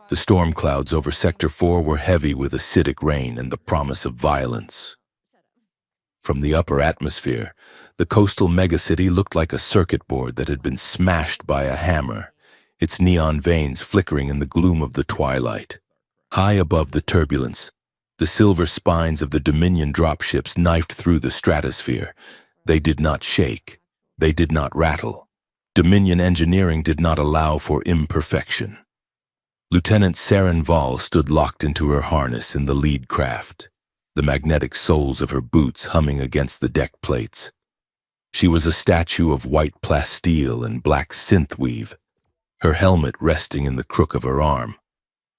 The storm clouds over Sector 4 were heavy with acidic rain and the promise of violence. From the upper atmosphere, the coastal megacity looked like a circuit board that had been smashed by a hammer, its neon veins flickering in the gloom of the twilight. High above the turbulence, the silver spines of the Dominion dropships knifed through the stratosphere. They did not shake. They did not rattle. Dominion engineering did not allow for imperfection. Lieutenant Saren Val stood locked into her harness in the lead craft, the magnetic soles of her boots humming against the deck plates. She was a statue of white plasteel and black synthweave, her helmet resting in the crook of her arm.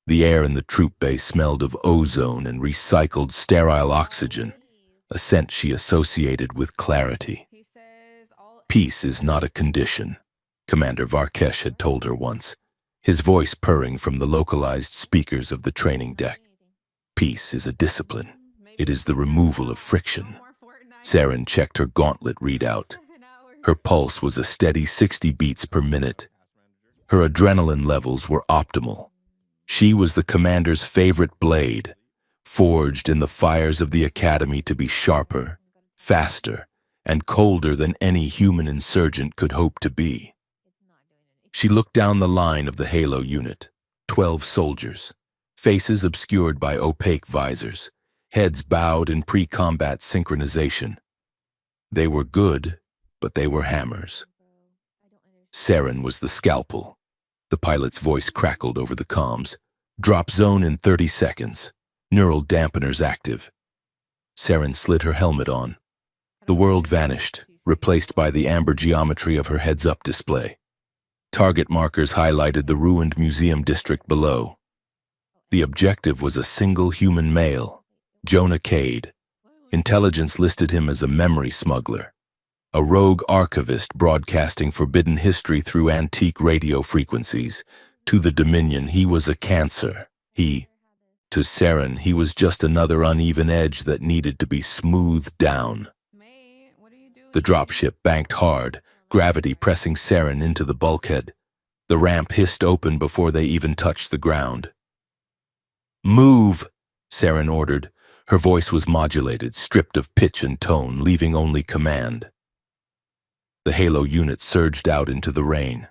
The air in the troop bay smelled of ozone and recycled sterile oxygen, a scent she associated with clarity. Peace is not a condition, Commander Varkesh had told her once, his voice purring from the localized speakers of the training deck. Peace is a discipline. It is the removal of friction. Saren checked her gauntlet readout. Her pulse was a steady 60 beats per minute. Her adrenaline levels were optimal. She was the commander's favorite blade, forged in the fires of the academy to be sharper, faster, and colder than any human insurgent could hope to be. She looked down the line of the Halo unit, 12 soldiers, faces obscured by opaque visors, heads bowed in pre-combat synchronization. They were good, but they were hammers. Saren was the scalpel. The pilot's voice crackled over the comms. Drop zone in 30 seconds. Neural dampeners active. Saren slid her helmet on. The world vanished, replaced by the amber geometry of her heads-up display. Target markers highlighted the ruined museum district below. The objective was a single human male, Jonah Cade. Intelligence listed him as a memory smuggler, a rogue archivist broadcasting forbidden history through antique radio frequencies. To the Dominion, he was a cancer. To Saren, he was just another uneven edge that needed to be smoothed down. The dropship banked hard, gravity pressing Saren into the bulkhead. The ramp hissed open before they even touched the ground. "Move," Saren ordered. Her voice was modulated, stripped of pitch and tone, leaving only command. The Halo unit surged out into the rain.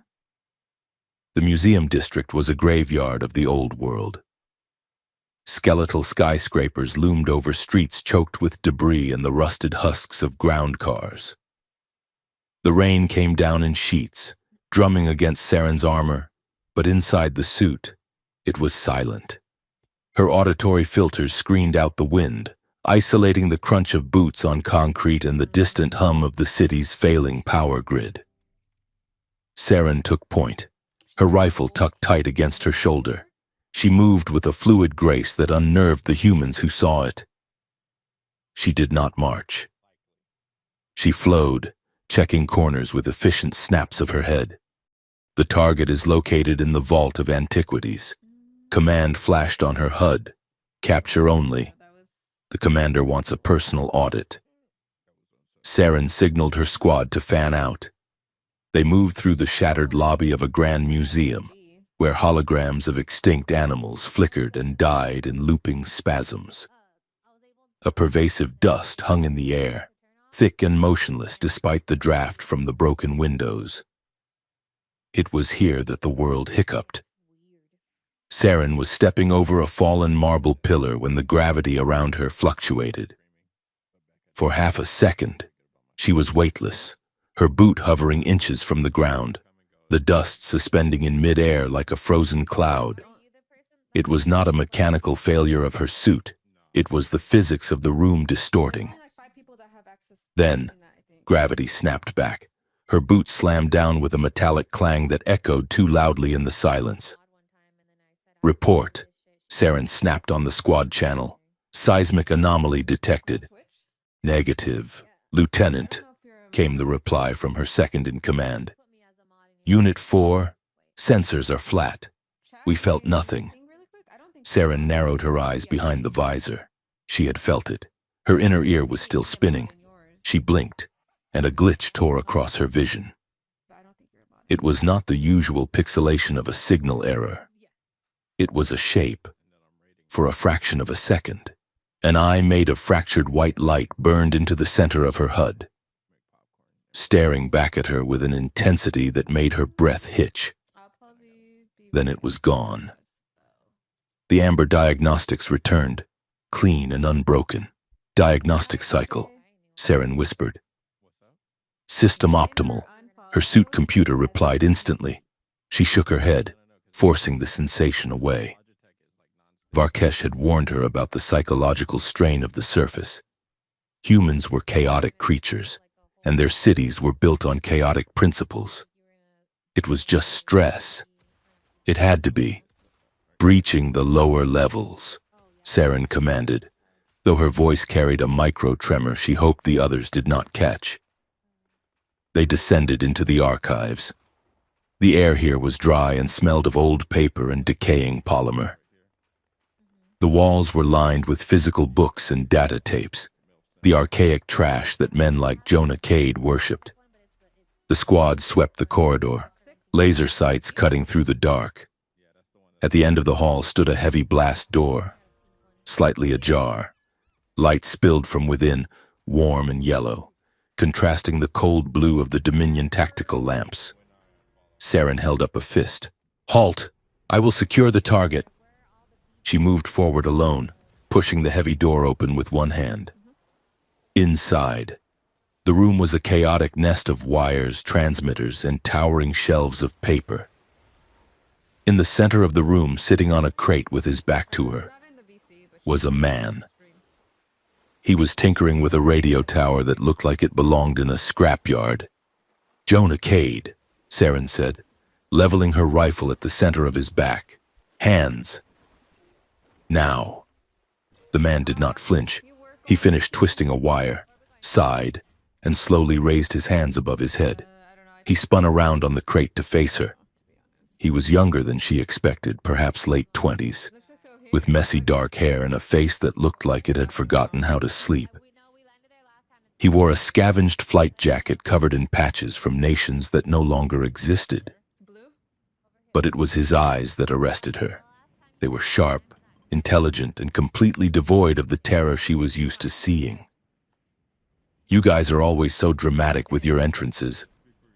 The museum district was a graveyard of the old world. Skeletal skyscrapers loomed over streets choked with debris and the rusted husks of ground cars. The rain came down in sheets, drumming against Saren's armor, but inside the suit, it was silent. Her auditory filters screened out the wind, isolating the crunch of boots on concrete and the distant hum of the city's failing power grid. Saren took point, her rifle tucked tight against her shoulder. She moved with a fluid grace that unnerved the humans who saw it. She did not march. She flowed, checking corners with efficient snaps of her head. The target is located in the vault of antiquities. Command flashed on her HUD. Capture only. The commander wants a personal audit. Saren signaled her squad to fan out. They moved through the shattered lobby of a grand museum, where holograms of extinct animals flickered and died in looping spasms. A pervasive dust hung in the air, thick and motionless despite the draft from the broken windows. It was here that the world hiccuped. Saren was stepping over a fallen marble pillar when the gravity around her fluctuated. For half a second, she was weightless, her boot hovering inches from the ground, the dust suspending in midair like a frozen cloud. It was not a mechanical failure of her suit. It was the physics of the room distorting. Then, gravity snapped back. Her boot slammed down with a metallic clang that echoed too loudly in the silence. "Report," Saren snapped on the squad channel. "Seismic anomaly detected." "Negative, Lieutenant," came the reply from her second-in-command. "Unit 4, sensors are flat. We felt nothing." Saren narrowed her eyes behind the visor. She had felt it. Her inner ear was still spinning. She blinked, and a glitch tore across her vision. It was not the usual pixelation of a signal error. It was a shape. For a fraction of a second, an eye made of fractured white light burned into the center of her HUD, staring back at her with an intensity that made her breath hitch. Then it was gone. The amber diagnostics returned, clean and unbroken. Diagnostic cycle, Saren whispered. System optimal, her suit computer replied instantly. She shook her head, forcing the sensation away. Varkesh had warned her about the psychological strain of the surface. Humans were chaotic creatures, and their cities were built on chaotic principles. It was just stress. It had to be. Breaching the lower levels, Saren commanded. Though her voice carried a micro-tremor she hoped the others did not catch. They descended into the archives. The air here was dry and smelled of old paper and decaying polymer. The walls were lined with physical books and data tapes, the archaic trash that men like Jonah Cade worshipped. The squad swept the corridor, laser sights cutting through the dark. At the end of the hall stood a heavy blast door, slightly ajar. Light spilled from within, warm and yellow, contrasting the cold blue of the Dominion tactical lamps. Saren held up a fist. "Halt! I will secure the target." She moved forward alone, pushing the heavy door open with one hand. Inside, the room was a chaotic nest of wires, transmitters, and towering shelves of paper. In the center of the room, sitting on a crate with his back to her, was a man. He was tinkering with a radio tower that looked like it belonged in a scrapyard. "Jonah Cade," Saren said, leveling her rifle at the center of his back. "Hands." "Now." The man did not flinch. He finished twisting a wire, sighed, and slowly raised his hands above his head. He spun around on the crate to face her. He was younger than she expected, perhaps late 20s, with messy dark hair and a face that looked like it had forgotten how to sleep. He wore a scavenged flight jacket covered in patches from nations that no longer existed. But it was his eyes that arrested her. They were sharp, intelligent, and completely devoid of the terror she was used to seeing. "You guys are always so dramatic with your entrances,"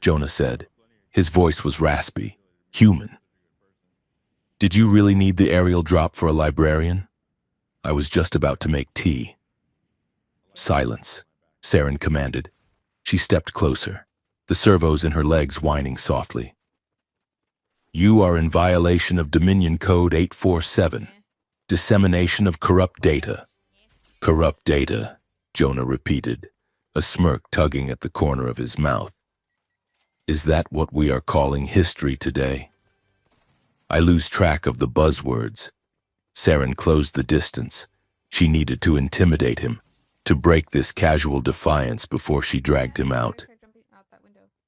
Jonah said. His voice was raspy, human. "Did you really need the aerial drop for a librarian? I was just about to make tea." "Silence," Saren commanded. She stepped closer, the servos in her legs whining softly. "You are in violation of Dominion Code 847, dissemination of corrupt data." "Corrupt data," Jonah repeated, a smirk tugging at the corner of his mouth. "Is that what we are calling history today?" I lose track of the buzzwords. Saren closed the distance. She needed to intimidate him, to break this casual defiance before she dragged him out.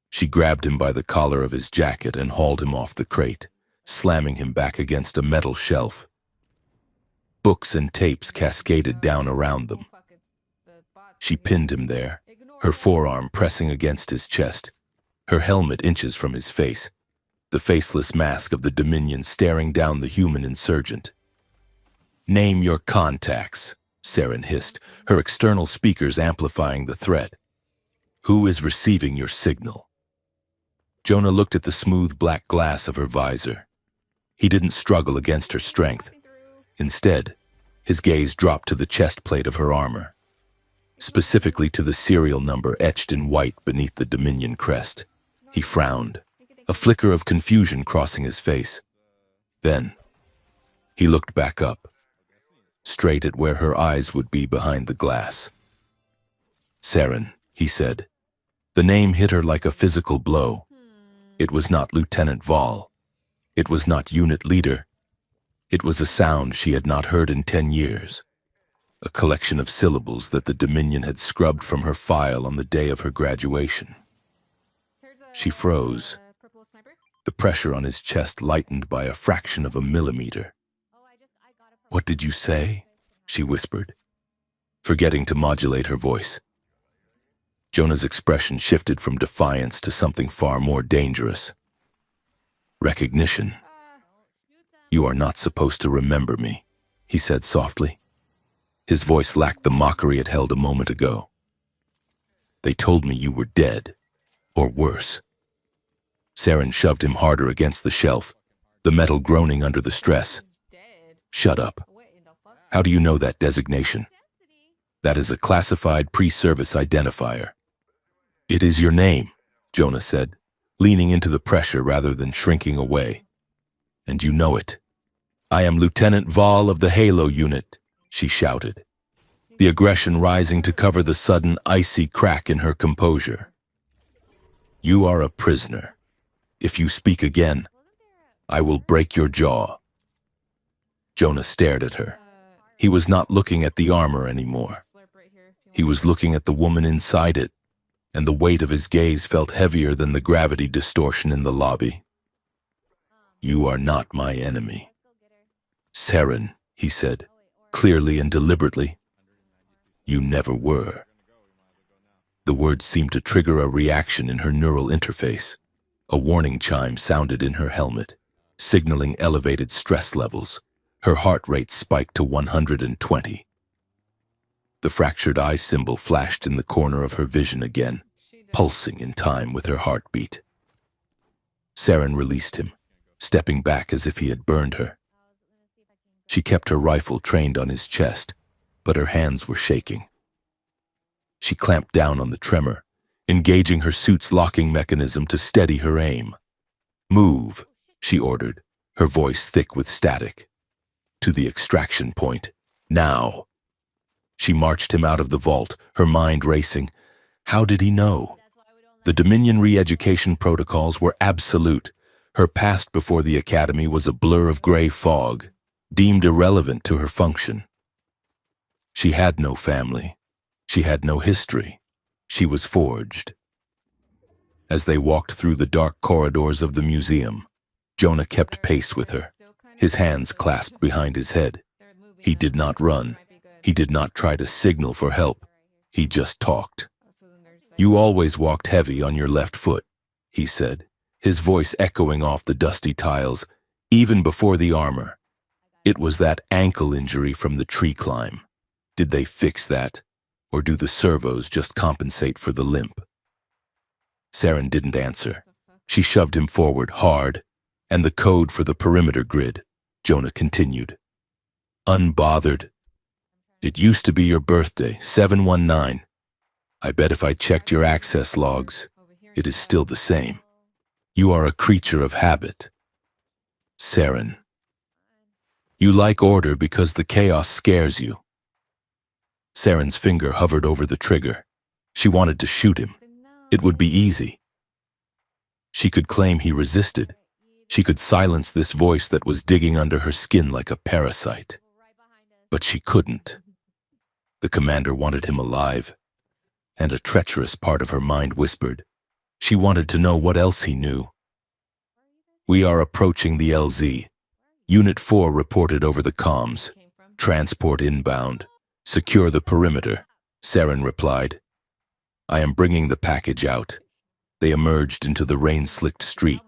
She grabbed him by the collar of his jacket and hauled him off the crate, slamming him back against a metal shelf. Books and tapes cascaded down around them. She pinned him there, her forearm pressing against his chest, her helmet inches from his face, the faceless mask of the Dominion staring down the human insurgent. "Name your contacts," Saren hissed, her external speakers amplifying the threat. "Who is receiving your signal?" Jonah looked at the smooth black glass of her visor. He didn't struggle against her strength. Instead, his gaze dropped to the chest plate of her armor, specifically to the serial number etched in white beneath the Dominion crest. He frowned, a flicker of confusion crossing his face. Then, he looked back up, straight at where her eyes would be behind the glass. "Saren," he said. The name hit her like a physical blow. It was not Lieutenant Vol. It was not unit leader. It was a sound she had not heard in 10 years. A collection of syllables that the Dominion had scrubbed from her file on the day of her graduation. She froze, the pressure on his chest lightened by a fraction of a millimeter. "What did you say?" she whispered, forgetting to modulate her voice. Jonah's expression shifted from defiance to something far more dangerous. Recognition. You are not supposed to remember me, he said softly. His voice lacked the mockery it held a moment ago. They told me you were dead, or worse. Saren shoved him harder against the shelf, the metal groaning under the stress. Shut up. How do you know that designation? That is a classified pre-service identifier. It is your name, Jonah said, leaning into the pressure rather than shrinking away. And you know it. I am Lieutenant Vol of the Halo Unit, she shouted, the aggression rising to cover the sudden icy crack in her composure. You are a prisoner. If you speak again, I will break your jaw. Jonah stared at her. He was not looking at the armor anymore. He was looking at the woman inside it, and the weight of his gaze felt heavier than the gravity distortion in the lobby. You are not my enemy. Saren, he said, clearly and deliberately. You never were. The words seemed to trigger a reaction in her neural interface. A warning chime sounded in her helmet, signaling elevated stress levels. Her heart rate spiked to 120. The fractured eye symbol flashed in the corner of her vision again, pulsing in time with her heartbeat. Saren released him, stepping back as if he had burned her. She kept her rifle trained on his chest, but her hands were shaking. She clamped down on the tremor, engaging her suit's locking mechanism to steady her aim. Move, she ordered, her voice thick with static. To the extraction point, now. She marched him out of the vault, her mind racing. How did he know? The Dominion re-education protocols were absolute. Her past before the academy was a blur of gray fog, deemed irrelevant to her function. She had no family. She had no history. She was forged. As they walked through the dark corridors of the museum, Jonah kept pace with her, his hands clasped behind his head. He did not run. He did not try to signal for help. He just talked. You always walked heavy on your left foot, he said, his voice echoing off the dusty tiles, even before the armor. It was that ankle injury from the tree climb. Did they fix that, or do the servos just compensate for the limp? Saren didn't answer. She shoved him forward hard, and the code for the perimeter grid, Jonah continued. Unbothered. It used to be your birthday, 719. I bet if I checked your access logs, it is still the same. You are a creature of habit. Saren. You like order because the chaos scares you. Saren's finger hovered over the trigger. She wanted to shoot him. It would be easy. She could claim he resisted. She could silence this voice that was digging under her skin like a parasite. But she couldn't. The commander wanted him alive, and a treacherous part of her mind whispered. She wanted to know what else he knew. We are approaching the LZ. Unit 4 reported over the comms. Transport inbound. Secure the perimeter, Saren replied. I am bringing the package out. They emerged into the rain-slicked street.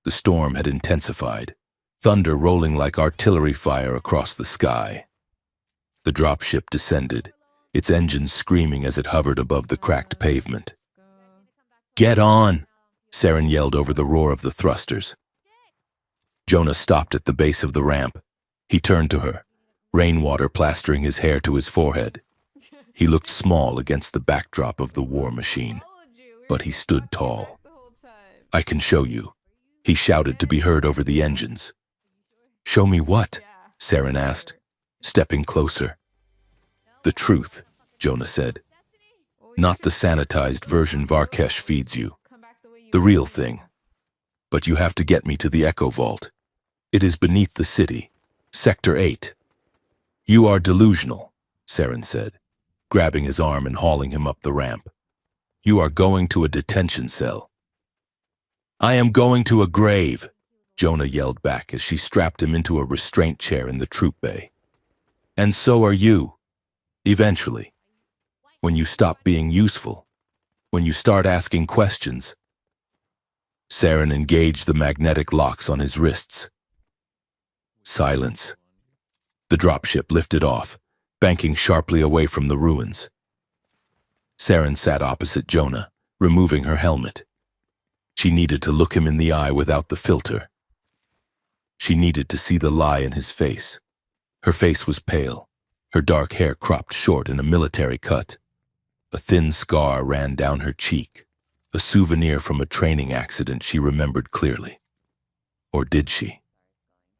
The storm had intensified, thunder rolling like artillery fire across the sky. The dropship descended, its engines screaming as it hovered above the cracked pavement. Get on, Saren yelled over the roar of the thrusters. Jonah stopped at the base of the ramp. He turned to her, rainwater plastering his hair to his forehead. He looked small against the backdrop of the war machine, but he stood tall. I can show you, he shouted to be heard over the engines. Show me what? Saren asked, stepping closer. The truth, Jonah said. Not the sanitized version Varkesh feeds you. The real thing. But you have to get me to the Echo Vault. It is beneath the city, Sector 8. You are delusional, Saren said, grabbing his arm and hauling him up the ramp. You are going to a detention cell. I am going to a grave, Jonah yelled back as she strapped him into a restraint chair in the troop bay. And so are you. Eventually. When you stop being useful. When you start asking questions. Saren engaged the magnetic locks on his wrists. Silence. The dropship lifted off, banking sharply away from the ruins. Saren sat opposite Jonah, removing her helmet. She needed to look him in the eye without the filter. She needed to see the lie in his face. Her face was pale, her dark hair cropped short in a military cut. A thin scar ran down her cheek, a souvenir from a training accident she remembered clearly. Or did she?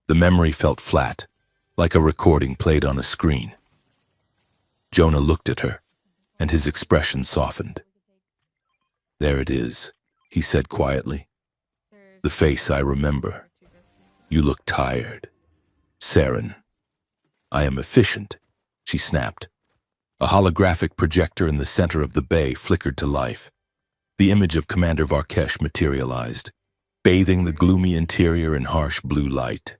The memory felt flat, like a recording played on a screen. Jonah looked at her, and his expression softened. "There it is," he said quietly. "The face I remember. You look tired. Saren." "I am efficient," she snapped. A holographic projector in the center of the bay flickered to life. The image of Commander Varkesh materialized, bathing the gloomy interior in harsh blue light.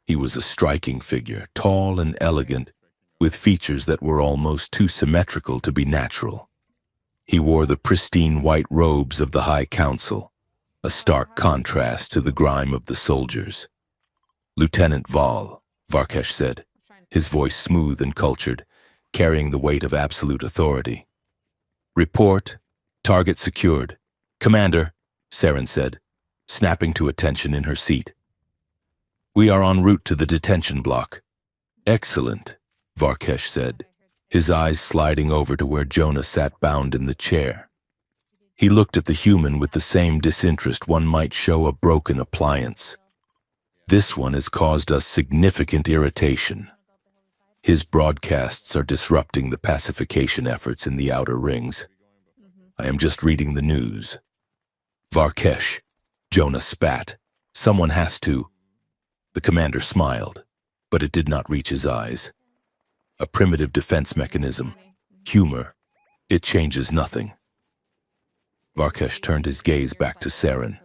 He was a striking figure, tall and elegant, with features that were almost too symmetrical to be natural. He wore the pristine white robes of the High Council, a stark contrast to the grime of the soldiers. "Lieutenant Val," Varkesh said, his voice smooth and cultured, carrying the weight of absolute authority. "Report. Target secured." "Commander," Saren said, snapping to attention in her seat. "We are en route to the detention block." "Excellent," Varkesh said, his eyes sliding over to where Jonah sat bound in the chair. He looked at the human with the same disinterest one might show a broken appliance. "This one has caused us significant irritation. His broadcasts are disrupting the pacification efforts in the outer rings. I am just reading the news." "Varkesh," Jonah spat. "Someone has to." The commander smiled, but it did not reach his eyes. "A primitive defense mechanism. Humor. It changes nothing." Varkesh turned his gaze back to Saren.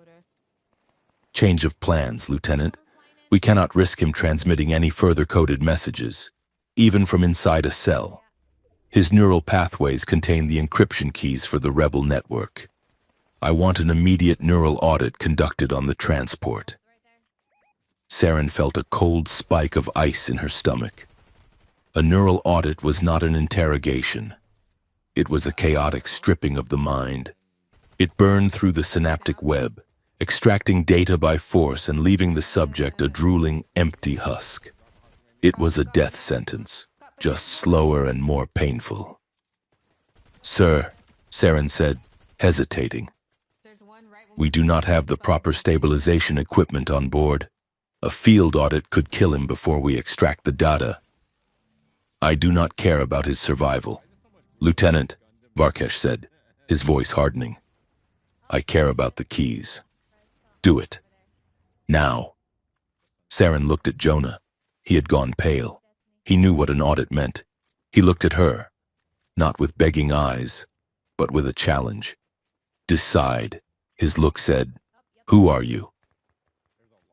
"Change of plans, Lieutenant. We cannot risk him transmitting any further coded messages, even from inside a cell. His neural pathways contain the encryption keys for the rebel network. I want an immediate neural audit conducted on the transport." Saren felt a cold spike of ice in her stomach. A neural audit was not an interrogation. It was a chaotic stripping of the mind. It burned through the synaptic web, extracting data by force and leaving the subject a drooling, empty husk. It was a death sentence, just slower and more painful. "Sir," Saren said, hesitating, "we do not have the proper stabilization equipment on board. A field audit could kill him before we extract the data." "I do not care about his survival, Lieutenant," Varkesh said, his voice hardening. "I care about the keys. Do it. Now." Saren looked at Jonah. He had gone pale. He knew what an audit meant. He looked at her, not with begging eyes, but with a challenge. "Decide," his look said. "Who are you?"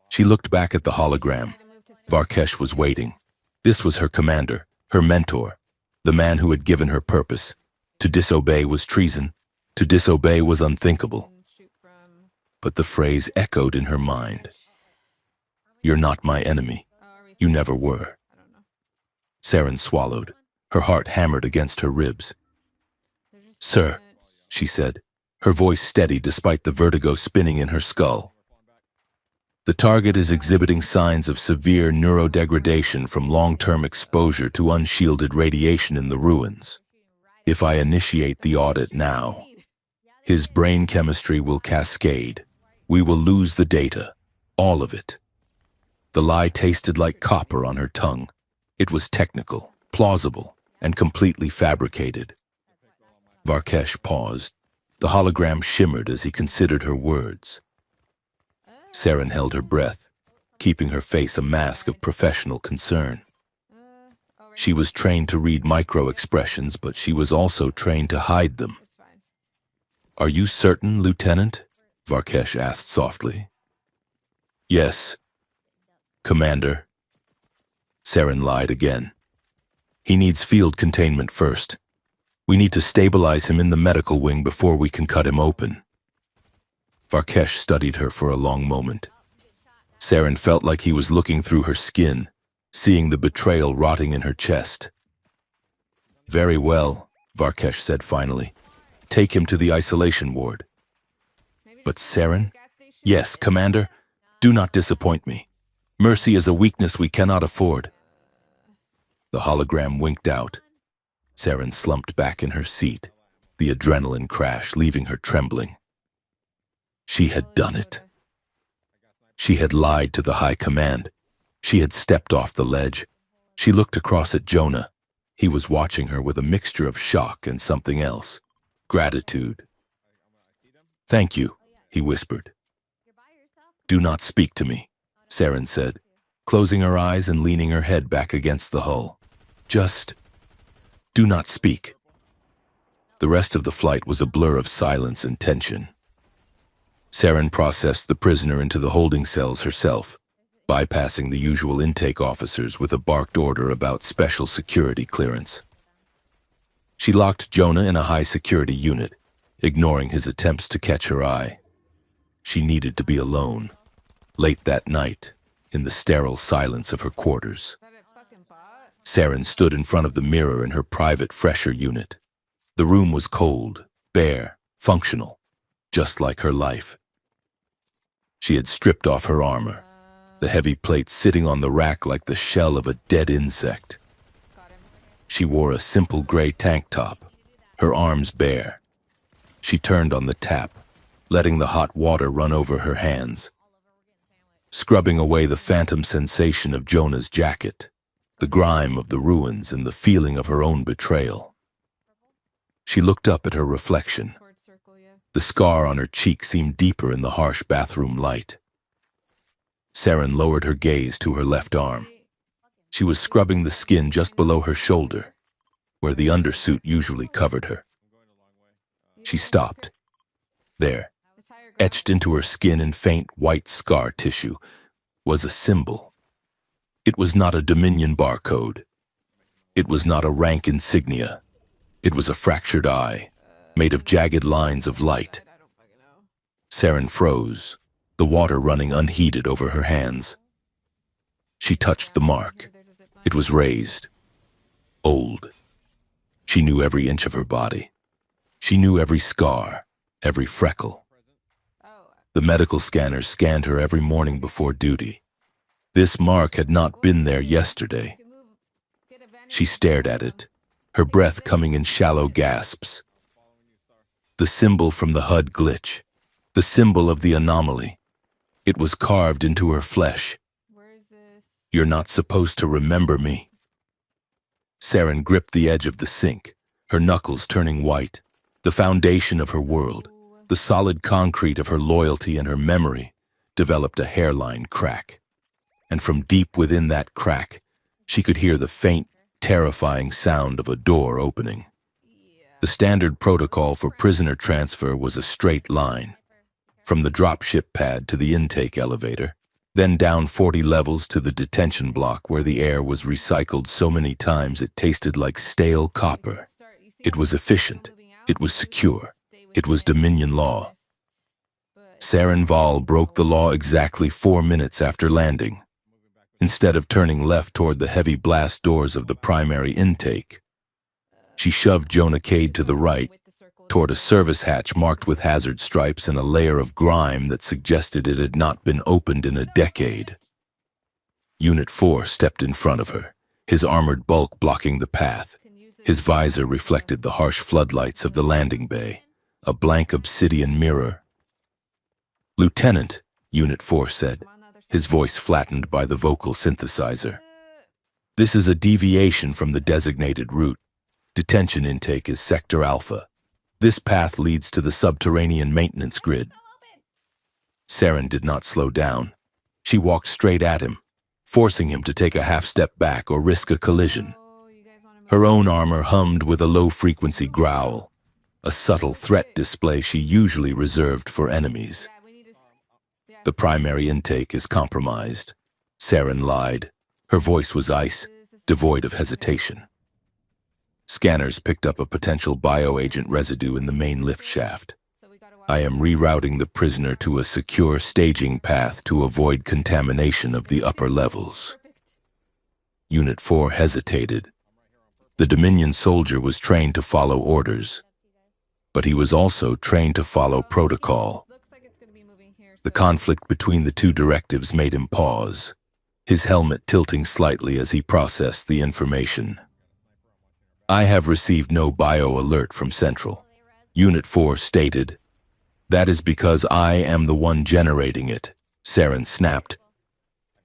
She looked back at the hologram. Varkesh was waiting. This was her commander, her mentor, the man who had given her purpose. To disobey was treason. To disobey was unthinkable. But the phrase echoed in her mind. "You're not my enemy. You never were." Saren swallowed. Her heart hammered against her ribs. "Sir," she said, her voice steady despite the vertigo spinning in her skull. "The target is exhibiting signs of severe neurodegradation from long-term exposure to unshielded radiation in the ruins. If I initiate the audit now, his brain chemistry will cascade. We will lose the data, all of it." The lie tasted like copper on her tongue. It was technical, plausible, and completely fabricated. Varkesh paused. The hologram shimmered as he considered her words. Saren held her breath, keeping her face a mask of professional concern. She was trained to read micro-expressions, but she was also trained to hide them. "Are you certain, Lieutenant?" Varkesh asked softly. "Yes, Commander." Saren lied again. "He needs field containment first. We need to stabilize him in the medical wing before we can cut him open." Varkesh studied her for a long moment. Saren felt like he was looking through her skin, seeing the betrayal rotting in her chest. "Very well," Varkesh said finally. "Take him to the isolation ward." "But Saren?" "Yes, Commander. Do not disappoint me. Mercy is a weakness we cannot afford." The hologram winked out. Saren slumped back in her seat, the adrenaline crash leaving her trembling. She had done it. She had lied to the High Command. She had stepped off the ledge. She looked across at Jonah. He was watching her with a mixture of shock and something else. Gratitude. "Thank you," he whispered. "Do not speak to me," Saren said, closing her eyes and leaning her head back against the hull. "Just do not speak." The rest of the flight was a blur of silence and tension. Saren processed the prisoner into the holding cells herself, bypassing the usual intake officers with a barked order about special security clearance. She locked Jonah in a high-security unit, ignoring his attempts to catch her eye. She needed to be alone, late that night, in the sterile silence of her quarters. Saren stood in front of the mirror in her private fresher unit. The room was cold, bare, functional, just like her life. She had stripped off her armor, the heavy plates sitting on the rack like the shell of a dead insect. She wore a simple gray tank top, her arms bare. She turned on the tap, letting the hot water run over her hands, scrubbing away the phantom sensation of Jonah's jacket, the grime of the ruins and the feeling of her own betrayal. She looked up at her reflection. The scar on her cheek seemed deeper in the harsh bathroom light. Saren lowered her gaze to her left arm. She was scrubbing the skin just below her shoulder, where the undersuit usually covered her. She stopped. There, etched into her skin in faint white scar tissue, was a symbol. It was not a Dominion barcode. It was not a rank insignia. It was a fractured eye, made of jagged lines of light. Saren froze, the water running unheeded over her hands. She touched the mark. It was raised, old. She knew every inch of her body. She knew every scar, every freckle. The medical scanners scanned her every morning before duty. This mark had not been there yesterday. She stared at it, her breath coming in shallow gasps. The symbol from the HUD glitch, the symbol of the anomaly. It was carved into her flesh. "You're not supposed to remember me." Saren gripped the edge of the sink, her knuckles turning white. The foundation of her world, the solid concrete of her loyalty and her memory, developed a hairline crack. And from deep within that crack, she could hear the faint, terrifying sound of a door opening. The standard protocol for prisoner transfer was a straight line, from the dropship pad to the intake elevator, then down 40 levels to the detention block where the air was recycled so many times it tasted like stale copper. It was efficient. It was secure. It was Dominion law. Saren Val broke the law exactly 4 minutes after landing. Instead of turning left toward the heavy blast doors of the primary intake, she shoved Jonah Cade to the right, toward a service hatch marked with hazard stripes and a layer of grime that suggested it had not been opened in a decade. Unit 4 stepped in front of her, his armored bulk blocking the path. His visor reflected the harsh floodlights of the landing bay, a blank obsidian mirror. "Lieutenant," Unit 4 said, his voice flattened by the vocal synthesizer. "This is a deviation from the designated route. Detention intake is Sector Alpha. This path leads to the subterranean maintenance grid." Saren did not slow down. She walked straight at him, forcing him to take a half-step back or risk a collision. Her own armor hummed with a low-frequency growl, a subtle threat display she usually reserved for enemies. "The primary intake is compromised," Saren lied. Her voice was ice, devoid of hesitation. Scanners picked up a potential bioagent residue in the main lift shaft. I am rerouting the prisoner to a secure staging path to avoid contamination of the upper levels. Unit 4 hesitated. The Dominion soldier was trained to follow orders, but he was also trained to follow protocol. The conflict between the two directives made him pause, his helmet tilting slightly as he processed the information. I have received no bio alert from Central, Unit 4 stated. That is because I am the one generating it, Saren snapped.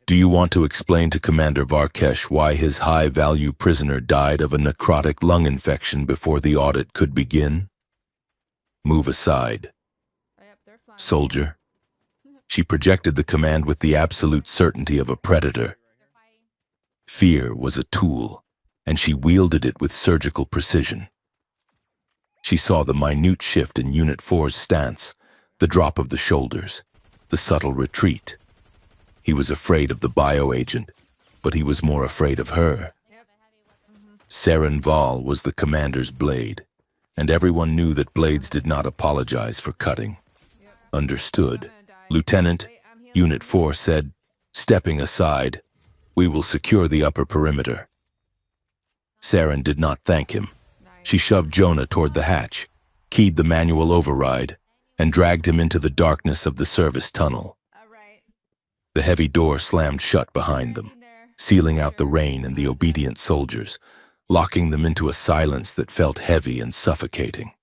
Do you want to explain to Commander Varkesh why his high-value prisoner died of a necrotic lung infection before the audit could begin? Move aside. Soldier. She projected the command with the absolute certainty of a predator. Fear was a tool, and she wielded it with surgical precision. She saw the minute shift in Unit 4's stance, the drop of the shoulders, the subtle retreat. He was afraid of the bioagent, but he was more afraid of her. Saren Val was the commander's blade, and everyone knew that blades did not apologize for cutting. Understood. Lieutenant, Unit 4 said, stepping aside, we will secure the upper perimeter. Saren did not thank him. She shoved Jonah toward the hatch, keyed the manual override, and dragged him into the darkness of the service tunnel. The heavy door slammed shut behind them, sealing out the rain and the obedient soldiers, locking them into a silence that felt heavy and suffocating.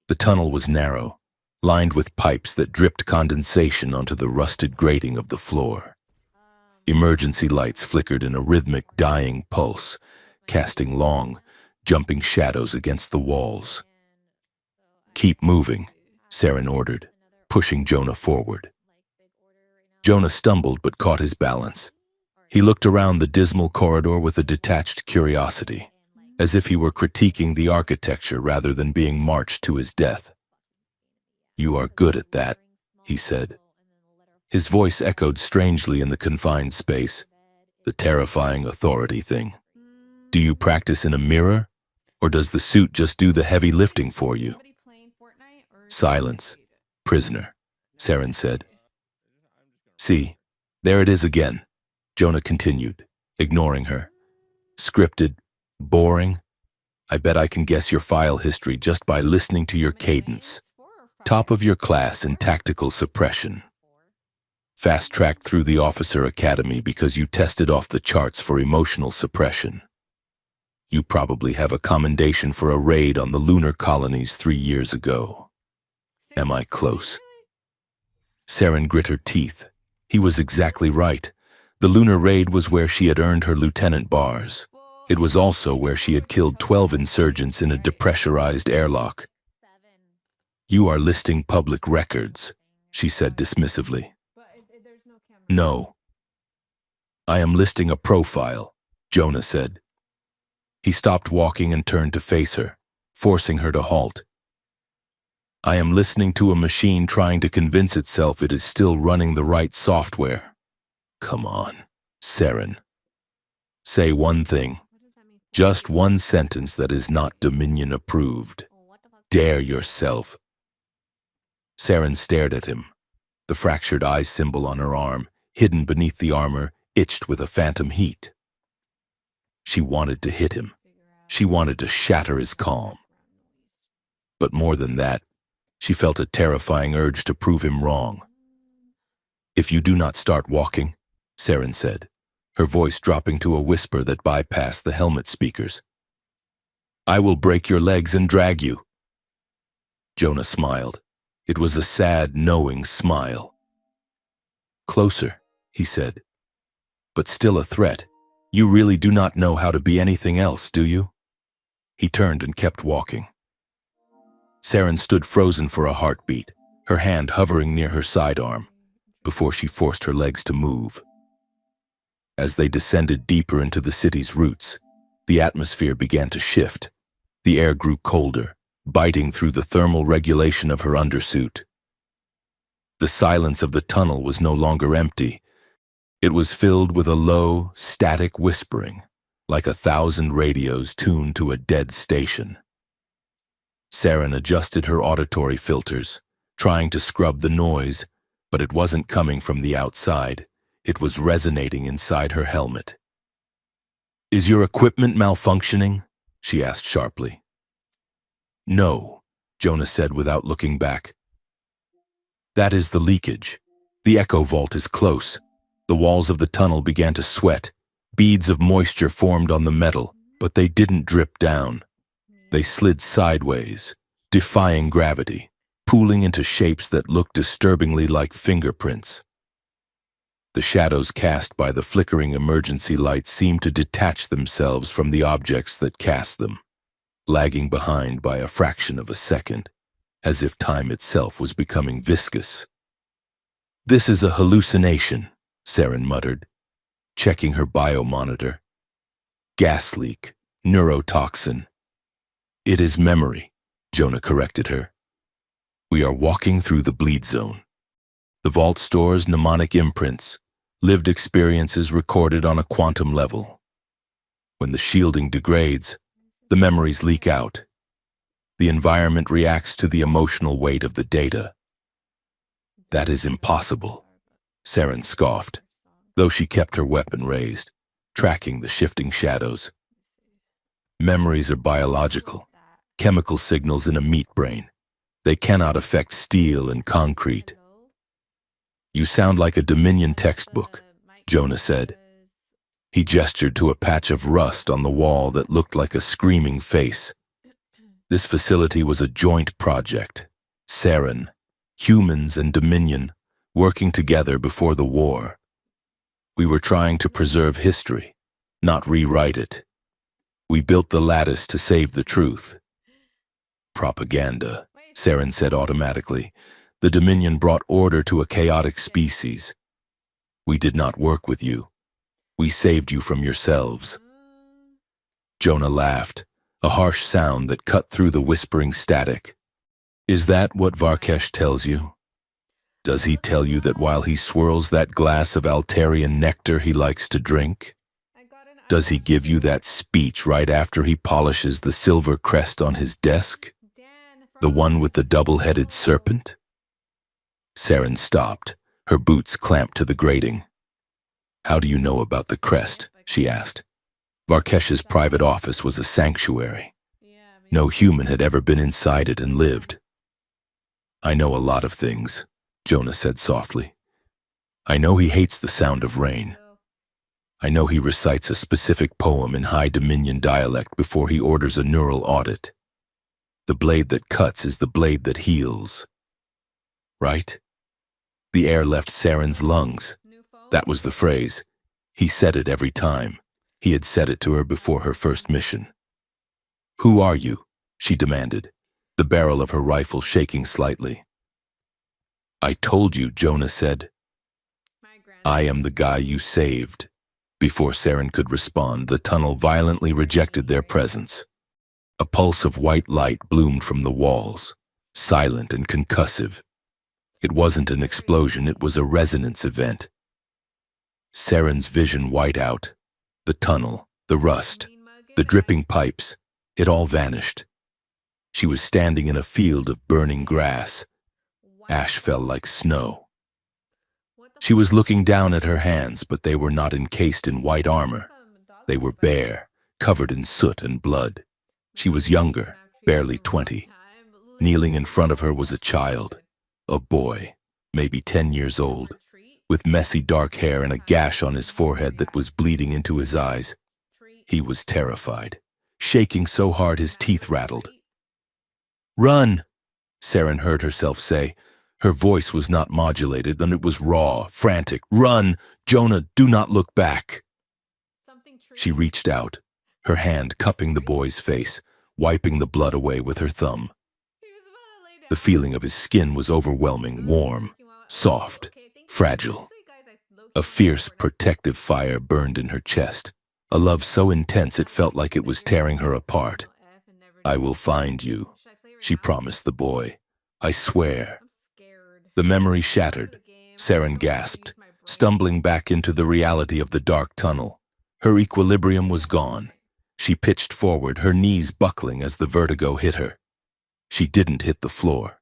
The tunnel was narrow, lined with pipes that dripped condensation onto the rusted grating of the floor. Emergency lights flickered in a rhythmic dying pulse, casting long, jumping shadows against the walls. Keep moving, Saren ordered, pushing Jonah forward. Jonah stumbled but caught his balance. He looked around the dismal corridor with a detached curiosity, as if he were critiquing the architecture rather than being marched to his death. You are good at that, he said. His voice echoed strangely in the confined space, the terrifying authority thing. Do you practice in a mirror, or does the suit just do the heavy lifting for you? Silence, prisoner, Saren said. See, there it is again, Jonah continued, ignoring her. Scripted, boring. I bet I can guess your file history just by listening to your cadence. Top of your class in tactical suppression. Fast-tracked through the officer academy because you tested off the charts for emotional suppression. You probably have a commendation for a raid on the lunar colonies 3 years ago. Am I close? Saren grit her teeth. He was exactly right. The lunar raid was where she had earned her lieutenant bars. It was also where she had killed 12 insurgents in a depressurized airlock. You are listing public records, she said dismissively. No. I am listing a profile, Jonah said. He stopped walking and turned to face her, forcing her to halt. I am listening to a machine trying to convince itself it is still running the right software. Come on, Saren. Say one thing. Just one sentence that is not Dominion approved. Dare yourself. Saren stared at him. The fractured eye symbol on her arm, hidden beneath the armor, itched with a phantom heat. She wanted to hit him. She wanted to shatter his calm. But more than that, she felt a terrifying urge to prove him wrong. If you do not start walking, Saren said, her voice dropping to a whisper that bypassed the helmet speakers, I will break your legs and drag you. Jonah smiled. It was a sad, knowing smile. Closer, he said. But still a threat. You really do not know how to be anything else, do you? He turned and kept walking. Saren stood frozen for a heartbeat, her hand hovering near her sidearm, before she forced her legs to move. As they descended deeper into the city's roots, the atmosphere began to shift. The air grew colder, biting through the thermal regulation of her undersuit. The silence of the tunnel was no longer empty. It was filled with a low, static whispering, like 1,000 radios tuned to a dead station. Saren adjusted her auditory filters, trying to scrub the noise, but it wasn't coming from the outside. It was resonating inside her helmet. "Is your equipment malfunctioning?" she asked sharply. "No," Jonah said without looking back. "That is the leakage. The echo vault is close." The walls of the tunnel began to sweat. Beads of moisture formed on the metal, but they didn't drip down. They slid sideways, defying gravity, pooling into shapes that looked disturbingly like fingerprints. The shadows cast by the flickering emergency lights seemed to detach themselves from the objects that cast them, lagging behind by a fraction of a second, as if time itself was becoming viscous. "This is a hallucination," Saren muttered, checking her biomonitor. "Gas leak, neurotoxin." "It is memory," Jonah corrected her. "We are walking through the bleed zone. The vault stores mnemonic imprints, lived experiences recorded on a quantum level. When the shielding degrades, the memories leak out. The environment reacts to the emotional weight of the data." "That is impossible," Saren scoffed, though she kept her weapon raised, tracking the shifting shadows. "Memories are biological, chemical signals in a meat brain. They cannot affect steel and concrete." "You sound like a Dominion textbook," Jonah said. He gestured to a patch of rust on the wall that looked like a screaming face. This facility was a joint project. Saren, humans and Dominion, working together before the war. We were trying to preserve history, not rewrite it. We built the lattice to save the truth. "Propaganda," Saren said automatically. "The Dominion brought order to a chaotic species. We did not work with you. We saved you from yourselves." Jonah laughed, a harsh sound that cut through the whispering static. "Is that what Varkesh tells you? Does he tell you that while he swirls that glass of Altarian nectar he likes to drink? Does he give you that speech right after he polishes the silver crest on his desk? The one with the double-headed serpent?" Saren stopped, her boots clamped to the grating. "How do you know about the crest?" she asked. Varkesh's private office was a sanctuary. No human had ever been inside it and lived. "I know a lot of things," Jonah said softly. "I know he hates the sound of rain. I know he recites a specific poem in High Dominion dialect before he orders a neural audit. The blade that cuts is the blade that heals. Right?" The air left Saren's lungs. That was the phrase. He said it every time. He had said it to her before her first mission. "Who are you?" she demanded, the barrel of her rifle shaking slightly. "I told you," Jonah said. "I am the guy you saved." Before Saren could respond, the tunnel violently rejected their presence. A pulse of white light bloomed from the walls, silent and concussive. It wasn't an explosion, it was a resonance event. Saren's vision white out. The tunnel, the rust, the dripping pipes, it all vanished. She was standing in a field of burning grass. Ash fell like snow. She was looking down at her hands, but they were not encased in white armor. They were bare, covered in soot and blood. She was younger, barely 20. Kneeling in front of her was a child, a boy, maybe 10 years old, with messy dark hair and a gash on his forehead that was bleeding into his eyes. He was terrified, shaking so hard his teeth rattled. "Run," Saren heard herself say. Her voice was not modulated, and it was raw, frantic. "Run! Jonah, do not look back." She reached out, her hand cupping the boy's face, wiping the blood away with her thumb. The feeling of his skin was overwhelming, warm, soft, fragile. A fierce, protective fire burned in her chest, a love so intense it felt like it was tearing her apart. "I will find you," she promised the boy. "I swear." The memory shattered. Saren gasped, stumbling back into the reality of the dark tunnel. Her equilibrium was gone. She pitched forward, her knees buckling as the vertigo hit her. She didn't hit the floor.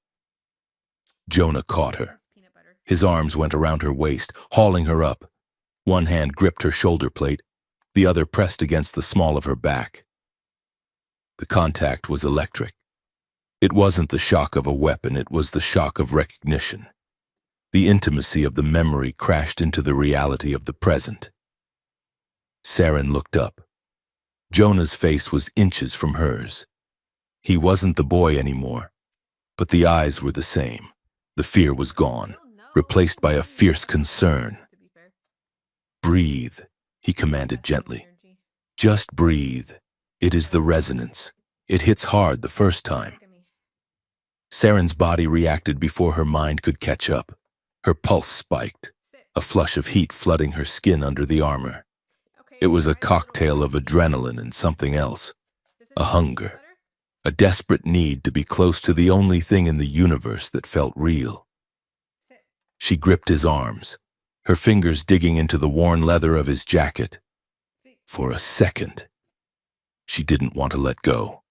Jonah caught her. His arms went around her waist, hauling her up. One hand gripped her shoulder plate, the other pressed against the small of her back. The contact was electric. It wasn't the shock of a weapon, it was the shock of recognition. The intimacy of the memory crashed into the reality of the present. Saren looked up. Jonah's face was inches from hers. He wasn't the boy anymore, but the eyes were the same. The fear was gone, replaced by a fierce concern. "Breathe," he commanded gently. "Just breathe. It is the resonance. It hits hard the first time." Saren's body reacted before her mind could catch up. Her pulse spiked, a flush of heat flooding her skin under the armor. It was a cocktail of adrenaline and something else, a hunger, a desperate need to be close to the only thing in the universe that felt real. She gripped his arms, her fingers digging into the worn leather of his jacket. For a second, she didn't want to let go.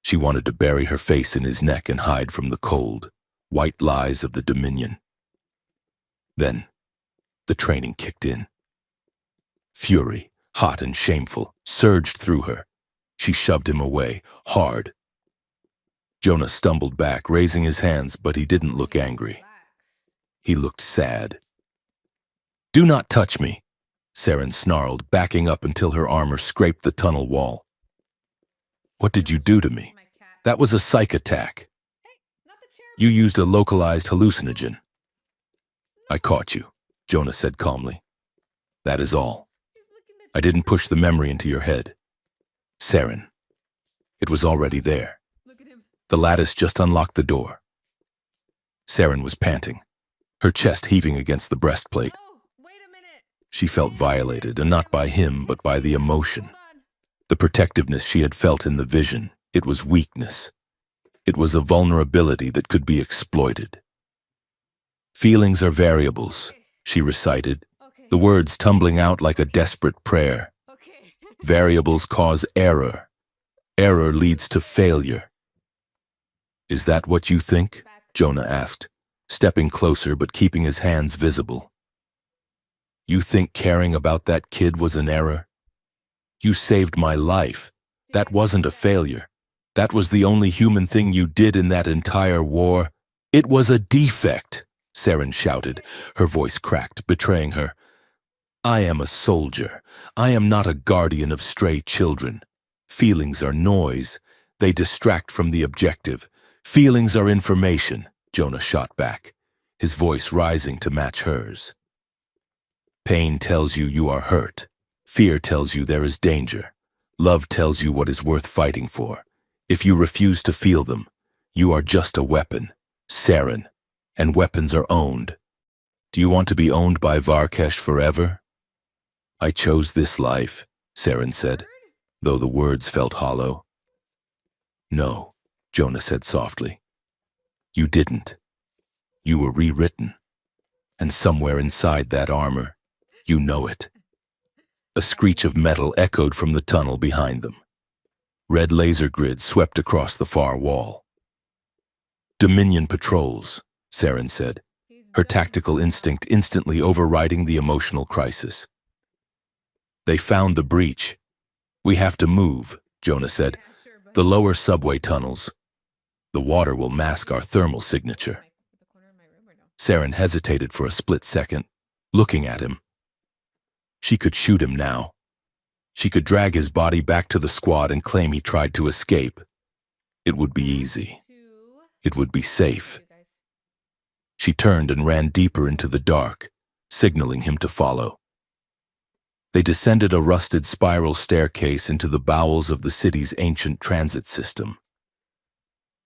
She wanted to bury her face in his neck and hide from the cold, white lies of the Dominion. Then, the training kicked in. Fury, hot and shameful, surged through her. She shoved him away, hard. Jonah stumbled back, raising his hands, but he didn't look angry. He looked sad. "Do not touch me," Saren snarled, backing up until her armor scraped the tunnel wall. "What did you do to me? That was a psych attack. You used a localized hallucinogen." "I caught you," Jonah said calmly. "That is all. I didn't push the memory into your head. Saren, it was already there. The lattice just unlocked the door." Saren was panting, her chest heaving against the breastplate. She felt violated, and not by him, but by the emotion. The protectiveness she had felt in the vision, it was weakness. It was a vulnerability that could be exploited. "Feelings are variables," she recited, the words tumbling out like a desperate prayer. "Variables cause error. Error leads to failure." "Is that what you think?" Jonah asked, stepping closer but keeping his hands visible. "You think caring about that kid was an error? You saved my life. That wasn't a failure. That was the only human thing you did in that entire war. It was a defect," Saren shouted, her voice cracked, betraying her. "I am a soldier. I am not a guardian of stray children. Feelings are noise. They distract from the objective. Feelings are information," Jonah shot back, his voice rising to match hers. "Pain tells you you are hurt. Fear tells you there is danger. Love tells you what is worth fighting for. If you refuse to feel them, you are just a weapon, Saren, and weapons are owned. Do you want to be owned by Varkesh forever?" "I chose this life," Saren said, though the words felt hollow. "No," Jonah said softly. "You didn't. You were rewritten. And somewhere inside that armor, you know it." A screech of metal echoed from the tunnel behind them. Red laser grids swept across the far wall. "Dominion patrols," Saren said, her tactical instinct instantly overriding the emotional crisis. "They found the breach. We have to move," Jonah said. "The lower subway tunnels. The water will mask our thermal signature." Saren hesitated for a split second, looking at him. She could shoot him now. She could drag his body back to the squad and claim he tried to escape. It would be easy. It would be safe. She turned and ran deeper into the dark, signaling him to follow. They descended a rusted spiral staircase into the bowels of the city's ancient transit system.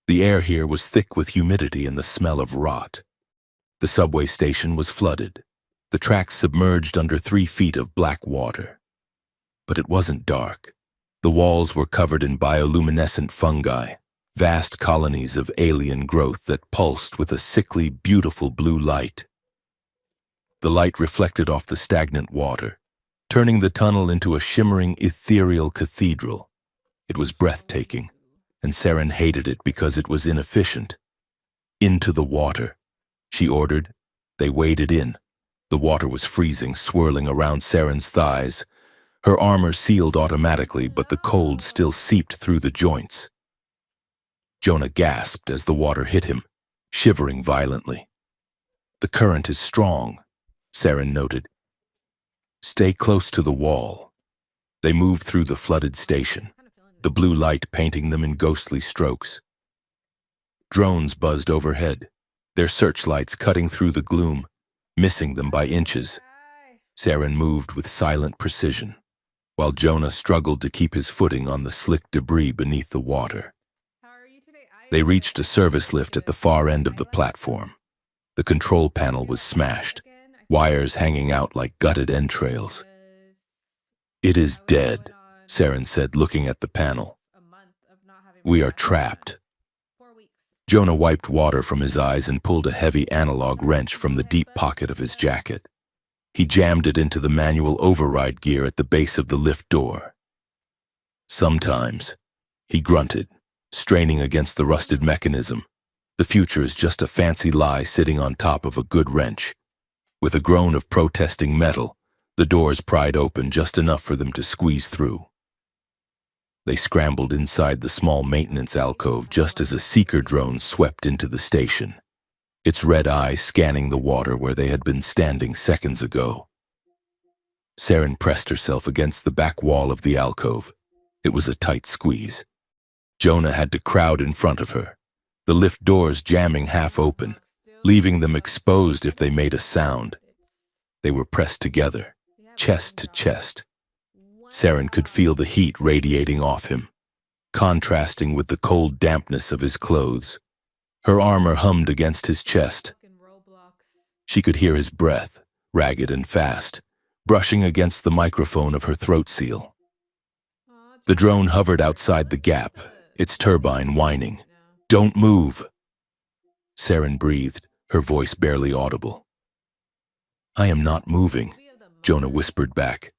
The air here was thick with humidity and the smell of rot. The subway station was flooded, the tracks submerged under 3 feet of black water. But it wasn't dark. The walls were covered in bioluminescent fungi, vast colonies of alien growth that pulsed with a sickly, beautiful blue light. The light reflected off the stagnant water, turning the tunnel into a shimmering, ethereal cathedral. It was breathtaking, and Saren hated it because it was inefficient. Into the water, she ordered. They waded in. The water was freezing, swirling around Saren's thighs. Her armor sealed automatically, but the cold still seeped through the joints. Jonah gasped as the water hit him, shivering violently. "The current is strong," Saren noted. "Stay close to the wall." They moved through the flooded station, the blue light painting them in ghostly strokes. Drones buzzed overhead, their searchlights cutting through the gloom, missing them by inches. Saren moved with silent precision, while Jonah struggled to keep his footing on the slick debris beneath the water. They reached a service lift at the far end of the platform. The control panel was smashed, wires hanging out like gutted entrails. "It is dead," Saren said, looking at the panel. "We are trapped." Jonah wiped water from his eyes and pulled a heavy analog wrench from the deep pocket of his jacket. He jammed it into the manual override gear at the base of the lift door. "Sometimes," he grunted, straining against the rusted mechanism, "the future is just a fancy lie sitting on top of a good wrench." With a groan of protesting metal, the doors pried open just enough for them to squeeze through. They scrambled inside the small maintenance alcove just as a seeker drone swept into the station, its red eye scanning the water where they had been standing seconds ago. Saren pressed herself against the back wall of the alcove. It was a tight squeeze. Jonah had to crowd in front of her, the lift doors jamming half open, leaving them exposed if they made a sound. They were pressed together, chest to chest. Saren could feel the heat radiating off him, contrasting with the cold dampness of his clothes. Her armor hummed against his chest. She could hear his breath, ragged and fast, brushing against the microphone of her throat seal. The drone hovered outside the gap, its turbine whining. "Don't move." Saren breathed, her voice barely audible. "I am not moving," Jonah whispered back.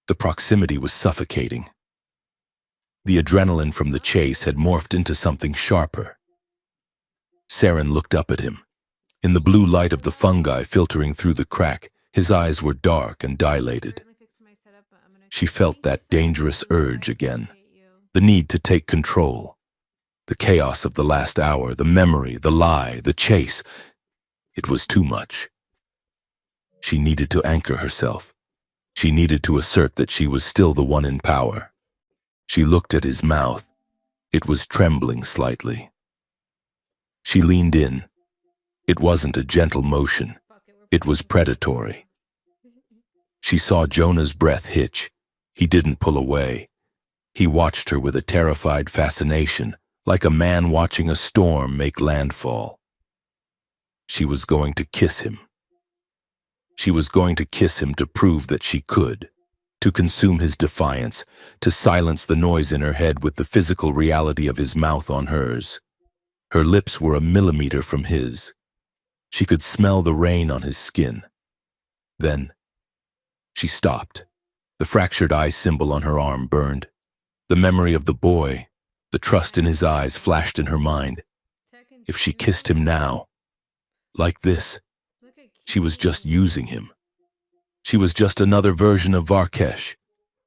The proximity was suffocating. The adrenaline from the chase had morphed into something sharper. Saren looked up at him. In the blue light of the fungi filtering through the crack, his eyes were dark and dilated. She felt that dangerous urge again, the need to take control. The chaos of the last hour, the memory, the lie, the chase. It was too much. She needed to anchor herself. She needed to assert that she was still the one in power. She looked at his mouth. It was trembling slightly. She leaned in. It wasn't a gentle motion. It was predatory. She saw Jonah's breath hitch. He didn't pull away. He watched her with a terrified fascination, like a man watching a storm make landfall. She was going to kiss him. She was going to kiss him to prove that she could, to consume his defiance, to silence the noise in her head with the physical reality of his mouth on hers. Her lips were a millimeter from his. She could smell the rain on his skin. Then, she stopped. The fractured eye symbol on her arm burned. The memory of the boy, the trust in his eyes flashed in her mind. If she kissed him now, like this, she was just using him. She was just another version of Varkesh,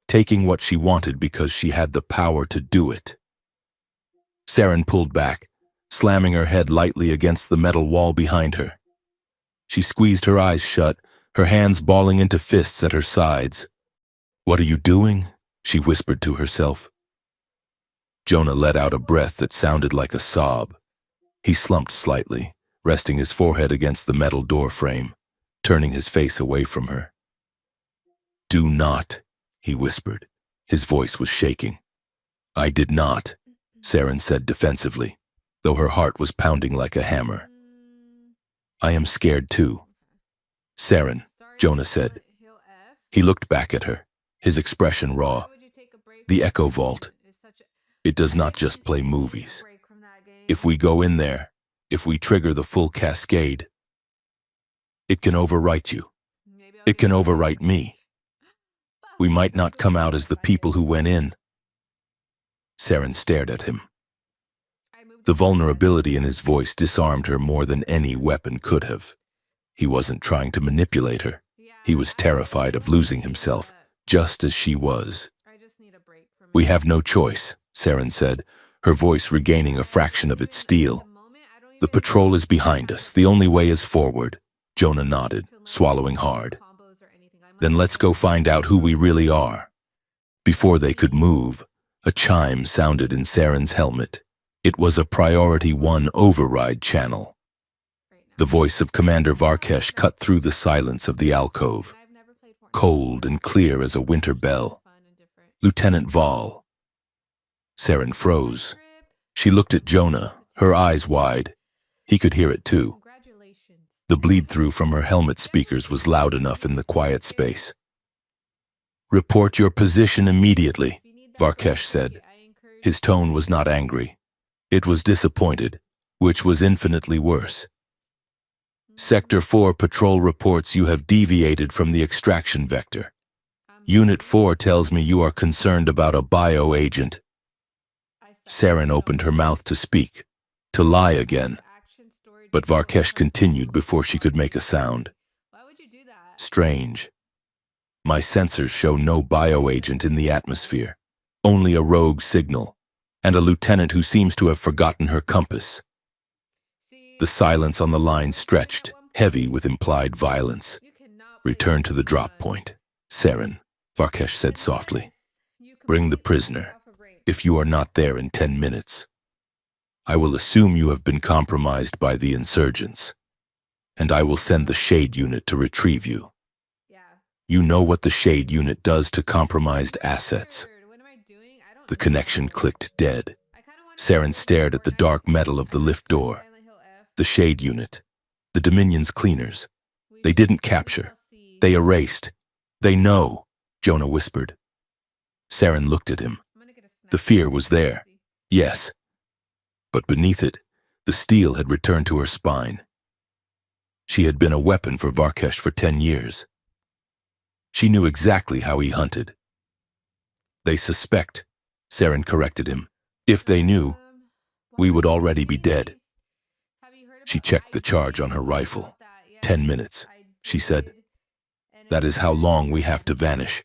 taking what she wanted because she had the power to do it. Saren pulled back, slamming her head lightly against the metal wall behind her. She squeezed her eyes shut, her hands balling into fists at her sides. "What are you doing?" she whispered to herself. Jonah let out a breath that sounded like a sob. He slumped slightly, resting his forehead against the metal door frame, turning his face away from her. "Do not," he whispered. His voice was shaking. "I did not," Saren said defensively, though her heart was pounding like a hammer. "I am scared too." "Saren," Jonah said. He looked back at her, his expression raw. "The Echo Vault. It does not just play movies. If we go in there, if we trigger the full cascade, it can overwrite you. It can overwrite me. We might not come out as the people who went in." Saren stared at him. The vulnerability in his voice disarmed her more than any weapon could have. He wasn't trying to manipulate her. He was terrified of losing himself, just as she was. "We have no choice," Saren said, her voice regaining a fraction of its steel. "The patrol is behind us. The only way is forward." Jonah nodded, swallowing hard. "Then let's go find out who we really are." Before they could move, a chime sounded in Saren's helmet. It was a Priority 1 override channel. The voice of Commander Varkesh cut through the silence of the alcove, cold and clear as a winter bell. "Lieutenant Vol." Saren froze. She looked at Jonah, her eyes wide. He could hear it too. The bleed-through from her helmet speakers was loud enough in the quiet space. "Report your position immediately," Varkesh said. His tone was not angry. It was disappointed, which was infinitely worse. "Sector 4 patrol reports you have deviated from the extraction vector. Unit 4 tells me you are concerned about a bio-agent." Saren opened her mouth to speak, to lie again. But Varkesh continued before she could make a sound. "Strange. My sensors show no bio-agent in the atmosphere, only a rogue signal, and a lieutenant who seems to have forgotten her compass." The silence on the line stretched, heavy with implied violence. "Return to the drop point, Saren," Varkesh said softly. "Bring the prisoner, if you are not there in 10 minutes. I will assume you have been compromised by the insurgents, and I will send the Shade Unit to retrieve you. You know what the Shade Unit does to compromised assets." The connection clicked dead. Saren stared at the dark metal of the lift door. The Shade Unit, the Dominion's cleaners. They didn't capture. They erased. "They know," Jonah whispered. Saren looked at him. The fear was there, yes. But beneath it, the steel had returned to her spine. She had been a weapon for Varkesh for 10 years. She knew exactly how he hunted. "They suspect," Saren corrected him. "If they knew, we would already be dead." She checked the charge on her rifle. 10 minutes, she said. "That is how long we have to vanish."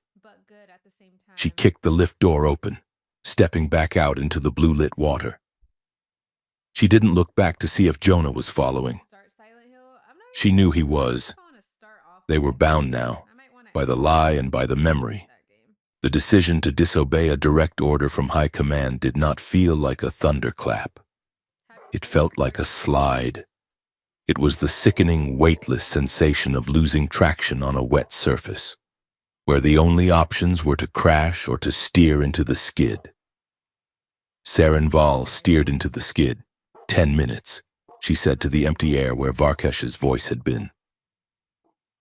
She kicked the lift door open, stepping back out into the blue-lit water. She didn't look back to see if Jonah was following. She knew he was. They were bound now, by the lie and by the memory. The decision to disobey a direct order from high command did not feel like a thunderclap. It felt like a slide. It was the sickening, weightless sensation of losing traction on a wet surface, where the only options were to crash or to steer into the skid. Saren Vol steered into the skid. 10 minutes, she said to the empty air where Varkesh's voice had been.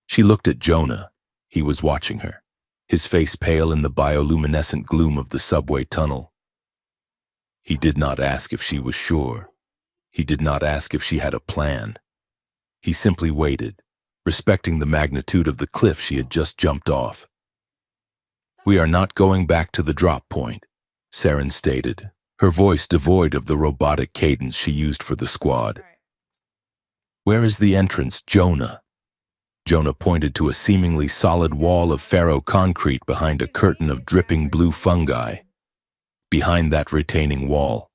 She looked at Jonah. He was watching her, his face pale in the bioluminescent gloom of the subway tunnel. He did not ask if she was sure. He did not ask if she had a plan. He simply waited, respecting the magnitude of the cliff she had just jumped off. "We are not going back to the drop point," Saren stated, her voice devoid of the robotic cadence she used for the squad. "Where is the entrance, Jonah?" Jonah pointed to a seemingly solid wall of ferro-concrete behind a curtain of dripping blue fungi. Behind that retaining wall,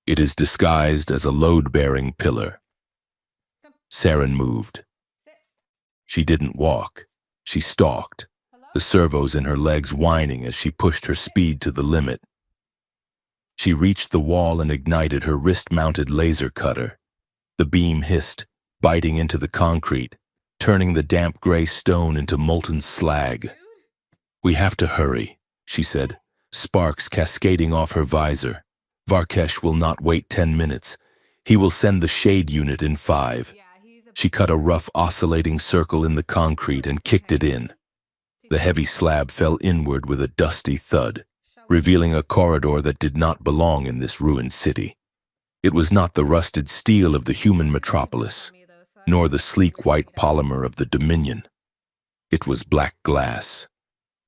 it is disguised as a load-bearing pillar. Saren moved. She didn't walk. She stalked, the servos in her legs whining as she pushed her speed to the limit. She reached the wall and ignited her wrist-mounted laser cutter. The beam hissed, biting into the concrete, turning the damp gray stone into molten slag. "We have to hurry," she said, sparks cascading off her visor. "Varkesh will not wait 10 minutes. He will send the Shade Unit in 5. She cut a rough oscillating circle in the concrete and kicked it in. The heavy slab fell inward with a dusty thud, revealing a corridor that did not belong in this ruined city. It was not the rusted steel of the human metropolis, nor the sleek white polymer of the Dominion. It was black glass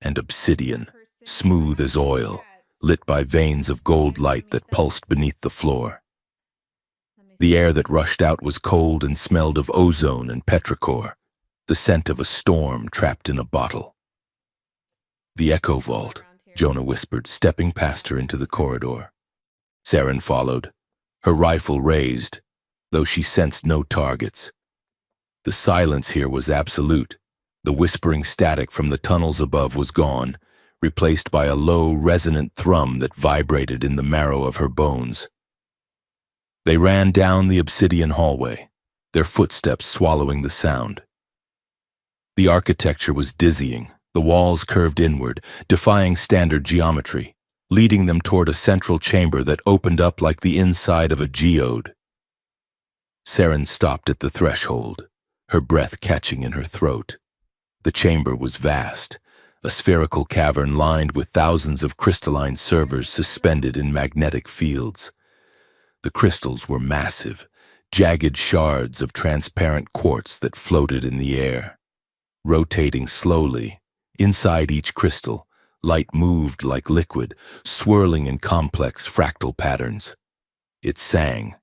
and obsidian, smooth as oil, lit by veins of gold light that pulsed beneath the floor. The air that rushed out was cold and smelled of ozone and petrichor, the scent of a storm trapped in a bottle. "The Echo Vault," Jonah whispered, stepping past her into the corridor. Saren followed, her rifle raised, though she sensed no targets. The silence here was absolute. The whispering static from the tunnels above was gone, replaced by a low, resonant thrum that vibrated in the marrow of her bones. They ran down the obsidian hallway, their footsteps swallowing the sound. The architecture was dizzying, the walls curved inward, defying standard geometry, leading them toward a central chamber that opened up like the inside of a geode. Saren stopped at the threshold, her breath catching in her throat. The chamber was vast, a spherical cavern lined with thousands of crystalline servers suspended in magnetic fields. The crystals were massive, jagged shards of transparent quartz that floated in the air. Rotating slowly, inside each crystal, light moved like liquid, swirling in complex fractal patterns. It sang.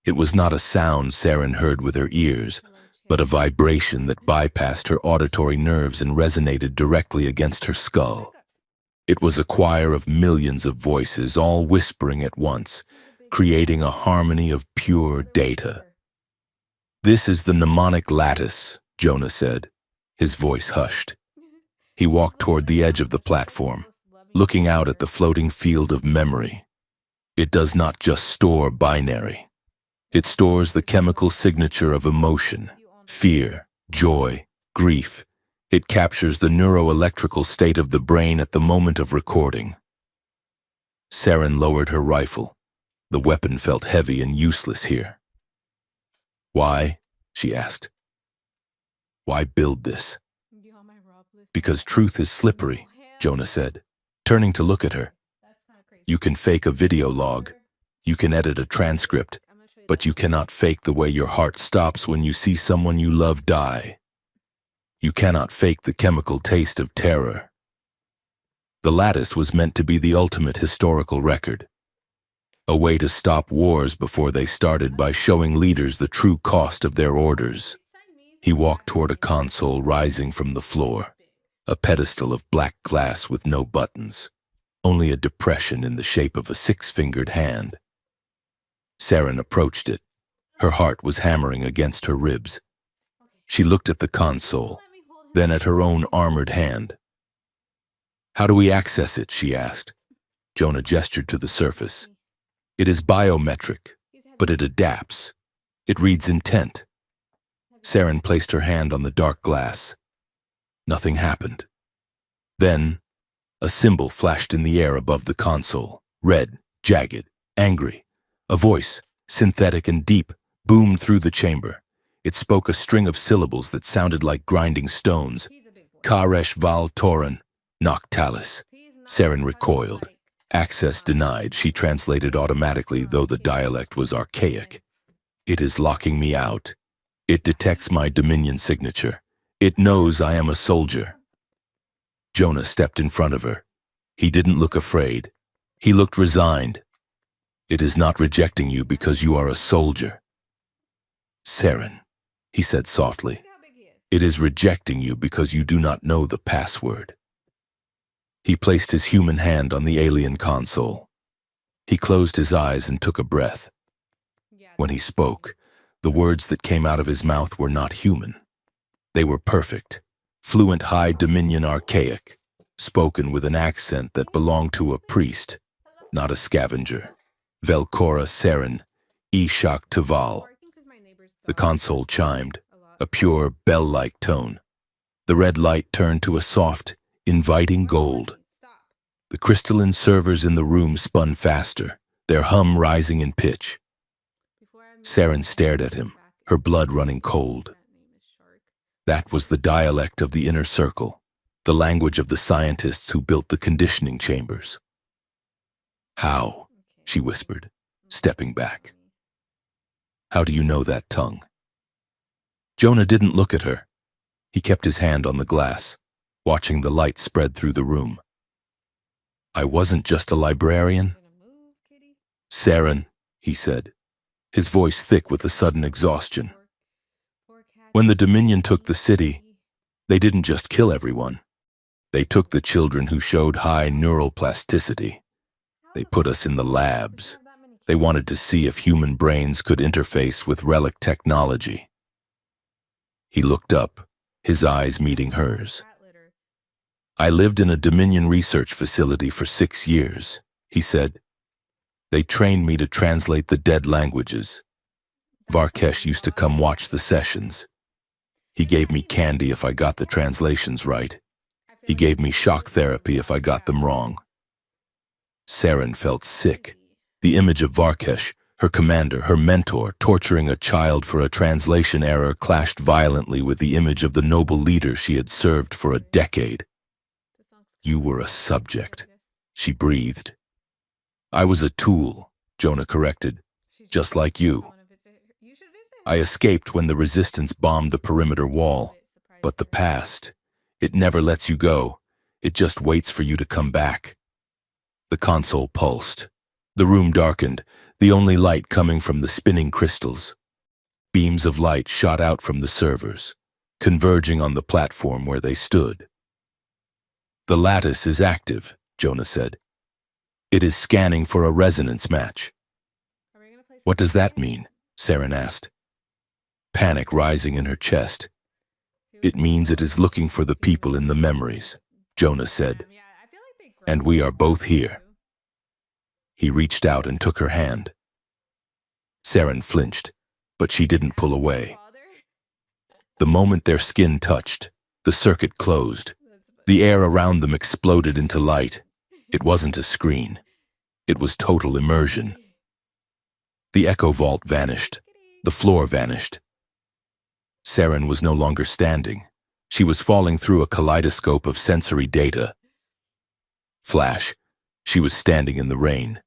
It was not a sound Saren heard with her ears, but a vibration that bypassed her auditory nerves and resonated directly against her skull. It was a choir of millions of voices, all whispering at once, creating a harmony of pure data. "This is the mnemonic lattice," Jonah said. His voice hushed. He walked toward the edge of the platform, looking out at the floating field of memory. It does not just store binary. It stores the chemical signature of emotion, fear, joy, grief. It captures the neuroelectrical state of the brain at the moment of recording. Saren lowered her rifle. The weapon felt heavy and useless here. "Why?" she asked. "Why build this?" "Because truth is slippery," Jonah said, turning to look at her. "You can fake a video log. You can edit a transcript. But you cannot fake the way your heart stops when you see someone you love die. You cannot fake the chemical taste of terror." The lattice was meant to be the ultimate historical record, a way to stop wars before they started by showing leaders the true cost of their orders. He walked toward a console rising from the floor, a pedestal of black glass with no buttons, only a depression in the shape of a six-fingered hand. Saren approached it. Her heart was hammering against her ribs. She looked at the console, then at her own armored hand. "How do we access it?" she asked. Jonah gestured to the surface. "It is biometric, but it adapts. It reads intent." Saren placed her hand on the dark glass. Nothing happened. Then, a symbol flashed in the air above the console, red, jagged, angry. A voice, synthetic and deep, boomed through the chamber. It spoke a string of syllables that sounded like grinding stones. "Karesh Val Toran, Noctalis." Saren recoiled. "Access denied," she translated automatically, though the dialect was archaic. "It is locking me out. It detects my Dominion signature. It knows I am a soldier." Jonah stepped in front of her. He didn't look afraid. He looked resigned. "It is not rejecting you because you are a soldier, Saren," he said softly. "It is rejecting you because you do not know the password." He placed his human hand on the alien console. He closed his eyes and took a breath. When he spoke, the words that came out of his mouth were not human. They were perfect, fluent High Dominion archaic, spoken with an accent that belonged to a priest, not a scavenger. "Velcora Saren, Ishak Taval." The console chimed, a pure, bell-like tone. The red light turned to a soft, inviting gold. The crystalline servers in the room spun faster, their hum rising in pitch. Saren stared at him, her blood running cold. That was the dialect of the inner circle, the language of the scientists who built the conditioning chambers. "How?" she whispered, stepping back. "How do you know that tongue?" Jonah didn't look at her. He kept his hand on the glass, watching the light spread through the room. "I wasn't just a librarian." "Saren," he said, his voice thick with a sudden exhaustion. When the Dominion took the city, they didn't just kill everyone. They took the children who showed high neural plasticity. They put us in the labs. They wanted to see if human brains could interface with relic technology. He looked up, his eyes meeting hers. I lived in a Dominion research facility for 6 years, he said. They trained me to translate the dead languages. Varkesh used to come watch the sessions. He gave me candy if I got the translations right. He gave me shock therapy if I got them wrong. Saren felt sick. The image of Varkesh, her commander, her mentor, torturing a child for a translation error clashed violently with the image of the noble leader she had served for a decade. You were a subject, she breathed. I was a tool, Jonah corrected, just like you. I escaped when the resistance bombed the perimeter wall, but the past, it never lets you go. It just waits for you to come back. The console pulsed. The room darkened, the only light coming from the spinning crystals. Beams of light shot out from the servers, converging on the platform where they stood. The lattice is active, Jonah said. It is scanning for a resonance match. What does that mean? Saren asked. Panic rising in her chest. It means it is looking for the people in the memories, Jonah said. And we are both here. He reached out and took her hand. Saren flinched, but she didn't pull away. The moment their skin touched, the circuit closed. The air around them exploded into light. It wasn't a screen. It was total immersion. The echo vault vanished. The floor vanished. Saren was no longer standing. She was falling through a kaleidoscope of sensory data. Flash. She was standing in the rain.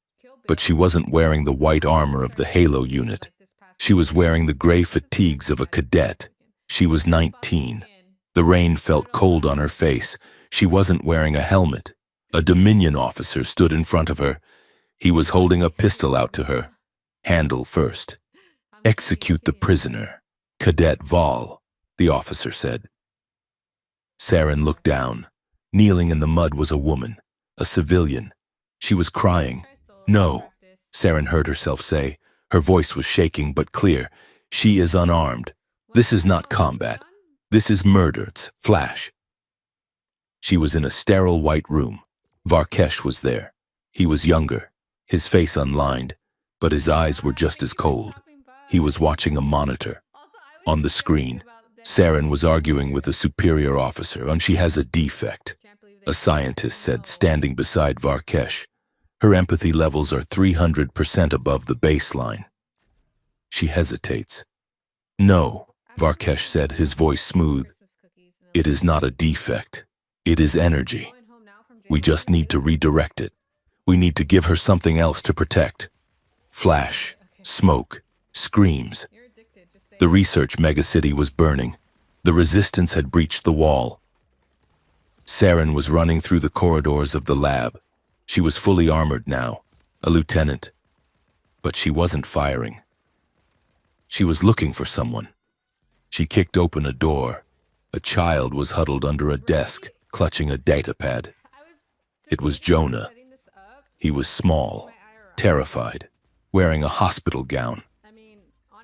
But she wasn't wearing the white armor of the Halo unit. She was wearing the gray fatigues of a cadet. She was 19. The rain felt cold on her face. She wasn't wearing a helmet. A Dominion officer stood in front of her. He was holding a pistol out to her. Handle first. Execute the prisoner. Cadet Vol, the officer said. Saren looked down. Kneeling in the mud was a woman, a civilian. She was crying. No, Saren heard herself say. Her voice was shaking but clear. She is unarmed. This is not combat. This is murder. Flash. She was in a sterile white room. Varkesh was there. He was younger, his face unlined, but his eyes were just as cold. He was watching a monitor. On the screen, Saren was arguing with a superior officer, and she has a defect, a scientist said, standing beside Varkesh. Her empathy levels are 300% above the baseline. She hesitates. No, Varkesh said, his voice smooth. It is not a defect. It is energy. We just need to redirect it. We need to give her something else to protect. Flash, smoke, screams. The research megacity was burning. The resistance had breached the wall. Saren was running through the corridors of the lab. She was fully armored now, a lieutenant. But she wasn't firing. She was looking for someone. She kicked open a door. A child was huddled under a desk, clutching a datapad. It was Jonah. He was small, terrified, wearing a hospital gown.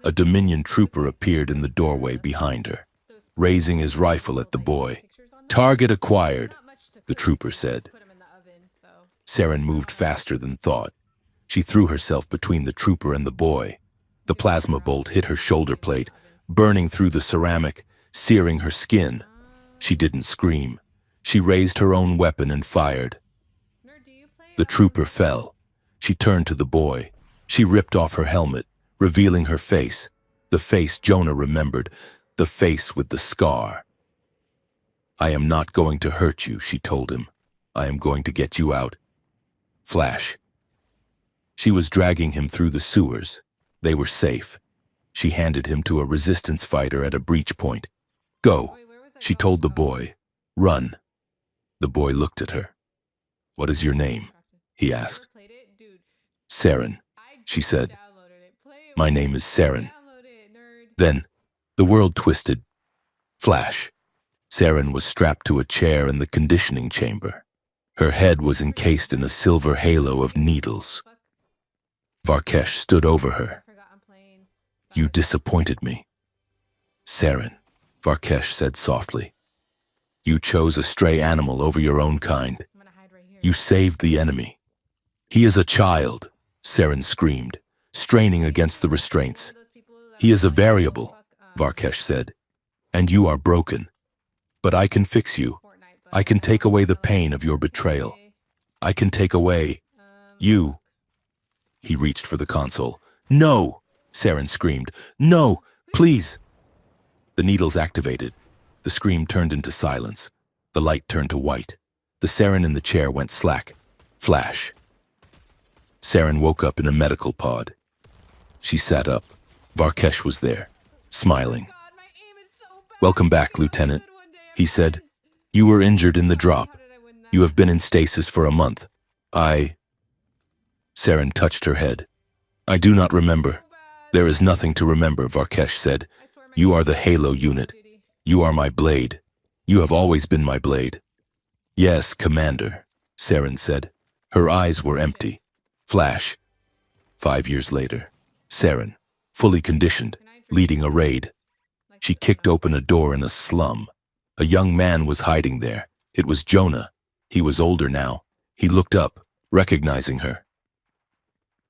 A Dominion trooper appeared in the doorway behind her, raising his rifle at the boy. Target acquired, the trooper said. Saren moved faster than thought. She threw herself between the trooper and the boy. The plasma bolt hit her shoulder plate, burning through the ceramic, searing her skin. She didn't scream. She raised her own weapon and fired. The trooper fell. She turned to the boy. She ripped off her helmet, revealing her face, the face Jonah remembered, the face with the scar. I am not going to hurt you, she told him. I am going to get you out. Flash. She was dragging him through the sewers. They were safe. She handed him to a resistance fighter at a breach point. Go, she told the boy. Run. The boy looked at her. What is your name? He asked. Saren, she said. My name is Saren. Then, the world twisted. Flash. Saren was strapped to a chair in the conditioning chamber. Her head was encased in a silver halo of needles. Varkesh stood over her. You disappointed me. Saren, Varkesh said softly. You chose a stray animal over your own kind. You saved the enemy. He is a child, Saren screamed, straining against the restraints. He is a variable, Varkesh said, and you are broken. But I can fix you. I can take away the pain of your betrayal. I can take away you. He reached for the console. No, Saren screamed. No, please. The needles activated. The scream turned into silence. The light turned to white. The Saren in the chair went slack. Flash. Saren woke up in a medical pod. She sat up. Varkesh was there, smiling. Welcome back, Lieutenant, he said. You were injured in the drop. You have been in stasis for a month. Saren touched her head. I do not remember. There is nothing to remember, Varkesh said. You are the Halo unit. You are my blade. You have always been my blade. Yes, Commander, Saren said. Her eyes were empty. Flash. 5 years later, Saren, fully conditioned, leading a raid. She kicked open a door in a slum. A young man was hiding there. It was Jonah. He was older now. He looked up, recognizing her.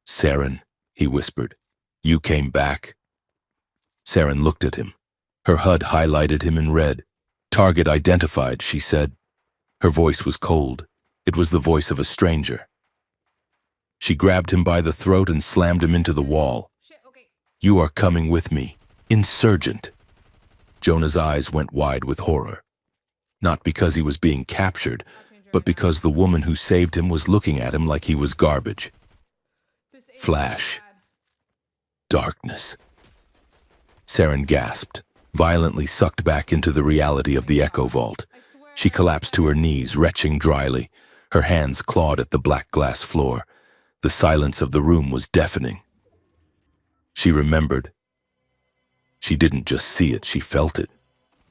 Saren, he whispered, you came back. Saren looked at him. Her HUD highlighted him in red. Target identified, she said. Her voice was cold. It was the voice of a stranger. She grabbed him by the throat and slammed him into the wall. You are coming with me, insurgent. Jonah's eyes went wide with horror. Not because he was being captured, but because the woman who saved him was looking at him like he was garbage. Flash. Darkness. Saren gasped, violently sucked back into the reality of the Echo Vault. She collapsed to her knees, retching dryly. Her hands clawed at the black glass floor. The silence of the room was deafening. She remembered. She didn't just see it, she felt it.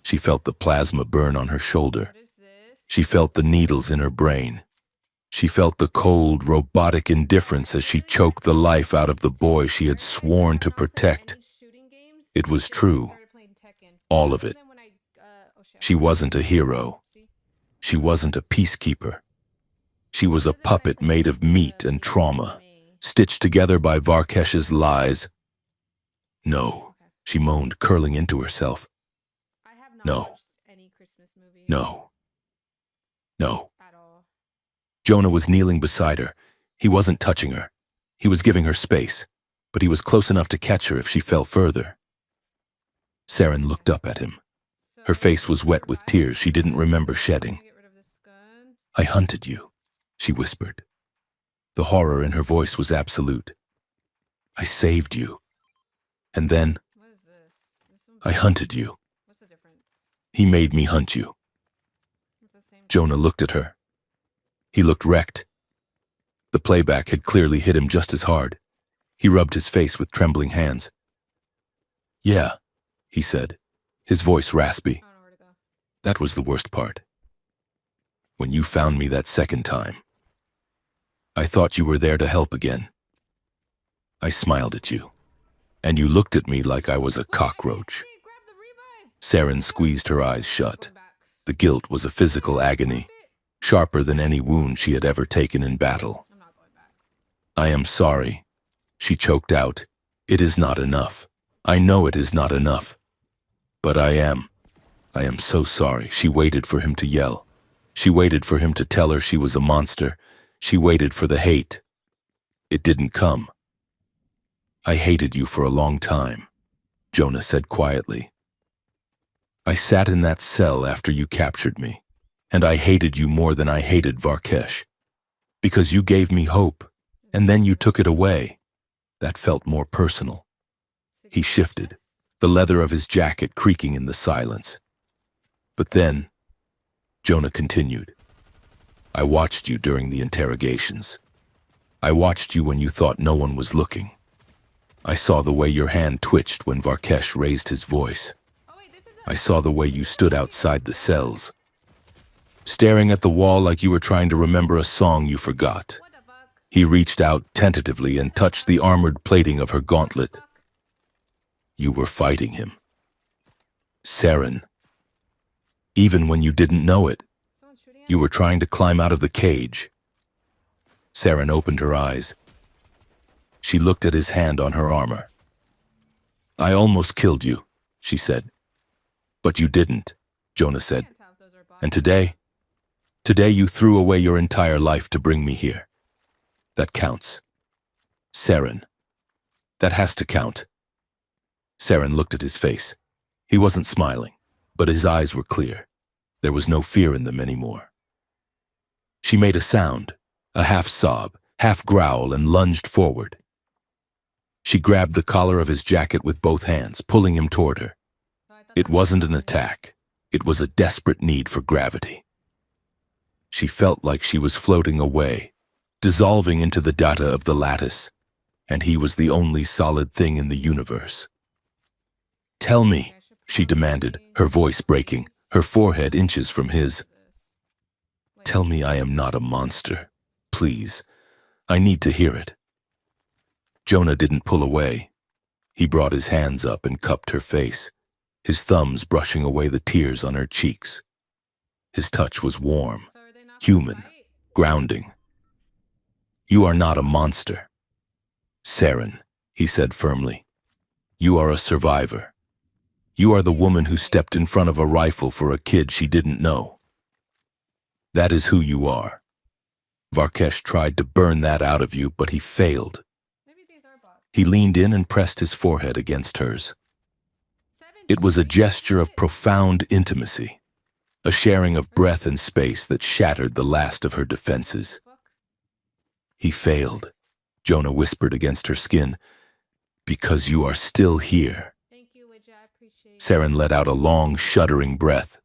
She felt the plasma burn on her shoulder. She felt the needles in her brain. She felt the cold, robotic indifference as she choked the life out of the boy she had sworn to protect. It was true. All of it. She wasn't a hero. She wasn't a peacekeeper. She was a puppet made of meat and trauma, stitched together by Varkesh's lies. No, she moaned, curling into herself. No. No. No. Jonah was kneeling beside her. He wasn't touching her. He was giving her space, but he was close enough to catch her if she fell further. Saren looked up at him. Her face was wet with tears she didn't remember shedding. I hunted you, she whispered. The horror in her voice was absolute. I saved you. And then, I hunted you. He made me hunt you. Jonah looked at her. He looked wrecked. The playback had clearly hit him just as hard. He rubbed his face with trembling hands. Yeah, he said, his voice raspy. That was the worst part. When you found me that second time, I thought you were there to help again. I smiled at you, and you looked at me like I was a cockroach. Saren squeezed her eyes shut. The guilt was a physical agony, sharper than any wound she had ever taken in battle. I am sorry, she choked out. It is not enough. I know it is not enough. But I am so sorry. She waited for him to yell. She waited for him to tell her she was a monster. She waited for the hate. It didn't come. I hated you for a long time, Jonah said quietly. I sat in that cell after you captured me, and I hated you more than I hated Varkesh. Because you gave me hope, and then you took it away. That felt more personal. He shifted, the leather of his jacket creaking in the silence. But then, Jonah continued, I watched you during the interrogations. I watched you when you thought no one was looking. I saw the way your hand twitched when Varkesh raised his voice. I saw the way you stood outside the cells, staring at the wall like you were trying to remember a song you forgot. He reached out tentatively and touched the armored plating of her gauntlet. You were fighting him. Saren. Even when you didn't know it, you were trying to climb out of the cage. Saren opened her eyes. She looked at his hand on her armor. I almost killed you, she said. But you didn't, Jonah said. And today you threw away your entire life to bring me here. That counts. Saren. That has to count. Saren looked at his face. He wasn't smiling, but his eyes were clear. There was no fear in them anymore. She made a sound, a half sob, half growl, and lunged forward. She grabbed the collar of his jacket with both hands, pulling him toward her. It wasn't an attack. It was a desperate need for gravity. She felt like she was floating away, dissolving into the data of the lattice, and he was the only solid thing in the universe. Tell me, she demanded, her voice breaking, her forehead inches from his. Tell me I am not a monster. Please, I need to hear it. Jonah didn't pull away. He brought his hands up and cupped her face, his thumbs brushing away the tears on her cheeks. His touch was warm, human, grounding. You are not a monster. Saren, he said firmly. You are a survivor. You are the woman who stepped in front of a rifle for a kid she didn't know. That is who you are. Varkesh tried to burn that out of you, but he failed. He leaned in and pressed his forehead against hers. It was a gesture of profound intimacy, a sharing of breath and space that shattered the last of her defenses. He failed, Jonah whispered against her skin, because you are still here. Saren let out a long, shuddering breath.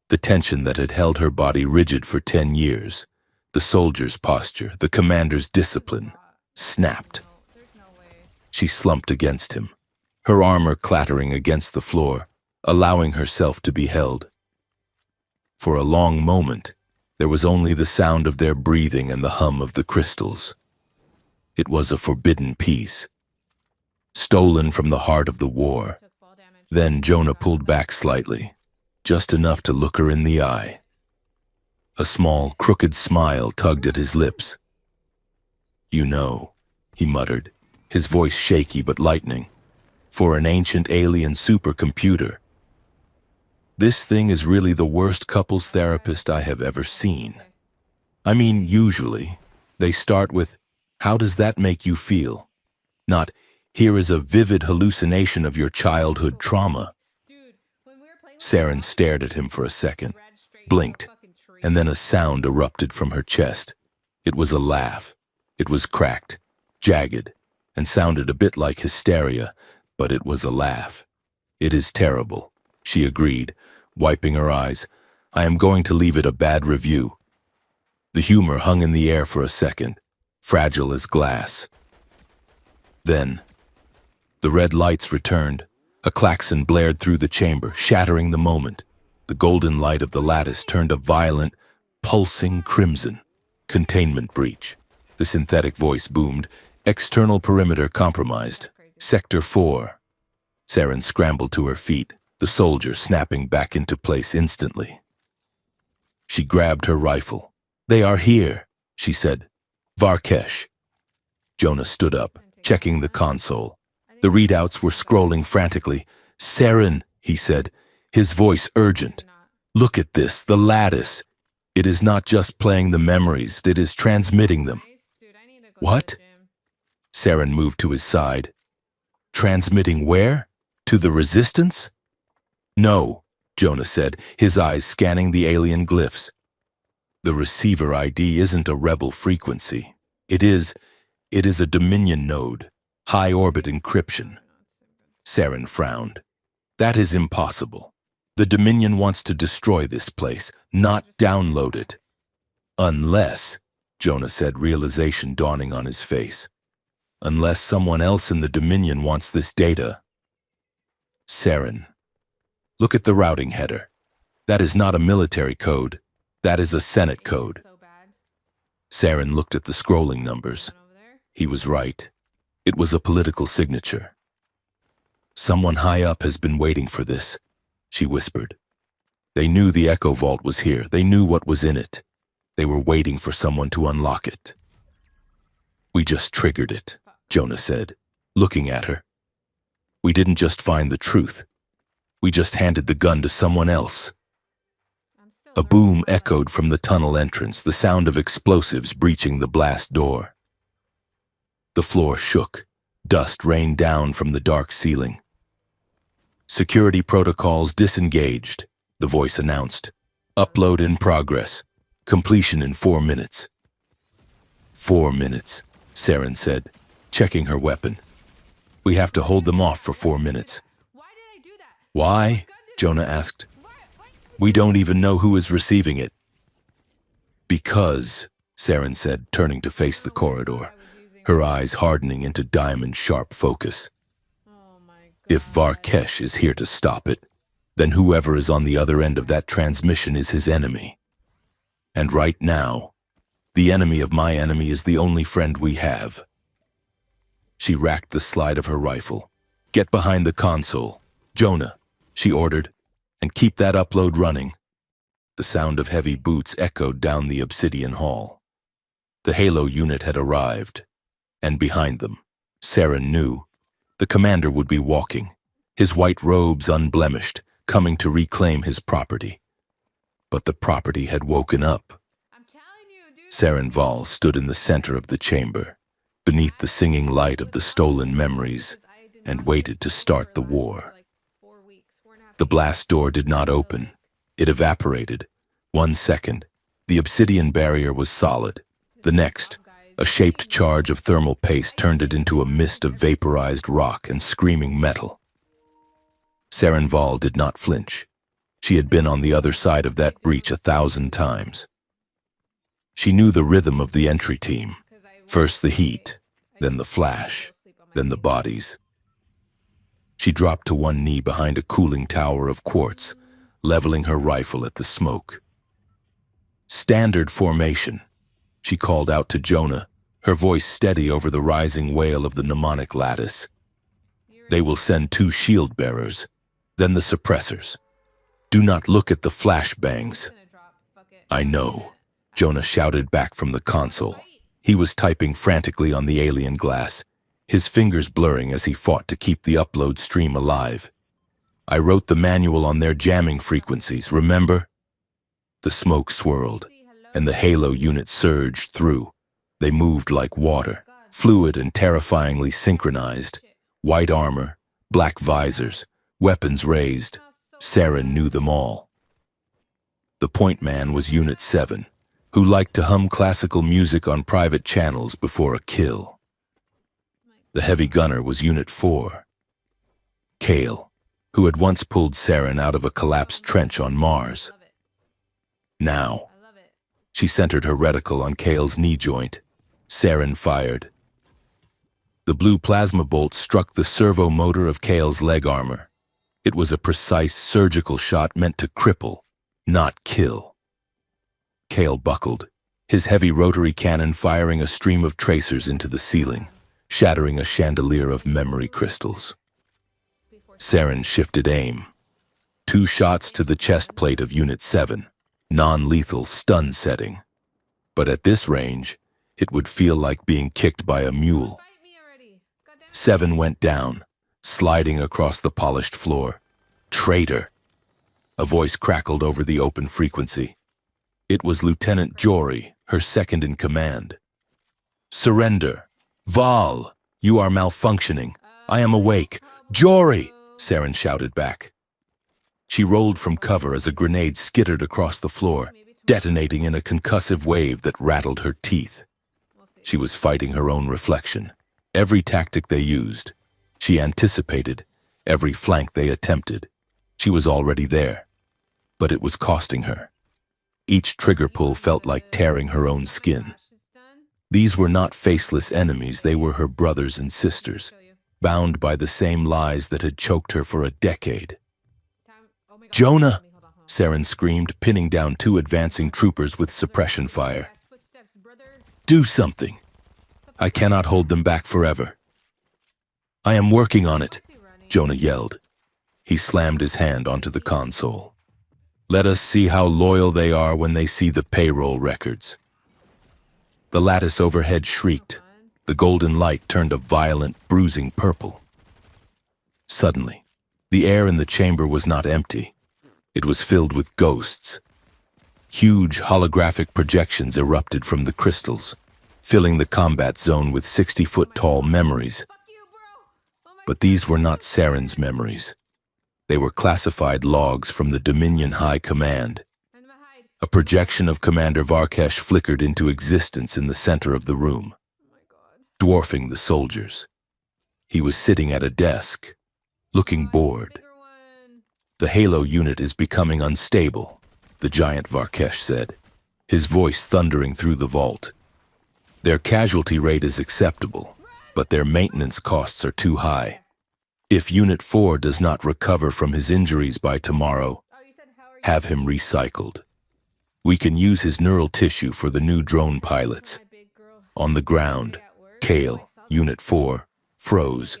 The tension that had held her body rigid for 10 years, the soldier's posture, the commander's discipline, snapped. She slumped against him, her armor clattering against the floor, allowing herself to be held. For a long moment, there was only the sound of their breathing and the hum of the crystals. It was a forbidden peace, stolen from the heart of the war. Then Jonah pulled back slightly, just enough to look her in the eye. A small, crooked smile tugged at his lips. You know, he muttered, his voice shaky but lightning. For an ancient alien supercomputer, this thing is really the worst couples therapist I have ever seen. I mean, usually, they start with, how does that make you feel? Not, here is a vivid hallucination of your childhood trauma. Saren stared at him for a second, blinked, and then a sound erupted from her chest. It was a laugh. It was cracked, jagged, and sounded a bit like hysteria, but it was a laugh. It is terrible, she agreed, wiping her eyes. I am going to leave it a bad review. The humor hung in the air for a second, fragile as glass. Then, the red lights returned. A klaxon blared through the chamber, shattering the moment. The golden light of the lattice turned a violent, pulsing crimson. Containment breach. The synthetic voice boomed. External perimeter compromised. Sector 4. Saren scrambled to her feet, the soldier snapping back into place instantly. She grabbed her rifle. They are here, she said. Varkesh. Jonah stood up, checking the console. The readouts were scrolling frantically. Saren, he said, his voice urgent. Look at this, the lattice. It is not just playing the memories, it is transmitting them. What? Saren moved to his side. Transmitting where? To the resistance? No, Jonah said, his eyes scanning the alien glyphs. The receiver ID isn't a rebel frequency. It is a Dominion node, high-orbit encryption. Saren frowned. That is impossible. The Dominion wants to destroy this place, not download it. Unless, Jonah said, realization dawning on his face. Unless someone else in the Dominion wants this data. Saren, look at the routing header. That is not a military code. That is a Senate code. Saren looked at the scrolling numbers. He was right. It was a political signature. Someone high up has been waiting for this, she whispered. They knew the Echo Vault was here. They knew what was in it. They were waiting for someone to unlock it. We just triggered it, Jonah said, looking at her. We didn't just find the truth. We just handed the gun to someone else. A boom echoed from the tunnel entrance, the sound of explosives breaching the blast door. The floor shook. Dust rained down from the dark ceiling. Security protocols disengaged, the voice announced. Upload in progress. Completion in 4 minutes. 4 minutes, Saren said, checking her weapon. We have to hold them off for 4 minutes. Why did I do that? Why? Jonah asked. We don't even know who is receiving it. Because, Saren said, turning to face the corridor, her eyes hardening into diamond-sharp focus. If Varkesh is here to stop it, then whoever is on the other end of that transmission is his enemy. And right now, the enemy of my enemy is the only friend we have. She racked the slide of her rifle. Get behind the console. Jonah, she ordered, and keep that upload running. The sound of heavy boots echoed down the obsidian hall. The Halo unit had arrived, and behind them, Saren knew, the commander would be walking, his white robes unblemished, coming to reclaim his property. But the property had woken up. I'm telling you, dude. Saren Val stood in the center of the chamber, beneath the singing light of the stolen memories, and waited to start the war. The blast door did not open. It evaporated. 1 second, the obsidian barrier was solid. The next, a shaped charge of thermal paste turned it into a mist of vaporized rock and screaming metal. Saren Val did not flinch. She had been on the other side of that breach 1,000 times. She knew the rhythm of the entry team. First the heat, then the flash, then the bodies. She dropped to one knee behind a cooling tower of quartz, leveling her rifle at the smoke. Standard formation, she called out to Jonah, her voice steady over the rising wail of the mnemonic lattice. They will send 2 shield bearers, then the suppressors. Do not look at the flashbangs. I know, Jonah shouted back from the console. He was typing frantically on the alien glass, his fingers blurring as he fought to keep the upload stream alive. I wrote the manual on their jamming frequencies, remember? The smoke swirled, and the Halo unit surged through. They moved like water, fluid and terrifyingly synchronized. White armor, black visors, weapons raised. Saren knew them all. The point man was Unit 7, who liked to hum classical music on private channels before a kill. The heavy gunner was Unit 4, Kale, who had once pulled Saren out of a collapsed trench on Mars. Now, she centered her reticle on Kale's knee joint. Saren fired. The blue plasma bolt struck the servo motor of Kale's leg armor. It was a precise surgical shot meant to cripple, not kill. Kale buckled, his heavy rotary cannon firing a stream of tracers into the ceiling, shattering a chandelier of memory crystals. Saren shifted aim. 2 shots to the chest plate of Unit 7, non-lethal stun setting. But at this range, it would feel like being kicked by a mule. 7 went down, sliding across the polished floor. Traitor! A voice crackled over the open frequency. It was Lieutenant Jory, her second in command. Surrender! Val! You are malfunctioning. I am awake. Jory! Saren shouted back. She rolled from cover as a grenade skittered across the floor, detonating in a concussive wave that rattled her teeth. She was fighting her own reflection. Every tactic they used, she anticipated. Every flank they attempted, she was already there. But it was costing her. Each trigger pull felt like tearing her own skin. These were not faceless enemies, they were her brothers and sisters, Kill you. bound by the same lies that had choked her for a decade. Time. Oh my god. Jonah! Hold on, hold on. Saren screamed, pinning down two advancing troopers with suppression fire. Fast footsteps, brother. Do something! I cannot hold them back forever. I am working on it, What's he running? Jonah yelled. He slammed his hand onto the console. Let us see how loyal they are when they see the payroll records. The lattice overhead shrieked. The golden light turned a violent, bruising purple. Suddenly, the air in the chamber was not empty. It was filled with ghosts. Huge holographic projections erupted from the crystals, filling the combat zone with 60-foot-tall memories. Fuck you, bro. Oh my But these were not Saren's memories. They were classified logs from the Dominion High Command. I'm gonna hide. A projection of Commander Varkesh flickered into existence in the center of the room, Oh my god. dwarfing the soldiers. He was sitting at a desk, looking bored. Bigger one. The Halo unit is becoming unstable, the giant Varkesh said, his voice thundering through the vault. Their casualty rate is acceptable, but their maintenance costs are too high. If Unit 4 does not recover from his injuries by tomorrow, Oh, you said how are you? have him recycled. We can use his neural tissue for the new drone pilots. My big girl. On the ground, At work? Kale, Unit 4, froze.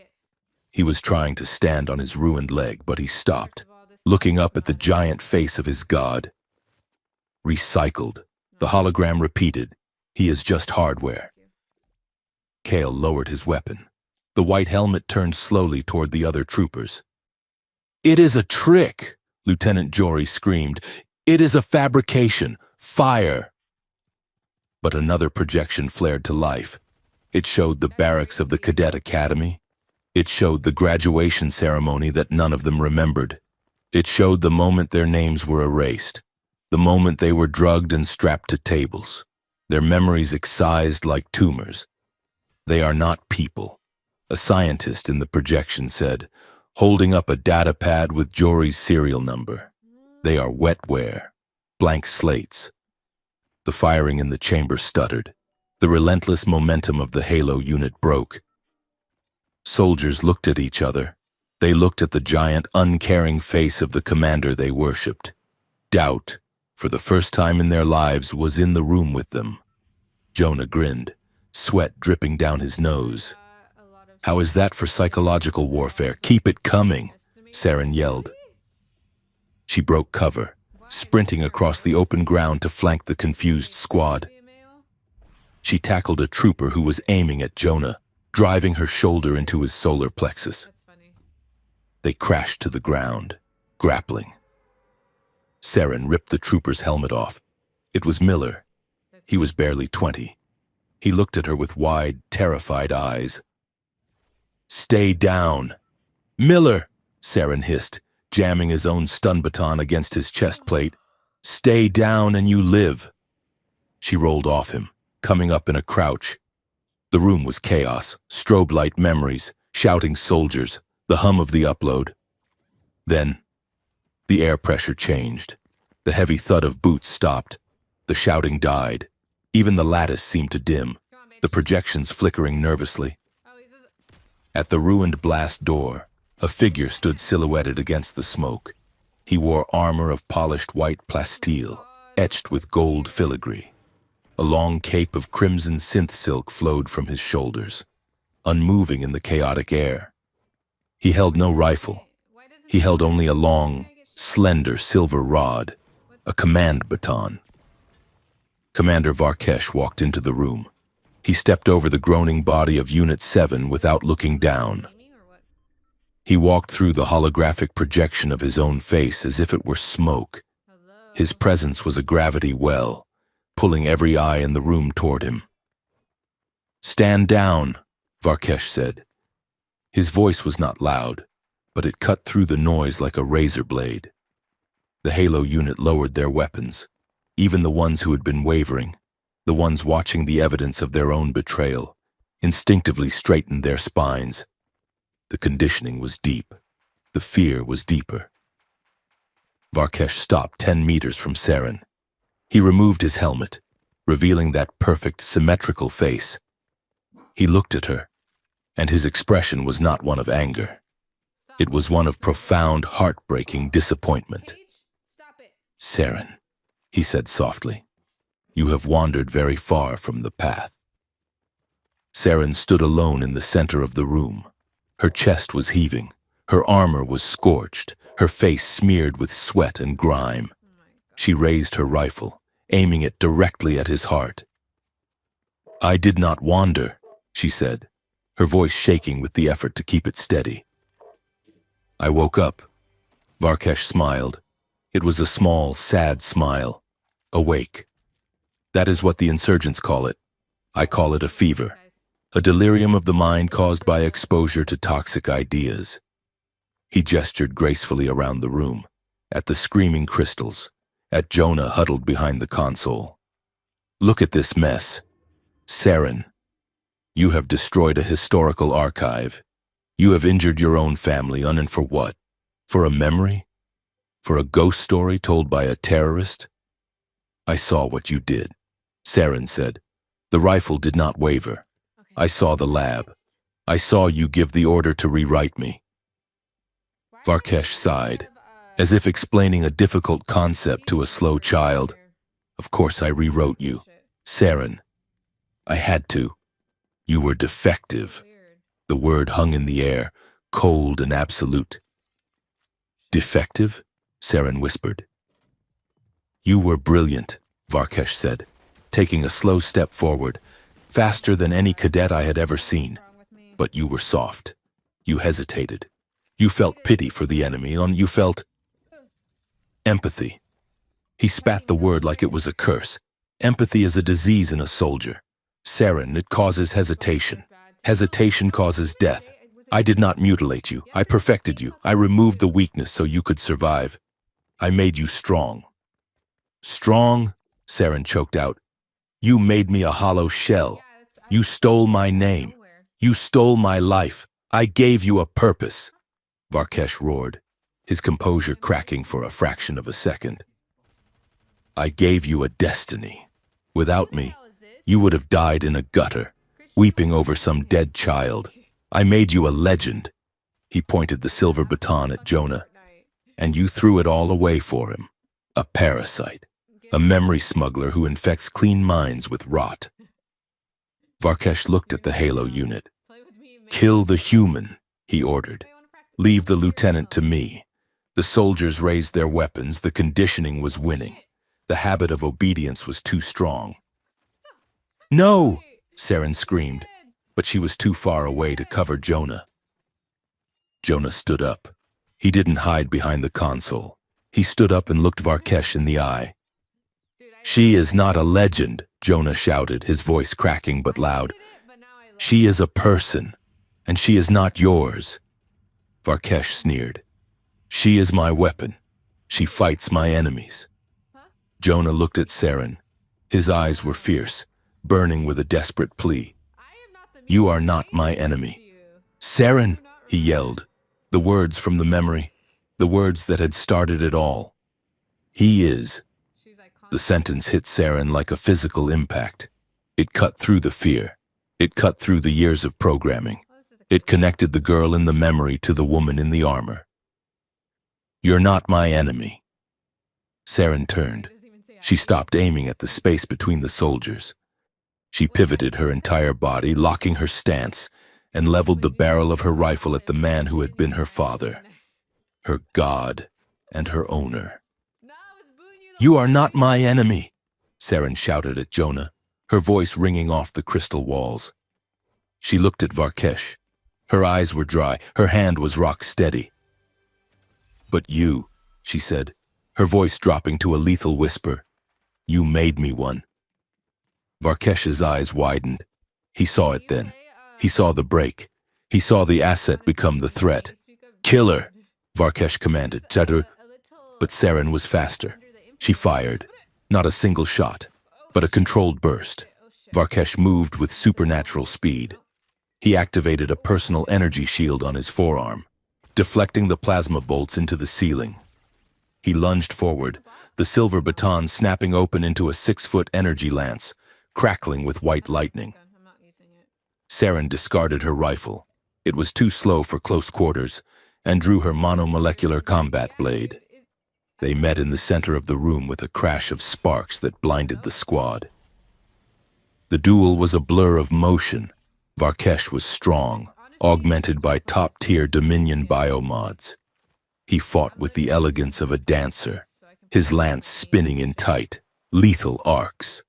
He was trying to stand on his ruined leg, but he stopped, looking up at the giant face of his god. Recycled. The hologram repeated, he is just hardware. Kale lowered his weapon. The white helmet turned slowly toward the other troopers. It is a trick, Lieutenant Jory screamed. It is a fabrication. Fire! But another projection flared to life. It showed the barracks of the Cadet Academy. It showed the graduation ceremony that none of them remembered. It showed the moment their names were erased, the moment they were drugged and strapped to tables, their memories excised like tumors. They are not people, a scientist in the projection said, holding up a data pad with Jory's serial number. They are wetware, blank slates. The firing in the chamber stuttered. The relentless momentum of the Halo unit broke. Soldiers looked at each other. They looked at the giant, uncaring face of the commander they worshipped. Doubt, for the first time in their lives, was in the room with them. Jonah grinned, sweat dripping down his nose. A lot of How is that for psychological warfare? Keep it coming, Saren yelled. She broke cover, sprinting across the open ground to flank the confused squad. She tackled a trooper who was aiming at Jonah, driving her shoulder into his solar plexus. That's funny. They crashed to the ground, grappling. Saren ripped the trooper's helmet off. It was Miller. He was barely 20. He looked at her with wide, terrified eyes. Stay down. Miller, Saren hissed, jamming his own stun baton against his chest plate. Stay down and you live. She rolled off him, coming up in a crouch. The room was chaos, strobe light memories, shouting soldiers, the hum of the upload. Then, the air pressure changed. The heavy thud of boots stopped. The shouting died. Even the lattice seemed to dim, Come on, baby. the projections flickering nervously. Oh, he's just... At the ruined blast door, a figure stood silhouetted against the smoke. He wore armor of polished white plasteel, etched with gold filigree. A long cape of crimson synth silk flowed from his shoulders, unmoving in the chaotic air. He held no rifle. Why does it... He held only a long, slender silver rod, a command baton. Commander Varkesh walked into the room. He stepped over the groaning body of Unit 7 without looking down. Aiming or what? He walked through the holographic projection of his own face as if it were smoke. Hello? His presence was a gravity well, pulling every eye in the room toward him. Stand down, Varkesh said. His voice was not loud, but it cut through the noise like a razor blade. The Halo unit lowered their weapons, even the ones who had been wavering, the ones watching the evidence of their own betrayal, instinctively straightened their spines. The conditioning was deep. The fear was deeper. Varkesh stopped 10 meters from Saren. He removed his helmet. revealing that perfect, symmetrical face. He looked at her, and his expression was not one of anger. It was one of profound, heartbreaking disappointment. Stop it. "Saren," he said softly, "you have wandered very far from the path." Saren stood alone in the center of the room. Her chest was heaving, her armor was scorched, her face smeared with sweat and grime. Oh my God. She raised her rifle, aiming it directly at his heart. "I did not wander," she said, her voice shaking with the effort to keep it steady. "I woke up." Varkesh smiled. It was a small, sad smile. "Awake. That is what the insurgents call it. I call it a fever, Guys. a delirium of the mind caused by exposure to toxic ideas." He gestured gracefully around the room, at the screaming crystals, at Jonah huddled behind the console. "Look at this mess. Saren, you have destroyed a historical archive. You have injured your own family, and for what? For a memory? For a ghost story told by a terrorist?" "I saw what you did," Saren said. The rifle did not waver. Okay. "I saw the lab. I saw you give the order to rewrite me." Why do Varkesh I sighed, have, as if explaining a difficult concept to a slow child. "Of course I rewrote you, Shit. Saren. I had to. You were defective." Weird. The word hung in the air, cold and absolute. "Defective?" Saren whispered. "You were brilliant," Varkesh said, taking a slow step forward, faster than any cadet I had ever seen. What's wrong with me? "But you were soft. You hesitated. You felt pity for the enemy, and you felt empathy." He spat the word like it was a curse. "Empathy is a disease in a soldier. Saren, it causes hesitation. Hesitation causes death. I did not mutilate you. I perfected you. I removed the weakness so you could survive. I made you strong." "Strong?" Saren choked out. "You made me a hollow shell. You stole my name. You stole my life. I gave you a purpose." Varkesh roared, his composure cracking for a fraction of a second. "I gave you a destiny. Without me, you would have died in a gutter, weeping over some dead child. I made you a legend." He pointed the silver baton at Jonah. "And you threw it all away for him. A parasite. A memory smuggler who infects clean minds with rot." Varkesh looked at the Halo unit. "Kill the human," he ordered. "Leave the lieutenant to me." The soldiers raised their weapons. The conditioning was winning. The habit of obedience was too strong. "No!" Saren screamed, but she was too far away to cover Jonah. Jonah stood up. He didn't hide behind the console. He stood up and looked Varkesh in the eye. "She is not a legend," Jonah shouted, his voice cracking but loud. "She is a person, and she is not yours." Varkesh sneered. "She is my weapon. She fights my enemies." Jonah looked at Saren. His eyes were fierce, burning with a desperate plea. "You are not my enemy." "Saren!" he yelled. The words from the memory, the words that had started it all. "He is." The sentence hit Saren like a physical impact. It cut through the fear. It cut through the years of programming. It connected the girl in the memory to the woman in the armor. "You're not my enemy." Saren turned. She stopped aiming at the space between the soldiers. She pivoted her entire body, locking her stance, and leveled the barrel of her rifle at the man who had been her father, her god, and her owner. "You are not my enemy," Saren shouted at Jonah, her voice ringing off the crystal walls. She looked at Varkesh. Her eyes were dry, her hand was rock steady. "But you," she said, her voice dropping to a lethal whisper, "you made me one." Varkesh's eyes widened. He saw it then. He saw the break. He saw the asset become the threat. "Kill her," Varkesh commanded. But Saren was faster. She fired. Not a single shot, but a controlled burst. Varkesh moved with supernatural speed. He activated a personal energy shield on his forearm, deflecting the plasma bolts into the ceiling. He lunged forward, the silver baton snapping open into a 6-foot energy lance, crackling with white lightning. I'm not using it. Saren discarded her rifle. It was too slow for close quarters, and drew her monomolecular combat blade. They met in the center of the room with a crash of sparks that blinded the squad. The duel was a blur of motion. Varkesh was strong, augmented by top-tier Dominion biomods. He fought with the elegance of a dancer, his lance spinning in tight, lethal arcs.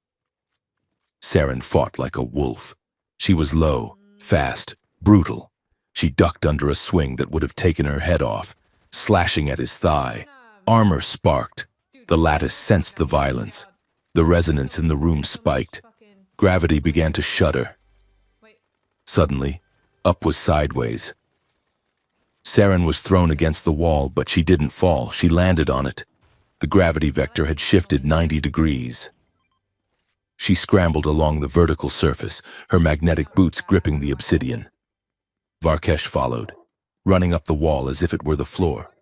Saren fought like a wolf. She was low, fast, brutal. She ducked under a swing that would have taken her head off, slashing at his thigh. Armor sparked. The lattice sensed the violence. The resonance in the room spiked. Gravity began to shudder. Suddenly, up was sideways. Saren was thrown against the wall, but she didn't fall. She landed on it. The gravity vector had shifted 90 degrees. She scrambled along the vertical surface, her magnetic boots gripping the obsidian. Varkesh followed, running up the wall as if it were the floor.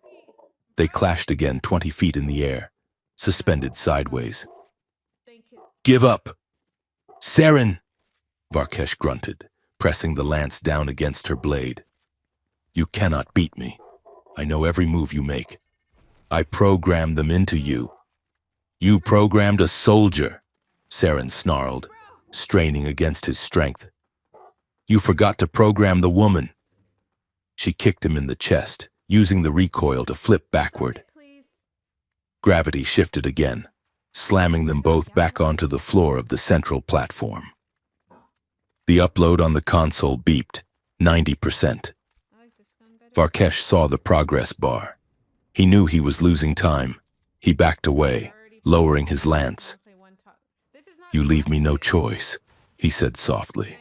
They clashed again 20 feet in the air, suspended sideways. "Give up! Saren!" Varkesh grunted, pressing the lance down against her blade. "You cannot beat me. I know every move you make. I programmed them into you." "You programmed a soldier," Saren snarled, straining against his strength. "You forgot to program the woman." She kicked him in the chest, using the recoil to flip backward. Gravity shifted again, slamming them both back onto the floor of the central platform. The upload on the console beeped, 90%. Varkesh saw the progress bar. He knew he was losing time. He backed away, lowering his lance. "You leave me no choice," he said softly.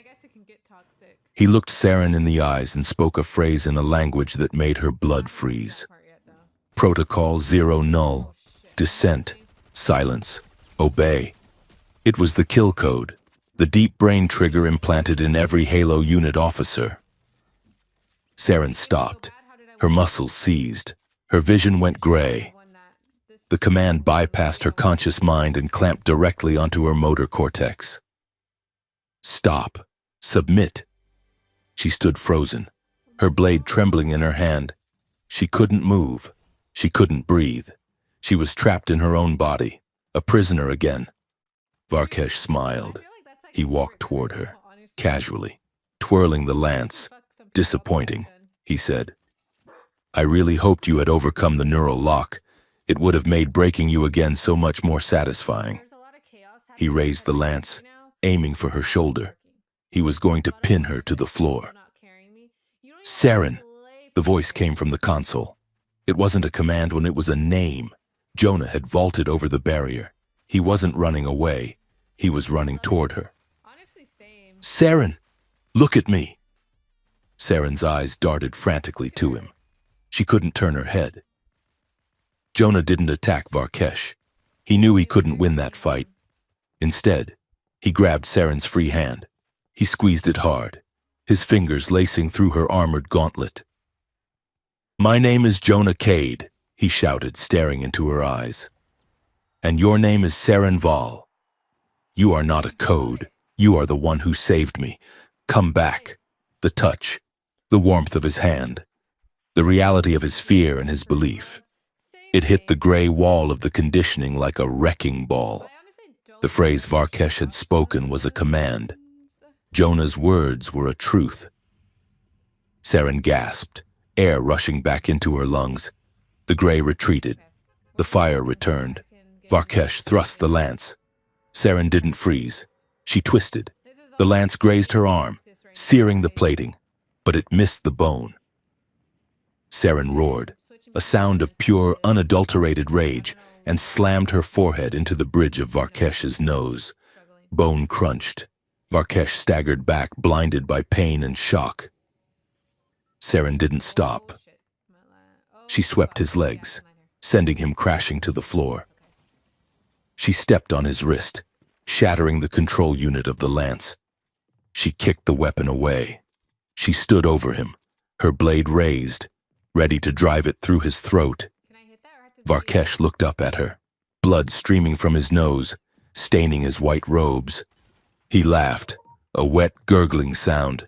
He looked Saren in the eyes and spoke a phrase in a language that made her blood freeze. Protocol 0 null. Dissent. Silence. Obey. It was the kill code, the deep brain trigger implanted in every Halo unit officer. Saren stopped. Her muscles seized. Her vision went gray. The command bypassed her conscious mind and clamped directly onto her motor cortex. "Stop. Submit." She stood frozen, her blade trembling in her hand. She couldn't move. She couldn't breathe. She was trapped in her own body, a prisoner again. Varkesh smiled. He walked toward her, casually, twirling the lance. "Disappointing," he said. "I really hoped you had overcome the neural lock. It would have made breaking you again so much more satisfying." He raised the lance, aiming for her shoulder. He was going to pin her to the floor. "Saren!" The voice came from the console. It wasn't a command when it was a name. Jonah had vaulted over the barrier. He wasn't running away. He was running toward her. "Saren! Look at me!" Saren's eyes darted frantically to him. She couldn't turn her head. Jonah didn't attack Varkesh. He knew he couldn't win that fight. Instead, he grabbed Saren's free hand. He squeezed it hard, his fingers lacing through her armored gauntlet. "My name is Jonah Cade," he shouted, staring into her eyes. "And your name is Saren Val. You are not a code. You are the one who saved me. Come back." The touch, the warmth of his hand, the reality of his fear and his belief. It hit the gray wall of the conditioning like a wrecking ball. The phrase Varkesh had spoken was a command. Jonah's words were a truth. Saren gasped, air rushing back into her lungs. The gray retreated. The fire returned. Varkesh thrust the lance. Saren didn't freeze. She twisted. The lance grazed her arm, searing the plating, but it missed the bone. Saren roared, a sound of pure, unadulterated rage, and slammed her forehead into the bridge of Varkesh's nose. Bone crunched. Varkesh staggered back, blinded by pain and shock. Saren didn't stop. She swept his legs, sending him crashing to the floor. She stepped on his wrist, shattering the control unit of the lance. She kicked the weapon away. She stood over him, her blade raised, ready to drive it through his throat. Varkesh looked up at her, blood streaming from his nose, staining his white robes. He laughed, a wet, gurgling sound.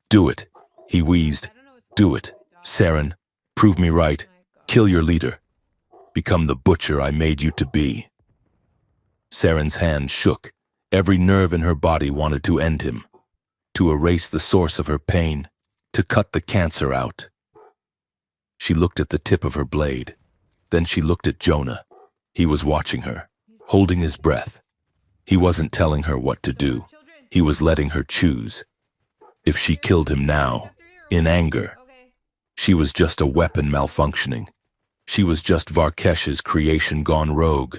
"Do it," he wheezed. "Do it. Saren, prove me right. Kill your leader. Become the butcher I made you to be." Saren's hand shook. Every nerve in her body wanted to end him, to erase the source of her pain, to cut the cancer out. She looked at the tip of her blade. Then she looked at Jonah. He was watching her, holding his breath. He wasn't telling her what to do. He was letting her choose. If she killed him now, in anger, she was just a weapon malfunctioning. She was just Varkesh's creation gone rogue.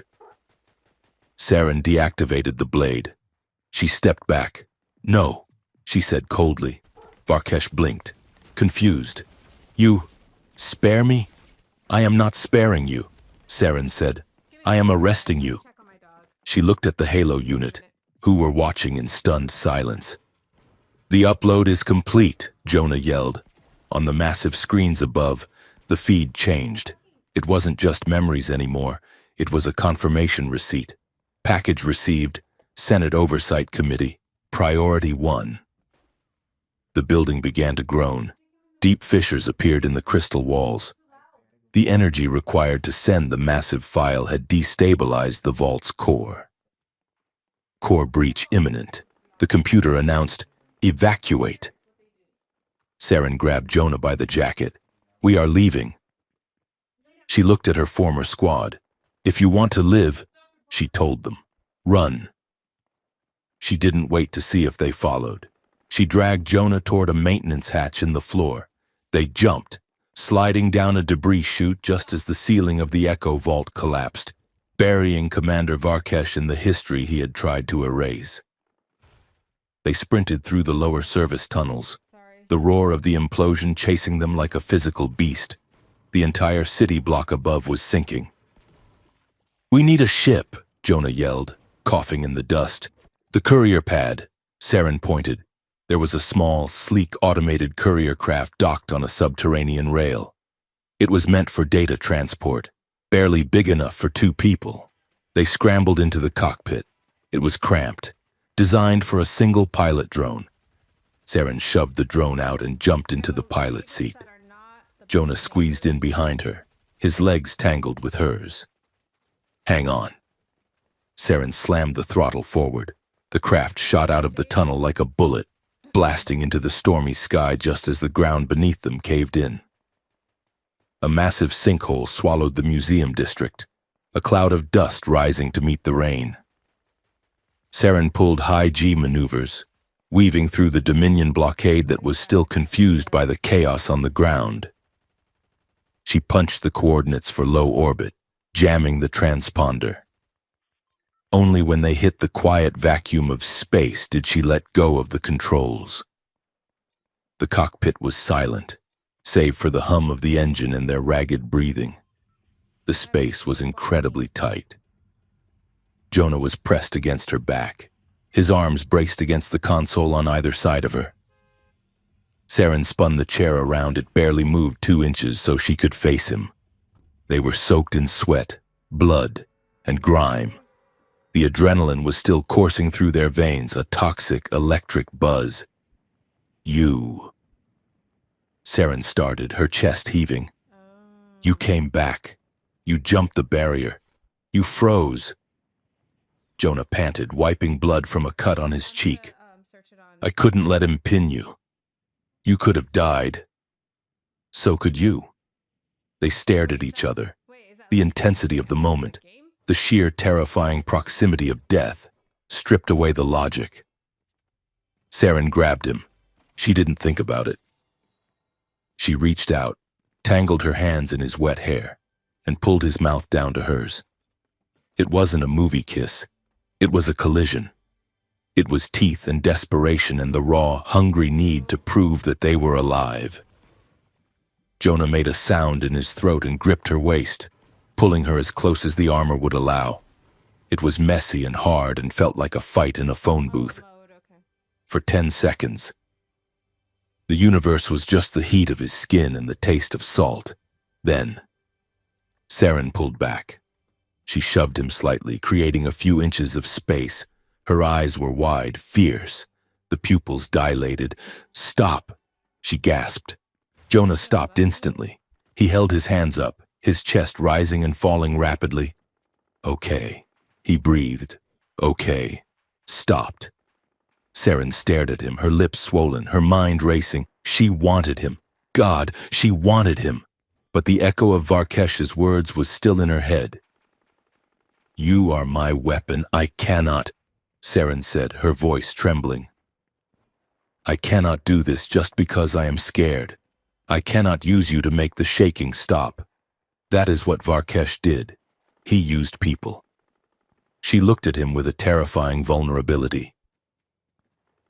Saren deactivated the blade. She stepped back. "No," she said coldly. Varkesh blinked, confused. "You spare me?" "I am not sparing you," Saren said. "I am arresting you." She looked at the Halo unit, who were watching in stunned silence. "The upload is complete," Jonah yelled. On the massive screens above, the feed changed. It wasn't just memories anymore. It was a confirmation receipt. Package received, Senate Oversight Committee, Priority 1. The building began to groan. Deep fissures appeared in the crystal walls. The energy required to send the massive file had destabilized the vault's core. "Core breach imminent," the computer announced. "Evacuate." Saren grabbed Jonah by the jacket. "We are leaving." She looked at her former squad. "If you want to live," she told them, "run." She didn't wait to see if they followed. She dragged Jonah toward a maintenance hatch in the floor. They jumped, sliding down a debris chute just as the ceiling of the Echo Vault collapsed, burying Commander Varkesh in the history he had tried to erase. They sprinted through the lower service tunnels, the roar of the implosion chasing them like a physical beast. The entire city block above was sinking. "We need a ship," Jonah yelled, coughing in the dust. "The courier pad," Saren pointed. There was a small, sleek automated courier craft docked on a subterranean rail. It was meant for data transport, barely big enough for 2 people. They scrambled into the cockpit. It was cramped, designed for a single pilot drone. Saren shoved the drone out and jumped into the pilot seat. Jonah squeezed in behind her, his legs tangled with hers. "Hang on." Saren slammed the throttle forward. The craft shot out of the tunnel like a bullet, blasting into the stormy sky just as the ground beneath them caved in. A massive sinkhole swallowed the museum district, a cloud of dust rising to meet the rain. Saren pulled high-G maneuvers, weaving through the Dominion blockade that was still confused by the chaos on the ground. She punched the coordinates for low orbit, jamming the transponder. Only when they hit the quiet vacuum of space did she let go of the controls. The cockpit was silent, save for the hum of the engine and their ragged breathing. The space was incredibly tight. Jonah was pressed against her back, his arms braced against the console on either side of her. Saren spun the chair around. It barely moved 2 inches so she could face him. They were soaked in sweat, blood, and grime. The adrenaline was still coursing through their veins, a toxic, electric buzz. "You." Saren started, her chest heaving. "You came back. You jumped the barrier. You froze." Jonah panted, wiping blood from a cut on his cheek. "I couldn't let him pin you. You could have died. So could you." They stared at each other. The intensity of the moment, the sheer terrifying proximity of death, stripped away the logic. Saren grabbed him. She didn't think about it. She reached out, tangled her hands in his wet hair, and pulled his mouth down to hers. It wasn't a movie kiss. It was a collision. It was teeth and desperation and the raw, hungry need to prove that they were alive. Jonah made a sound in his throat and gripped her waist, pulling her as close as the armor would allow. It was messy and hard and felt like a fight in a phone booth. For 10 seconds. The universe was just the heat of his skin and the taste of salt. Then, Saren pulled back. She shoved him slightly, creating a few inches of space. Her eyes were wide, fierce. The pupils dilated. "Stop!" she gasped. Jonah stopped instantly. He held his hands up, his chest rising and falling rapidly. "Okay," he breathed. "Okay." Stopped. Saren stared at him, her lips swollen, her mind racing. She wanted him. God, she wanted him. But the echo of Varkesh's words was still in her head. "You are my weapon. I cannot," Saren said, her voice trembling. "I cannot do this just because I am scared. I cannot use you to make the shaking stop." That is what Varkesh did. He used people. She looked at him with a terrifying vulnerability.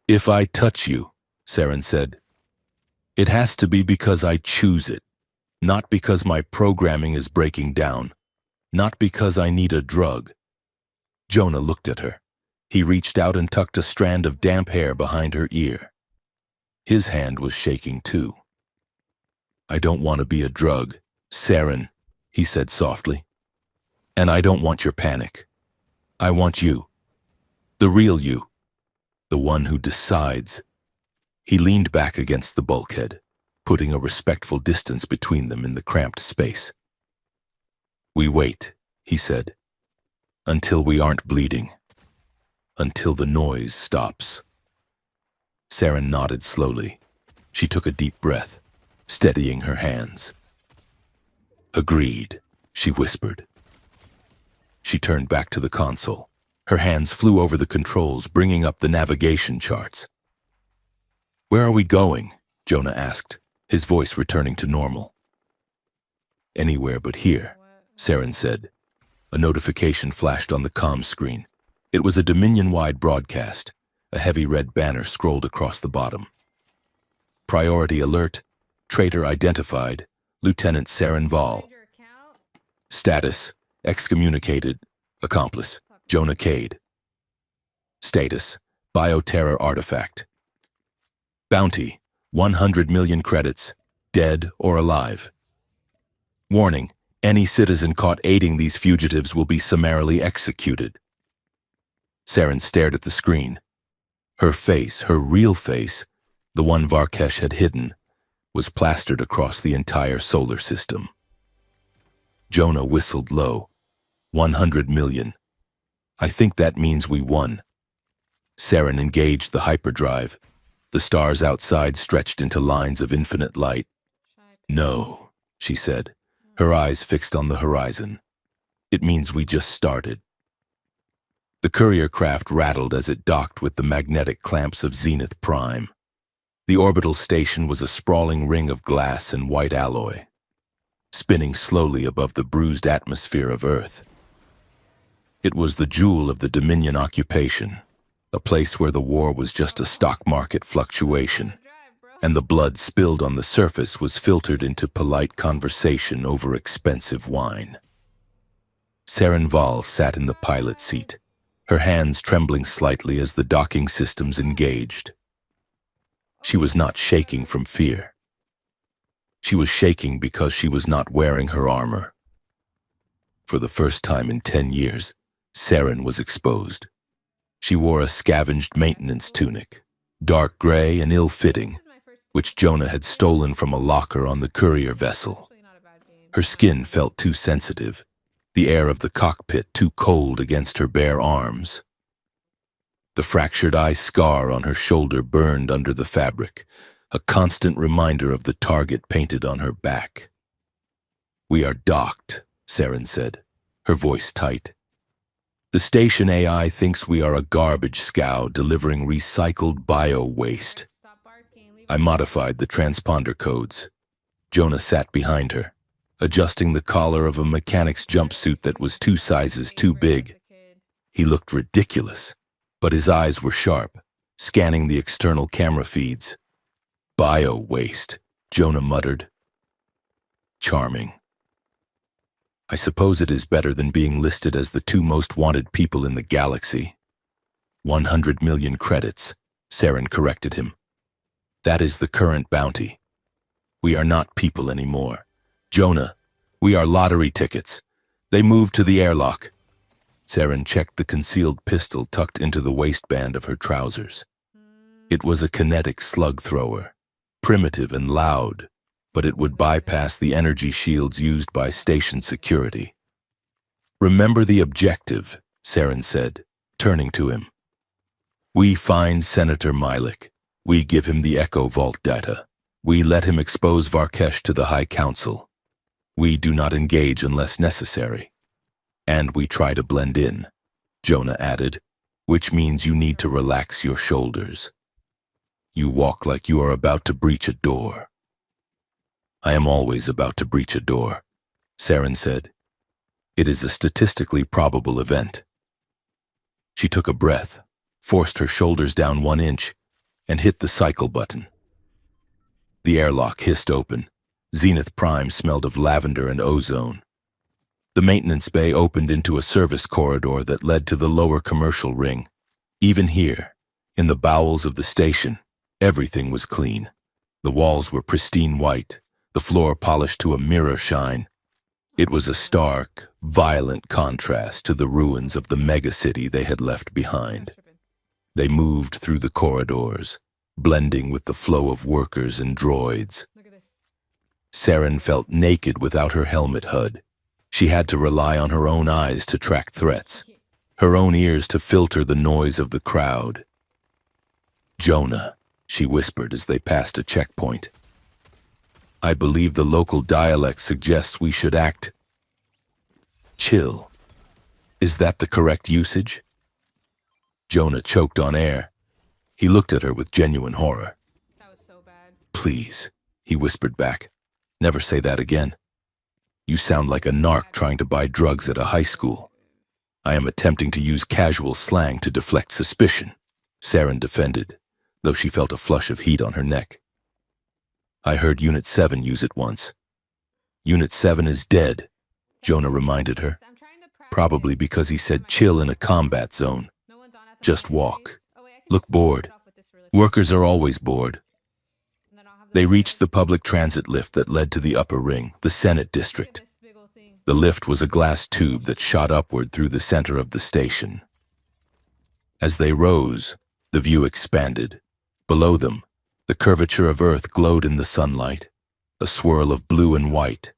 "If I touch you," Saren said, "it has to be because I choose it, not because my programming is breaking down, not because I need a drug." Jonah looked at her. He reached out and tucked a strand of damp hair behind her ear. His hand was shaking too. "I don't want to be a drug, Saren," he said softly. "And I don't want your panic. I want you. The real you. The one who decides." He leaned back against the bulkhead, putting a respectful distance between them in the cramped space. "We wait," he said, "until we aren't bleeding. Until the noise stops." Saren nodded slowly. She took a deep breath, steadying her hands. "Agreed," she whispered. She turned back to the console. Her hands flew over the controls, bringing up the navigation charts. "Where are we going?" Jonah asked, his voice returning to normal. "Anywhere but here," Saren said. A notification flashed on the comm screen. It was a Dominion-wide broadcast. A heavy red banner scrolled across the bottom. "Priority alert. Traitor identified. Lieutenant Saren Val. Status: excommunicated. Accomplice: Jonah Cade. Status: bioterror artifact. Bounty: 100 million credits. Dead or alive. Warning: any citizen caught aiding these fugitives will be summarily executed." Saren stared at the screen. Her face, her real face, the one Varkesh had hidden, was plastered across the entire solar system. Jonah whistled low. 100 million. "I think that means we won." Saren engaged the hyperdrive. The stars outside stretched into lines of infinite light. "No," she said, her eyes fixed on the horizon. "It means we just started." The courier craft rattled as it docked with the magnetic clamps of Zenith Prime. The orbital station was a sprawling ring of glass and white alloy, spinning slowly above the bruised atmosphere of Earth. It was the jewel of the Dominion occupation, a place where the war was just a stock market fluctuation, and the blood spilled on the surface was filtered into polite conversation over expensive wine. Saren Val sat in the pilot seat, her hands trembling slightly as the docking systems engaged. She was not shaking from fear. She was shaking because she was not wearing her armor. For the first time in 10 years, Saren was exposed. She wore a scavenged maintenance tunic, dark gray and ill-fitting, which Jonah had stolen from a locker on the courier vessel. Her skin felt too sensitive, the air of the cockpit too cold against her bare arms. The fractured eye scar on her shoulder burned under the fabric, a constant reminder of the target painted on her back. "We are docked," Saren said, her voice tight. "The station AI thinks we are a garbage scow delivering recycled bio-waste." I modified the transponder codes. Jonah sat behind her, adjusting the collar of a mechanic's jumpsuit that was 2 sizes too big. He looked ridiculous, but his eyes were sharp, scanning the external camera feeds. "Bio-waste," Jonah muttered. "Charming. I suppose it is better than being listed as the 2 most wanted people in the galaxy." 100 million credits, Saren corrected him. "That is the current bounty. We are not people anymore. Jonah, We are lottery tickets. They moved to the airlock. Saren checked the concealed pistol tucked into the waistband of her trousers. It was a kinetic slug thrower, primitive and loud, but it would bypass the energy shields used by station security. Remember the objective, Saren said, turning to him. We find Senator Milik. We give him the Echo Vault data. We let him expose Varkesh to the High Council. We do not engage unless necessary. And we try to blend in, Jonah added, which means you need to relax your shoulders. You walk like you are about to breach a door. I am always about to breach a door, Saren said. It is a statistically probable event. She took a breath, forced her shoulders down 1 inch, and hit the cycle button. The airlock hissed open. Zenith Prime smelled of lavender and ozone. The maintenance bay opened into a service corridor that led to the lower commercial ring. Even here, in the bowels of the station, everything was clean. The walls were pristine white, the floor polished to a mirror shine. It was a stark, violent contrast to the ruins of the megacity they had left behind. They moved through the corridors, blending with the flow of workers and droids. Saren felt naked without her helmet HUD. She had to rely on her own eyes to track threats, her own ears to filter the noise of the crowd. Jonah, she whispered as they passed a checkpoint. I believe the local dialect suggests we should act chill. Is that the correct usage? Jonah choked on air. He looked at her with genuine horror. That was so bad. Please, he whispered back. Never say that again. You sound like a narc trying to buy drugs at a high school. I am attempting to use casual slang to deflect suspicion, Saren defended, though she felt a flush of heat on her neck. I heard Unit 7 use it once. Unit 7 is dead, Jonah reminded her, probably because he said chill in a combat zone. Just walk. Look bored. Workers are always bored. They reached the public transit lift that led to the upper ring, the Senate district. The lift was a glass tube that shot upward through the center of the station. As they rose, the view expanded. Below them, the curvature of Earth glowed in the sunlight, a swirl of blue and white.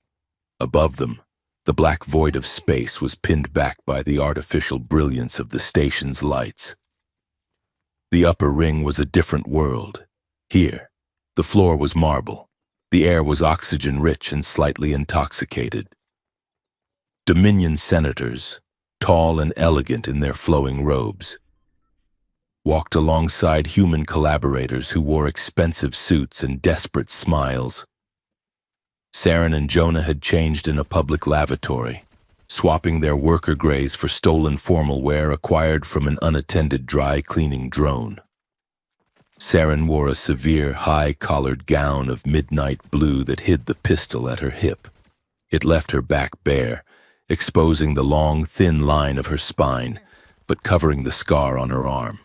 Above them, the black void of space was pinned back by the artificial brilliance of the station's lights. The upper ring was a different world. Here, the floor was marble. The air was oxygen-rich and slightly intoxicated. Dominion senators, tall and elegant in their flowing robes, walked alongside human collaborators who wore expensive suits and desperate smiles. Saren and Jonah had changed in a public lavatory, swapping their worker grays for stolen formal wear acquired from an unattended dry-cleaning drone. Saren wore a severe, high-collared gown of midnight blue that hid the pistol at her hip. It left her back bare, exposing the long, thin line of her spine, but covering the scar on her arm.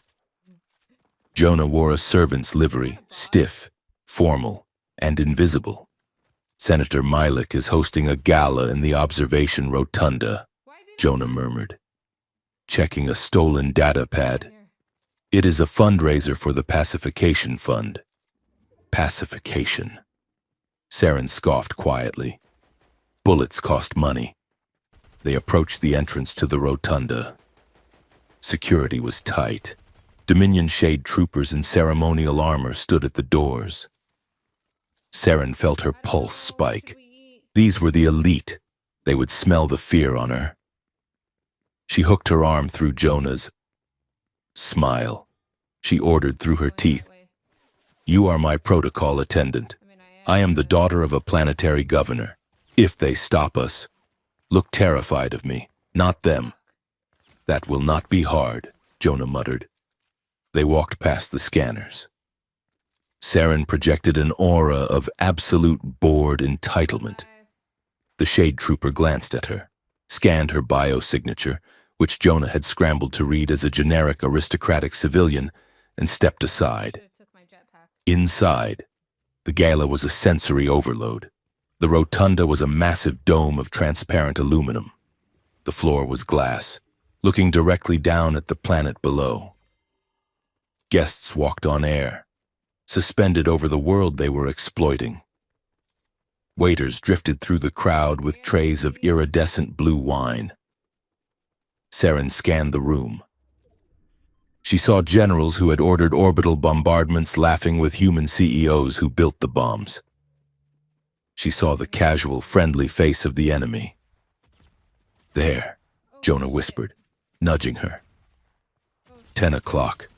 Jonah wore a servant's livery, stiff, formal, and invisible. Senator Milik is hosting a gala in the observation rotunda, Jonah murmured, checking a stolen data pad. It is a fundraiser for the Pacification Fund. Pacification. Saren scoffed quietly. Bullets cost money. They approached the entrance to the rotunda. Security was tight. Dominion Shade troopers in ceremonial armor stood at the doors. Saren felt her pulse spike. These were the elite. They would smell the fear on her. She hooked her arm through Jonah's. Smile, she ordered through her teeth. You are my protocol attendant. I am the daughter of a planetary governor. If they stop us, look terrified of me, not them. That will not be hard, Jonah muttered. They walked past the scanners. Saren projected an aura of absolute bored entitlement. The Shade Trooper glanced at her, scanned her biosignature, which Jonah had scrambled to read as a generic aristocratic civilian, and stepped aside. Inside, the gala was a sensory overload. The rotunda was a massive dome of transparent aluminum. The floor was glass, looking directly down at the planet below. Guests walked on air, suspended over the world they were exploiting. Waiters drifted through the crowd with trays of iridescent blue wine. Saren scanned the room. She saw generals who had ordered orbital bombardments laughing with human CEOs who built the bombs. She saw the casual, friendly face of the enemy. "There," Jonah whispered, nudging her. 10 o'clock.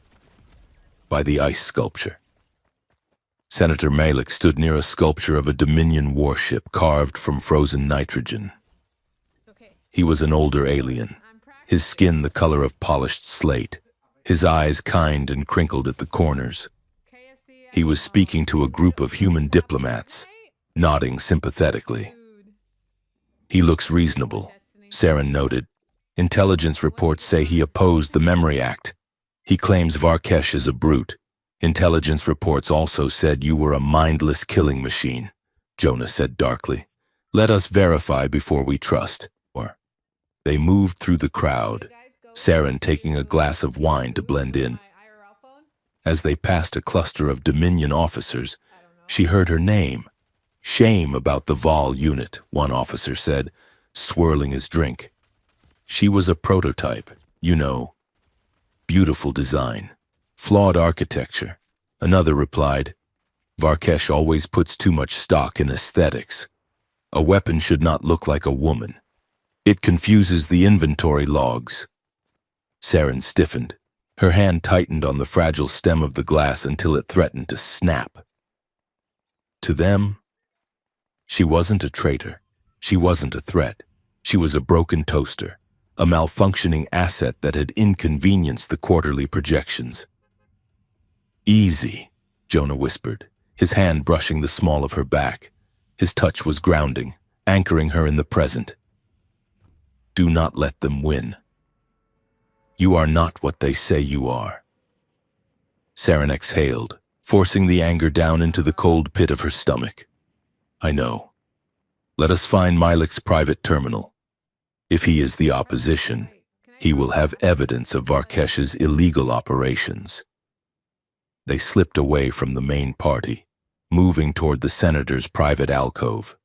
By the ice sculpture. Senator Malik stood near a sculpture of a Dominion warship carved from frozen nitrogen. He was an older alien, his skin the color of polished slate, his eyes kind and crinkled at the corners. He was speaking to a group of human diplomats, nodding sympathetically. "He looks reasonable," Saren noted. "Intelligence reports say he opposed the Memory Act. He claims Varkesh is a brute. Intelligence reports also said you were a mindless killing machine," Jonah said darkly. "Let us verify before we trust." They moved through the crowd, Saren taking a glass of wine to blend in. As they passed a cluster of Dominion officers, she heard her name. "Shame about the Vol unit," one officer said, swirling his drink. "She was a prototype, you know. Beautiful design, flawed architecture." Another replied, "Varkesh always puts too much stock in aesthetics. A weapon should not look like a woman. It confuses the inventory logs." Saren stiffened. Her hand tightened on the fragile stem of the glass until it threatened to snap. To them, she wasn't a traitor. She wasn't a threat. She was a broken toaster, a malfunctioning asset that had inconvenienced the quarterly projections. "Easy," Jonah whispered, his hand brushing the small of her back. His touch was grounding, anchoring her in the present. "Do not let them win. You are not what they say you are." Saren exhaled, forcing the anger down into the cold pit of her stomach. "I know. Let us find Milik's private terminal. If he is the opposition, he will have evidence of Varkesh's illegal operations." They slipped away from the main party, moving toward the senator's private alcove.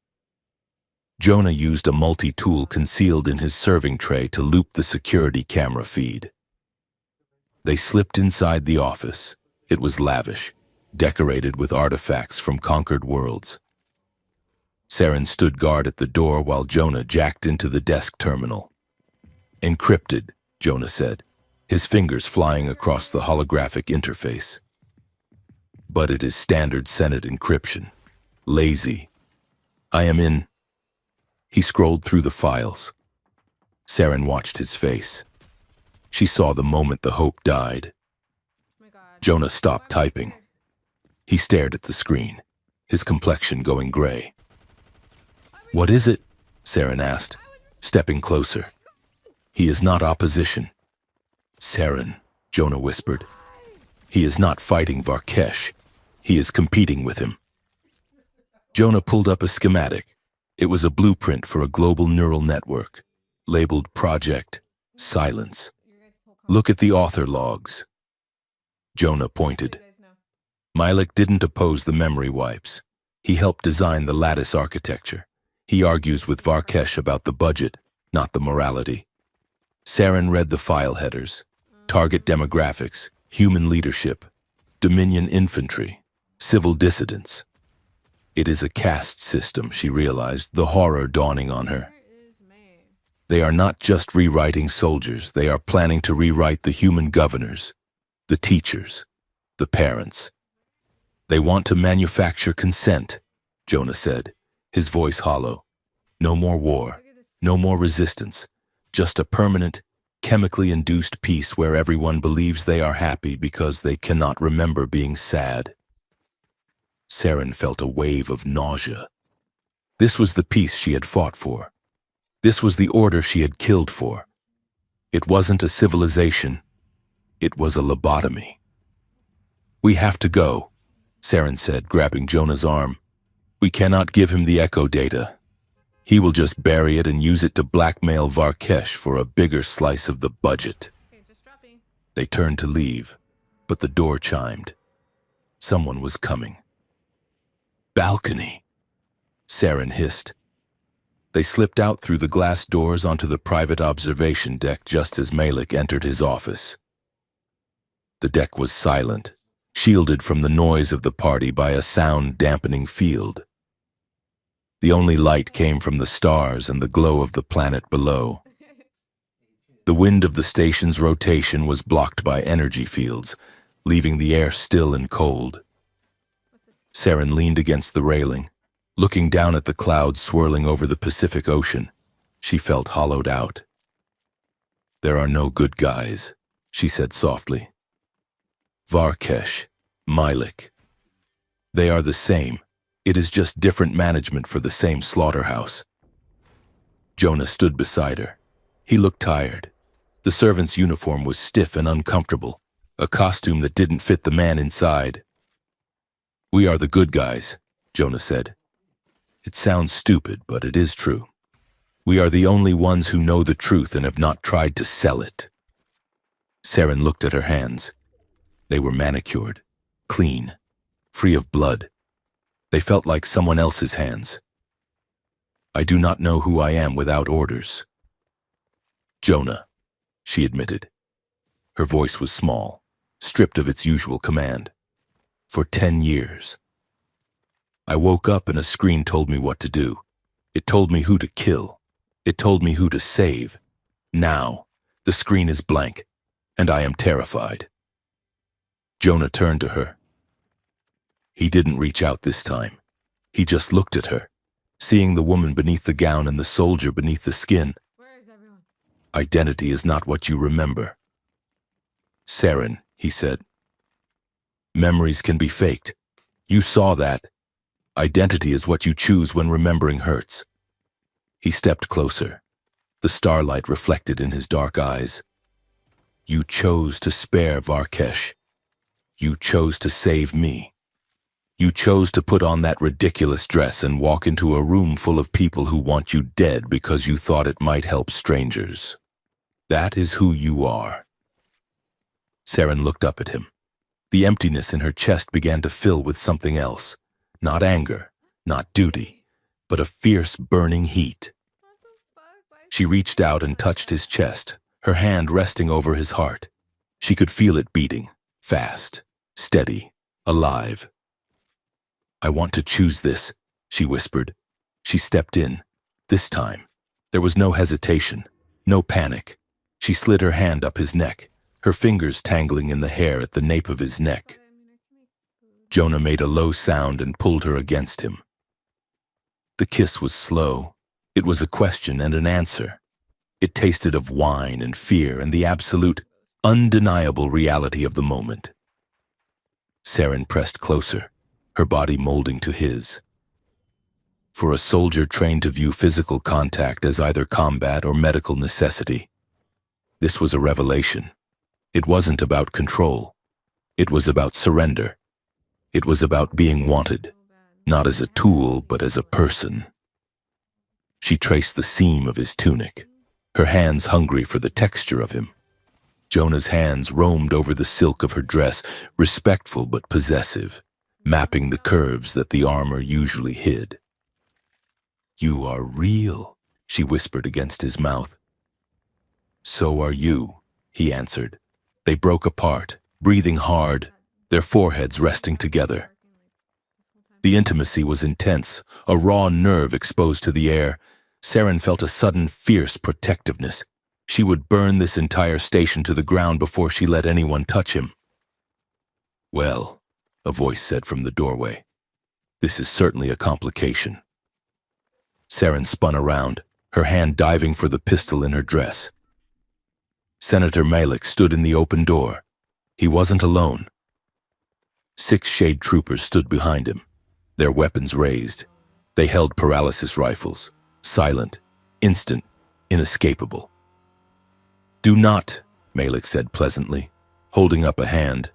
Jonah used a multi-tool concealed in his serving tray to loop the security camera feed. They slipped inside the office. It was lavish, decorated with artifacts from conquered worlds. Saren stood guard at the door while Jonah jacked into the desk terminal. "Encrypted," Jonah said, his fingers flying across the holographic interface. "But it is standard Senate encryption. Lazy. I am in..." He scrolled through the files. Saren watched his face. She saw the moment the hope died. Jonah stopped typing. He stared at the screen, his complexion going gray. "What is it?" Saren asked, stepping closer. "He is not opposition." "Saren," Jonah whispered. "He is not fighting Varkesh. He is competing with him." Jonah pulled up a schematic. It was a blueprint for a global neural network, labeled Project Silence. "Look at the author logs." Jonah pointed. Malik didn't oppose the memory wipes. He helped design the lattice architecture. He argues with Varkesh about the budget, not the morality. Saren read the file headers. Target demographics, human leadership, Dominion infantry, civil dissidents. It is a caste system, she realized, the horror dawning on her. They are not just rewriting soldiers, they are planning to rewrite the human governors, the teachers, the parents. "They want to manufacture consent," Jonah said, his voice hollow. "No more war, no more resistance, just a permanent, chemically induced peace where everyone believes they are happy because they cannot remember being sad." Saren felt a wave of nausea. This was the peace she had fought for. This was the order she had killed for. It wasn't a civilization. It was a lobotomy. "We have to go," Saren said, grabbing Jonah's arm. We cannot give him the echo data. He will just bury it and use it to blackmail Varkesh for a bigger slice of the budget. Okay, just dropping. They turned to leave, but the door chimed. Someone was coming. Balcony, Saren hissed. They slipped out through the glass doors onto the private observation deck just as Malik entered his office. The deck was silent, shielded from the noise of the party by a sound-dampening field. The only light came from the stars and the glow of the planet below. The wind of the station's rotation was blocked by energy fields, leaving the air still and cold. Saren leaned against the railing. Looking down at the clouds swirling over the Pacific Ocean, she felt hollowed out. There are no good guys, she said softly. Varkesh, Malik. They are the same. It is just different management for the same slaughterhouse. Jonah stood beside her. He looked tired. The servant's uniform was stiff and uncomfortable, a costume that didn't fit the man inside. We are the good guys, Jonah said. It sounds stupid, but it is true. We are the only ones who know the truth and have not tried to sell it. Saren looked at her hands. They were manicured, clean, free of blood. They felt like someone else's hands. I do not know who I am without orders. Jonah, she admitted. Her voice was small, stripped of its usual command. For 10 years. I woke up and a screen told me what to do. It told me who to kill. It told me who to save. Now, the screen is blank, and I am terrified. Jonah turned to her. He didn't reach out this time. He just looked at her, seeing the woman beneath the gown and the soldier beneath the skin. Where is everyone? Identity is not what you remember. Saren, he said. Memories can be faked. You saw that. Identity is what you choose when remembering hurts. He stepped closer. The starlight reflected in his dark eyes. You chose to spare Varkesh. You chose to save me. You chose to put on that ridiculous dress and walk into a room full of people who want you dead because you thought it might help strangers. That is who you are. Saren looked up at him. The emptiness in her chest began to fill with something else. Not anger, not duty, but a fierce burning heat. What the fuck? She reached out and touched his chest, her hand resting over his heart. She could feel it beating, fast, steady, alive. I want to choose this, she whispered. She stepped in. This time, there was no hesitation, no panic. She slid her hand up his neck, her fingers tangling in the hair at the nape of his neck. Jonah made a low sound and pulled her against him. The kiss was slow. It was a question and an answer. It tasted of wine and fear and the absolute, undeniable reality of the moment. Saren pressed closer, her body molding to his. For a soldier trained to view physical contact as either combat or medical necessity, this was a revelation. It wasn't about control. It was about surrender. It was about being wanted, not as a tool, but as a person. She traced the seam of his tunic, her hands hungry for the texture of him. Jonah's hands roamed over the silk of her dress, respectful but possessive, mapping the curves that the armor usually hid. You are real, she whispered against his mouth. So are you, he answered. They broke apart, breathing hard, their foreheads resting together. The intimacy was intense, a raw nerve exposed to the air. Saren felt a sudden, fierce protectiveness. She would burn this entire station to the ground before she let anyone touch him. Well, a voice said from the doorway, this is certainly a complication. Saren spun around, her hand diving for the pistol in her dress. Senator Malik stood in the open door. He wasn't alone. 6 shade troopers stood behind him, their weapons raised. They held paralysis rifles, silent, instant, inescapable. Do not, Malik said pleasantly, holding up a hand.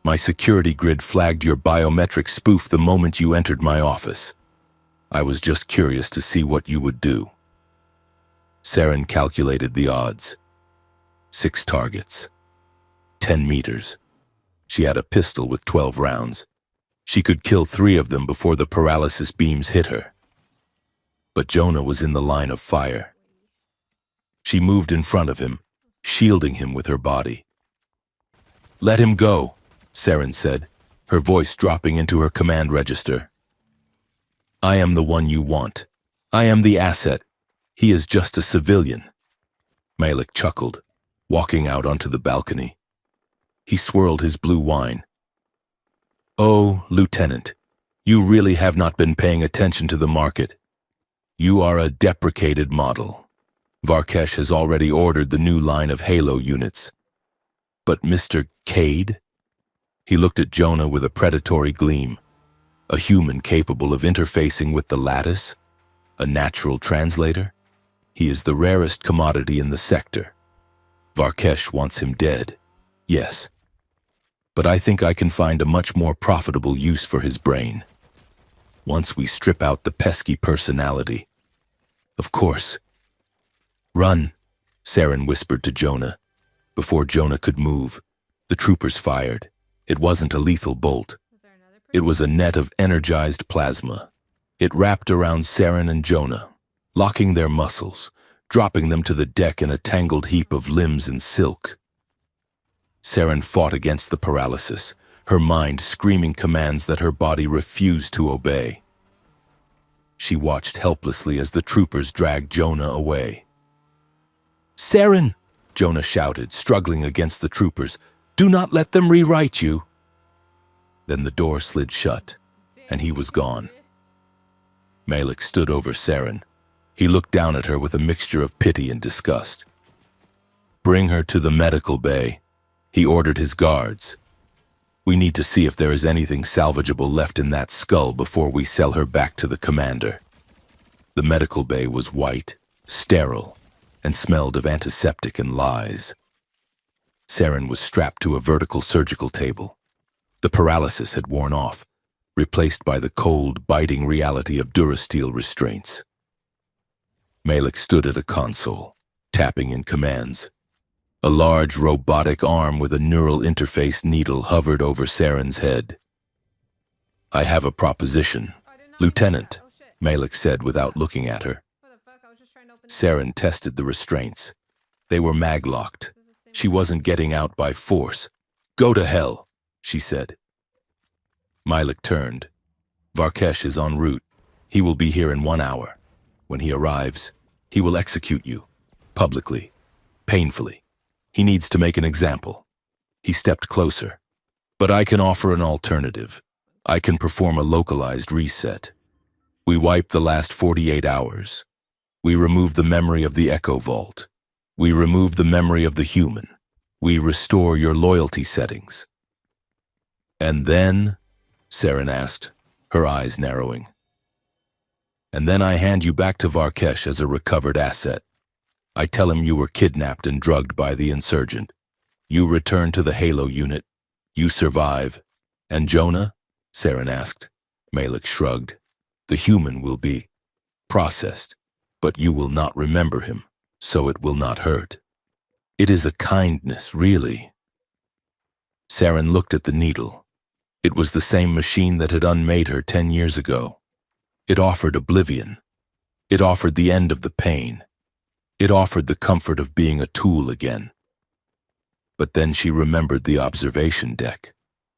My security grid flagged your biometric spoof the moment you entered my office. I was just curious to see what you would do. Saren calculated the odds. 6 targets. 10 meters. She had a pistol with 12 rounds. She could kill 3 of them before the paralysis beams hit her. But Jonah was in the line of fire. She moved in front of him, shielding him with her body. "Let him go," Saren said, her voice dropping into her command register. "I am the one you want. I am the asset. He is just a civilian." Malik chuckled, walking out onto the balcony. He swirled his blue wine. "Oh, Lieutenant, you really have not been paying attention to the market. You are a deprecated model. Varkesh has already ordered the new line of Halo units. But Mr. Cade?" He looked at Jonah with a predatory gleam. A human capable of interfacing with the lattice? A natural translator? He is the rarest commodity in the sector. Varkesh wants him dead. Yes. But I think I can find a much more profitable use for his brain. Once we strip out the pesky personality. Of course. "Run," Saren whispered to Jonah. Before Jonah could move, the troopers fired. It wasn't a lethal bolt. It was a net of energized plasma. It wrapped around Saren and Jonah, locking their muscles, dropping them to the deck in a tangled heap of limbs and silk. Saren fought against the paralysis, her mind screaming commands that her body refused to obey. She watched helplessly as the troopers dragged Jonah away. "Saren!" Jonah shouted, struggling against the troopers. "Do not let them rewrite you." Then the door slid shut, and he was gone. Malik stood over Saren. He looked down at her with a mixture of pity and disgust. "Bring her to the medical bay," he ordered his guards. "We need to see if there is anything salvageable left in that skull before we sell her back to the commander." The medical bay was white, sterile, and smelled of antiseptic and lies. Saren was strapped to a vertical surgical table. The paralysis had worn off, replaced by the cold, biting reality of Durasteel restraints. Malik stood at a console, tapping in commands. A large robotic arm with a neural interface needle hovered over Saren's head. "I have a proposition, Lieutenant," Malik said without looking at her. Saren tested the restraints. They were mag-locked. She wasn't getting out by force. "Go to hell," she said. Malik turned. "Varkesh is en route. He will be here in 1 hour. When he arrives, he will execute you. Publicly. Painfully. He needs to make an example." He stepped closer. "But I can offer an alternative. I can perform a localized reset. We wipe the last 48 hours. We remove the memory of the Echo Vault. We remove the memory of the human. We restore your loyalty settings." "And then?" Saren asked, her eyes narrowing. "And then I hand you back to Varkesh as a recovered asset. I tell him you were kidnapped and drugged by the insurgent. You return to the Halo unit. You survive. And Jonah?" Saren asked. Malik shrugged. "The human will be processed, but you will not remember him, so it will not hurt. It is a kindness, really." Saren looked at the needle. It was the same machine that had unmade her 10 years ago. It offered oblivion. It offered the end of the pain. It offered the comfort of being a tool again. But then she remembered the observation deck.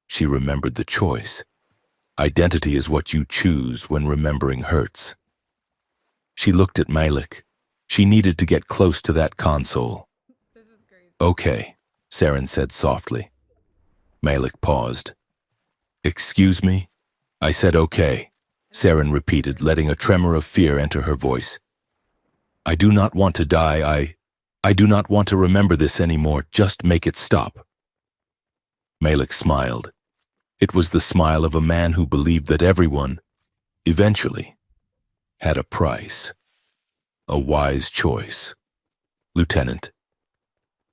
She remembered the choice. Identity is what you choose when remembering hurts. She looked at Malik. She needed to get close to that console. This is crazy. "Okay," Saren said softly. Malik paused. "Excuse me?" "I said okay," Saren repeated, letting a tremor of fear enter her voice. "I do not want to die. I do not want to remember this anymore. Just make it stop." Malik smiled. It was the smile of a man who believed that everyone, eventually, had a price. A wise choice. "Lieutenant."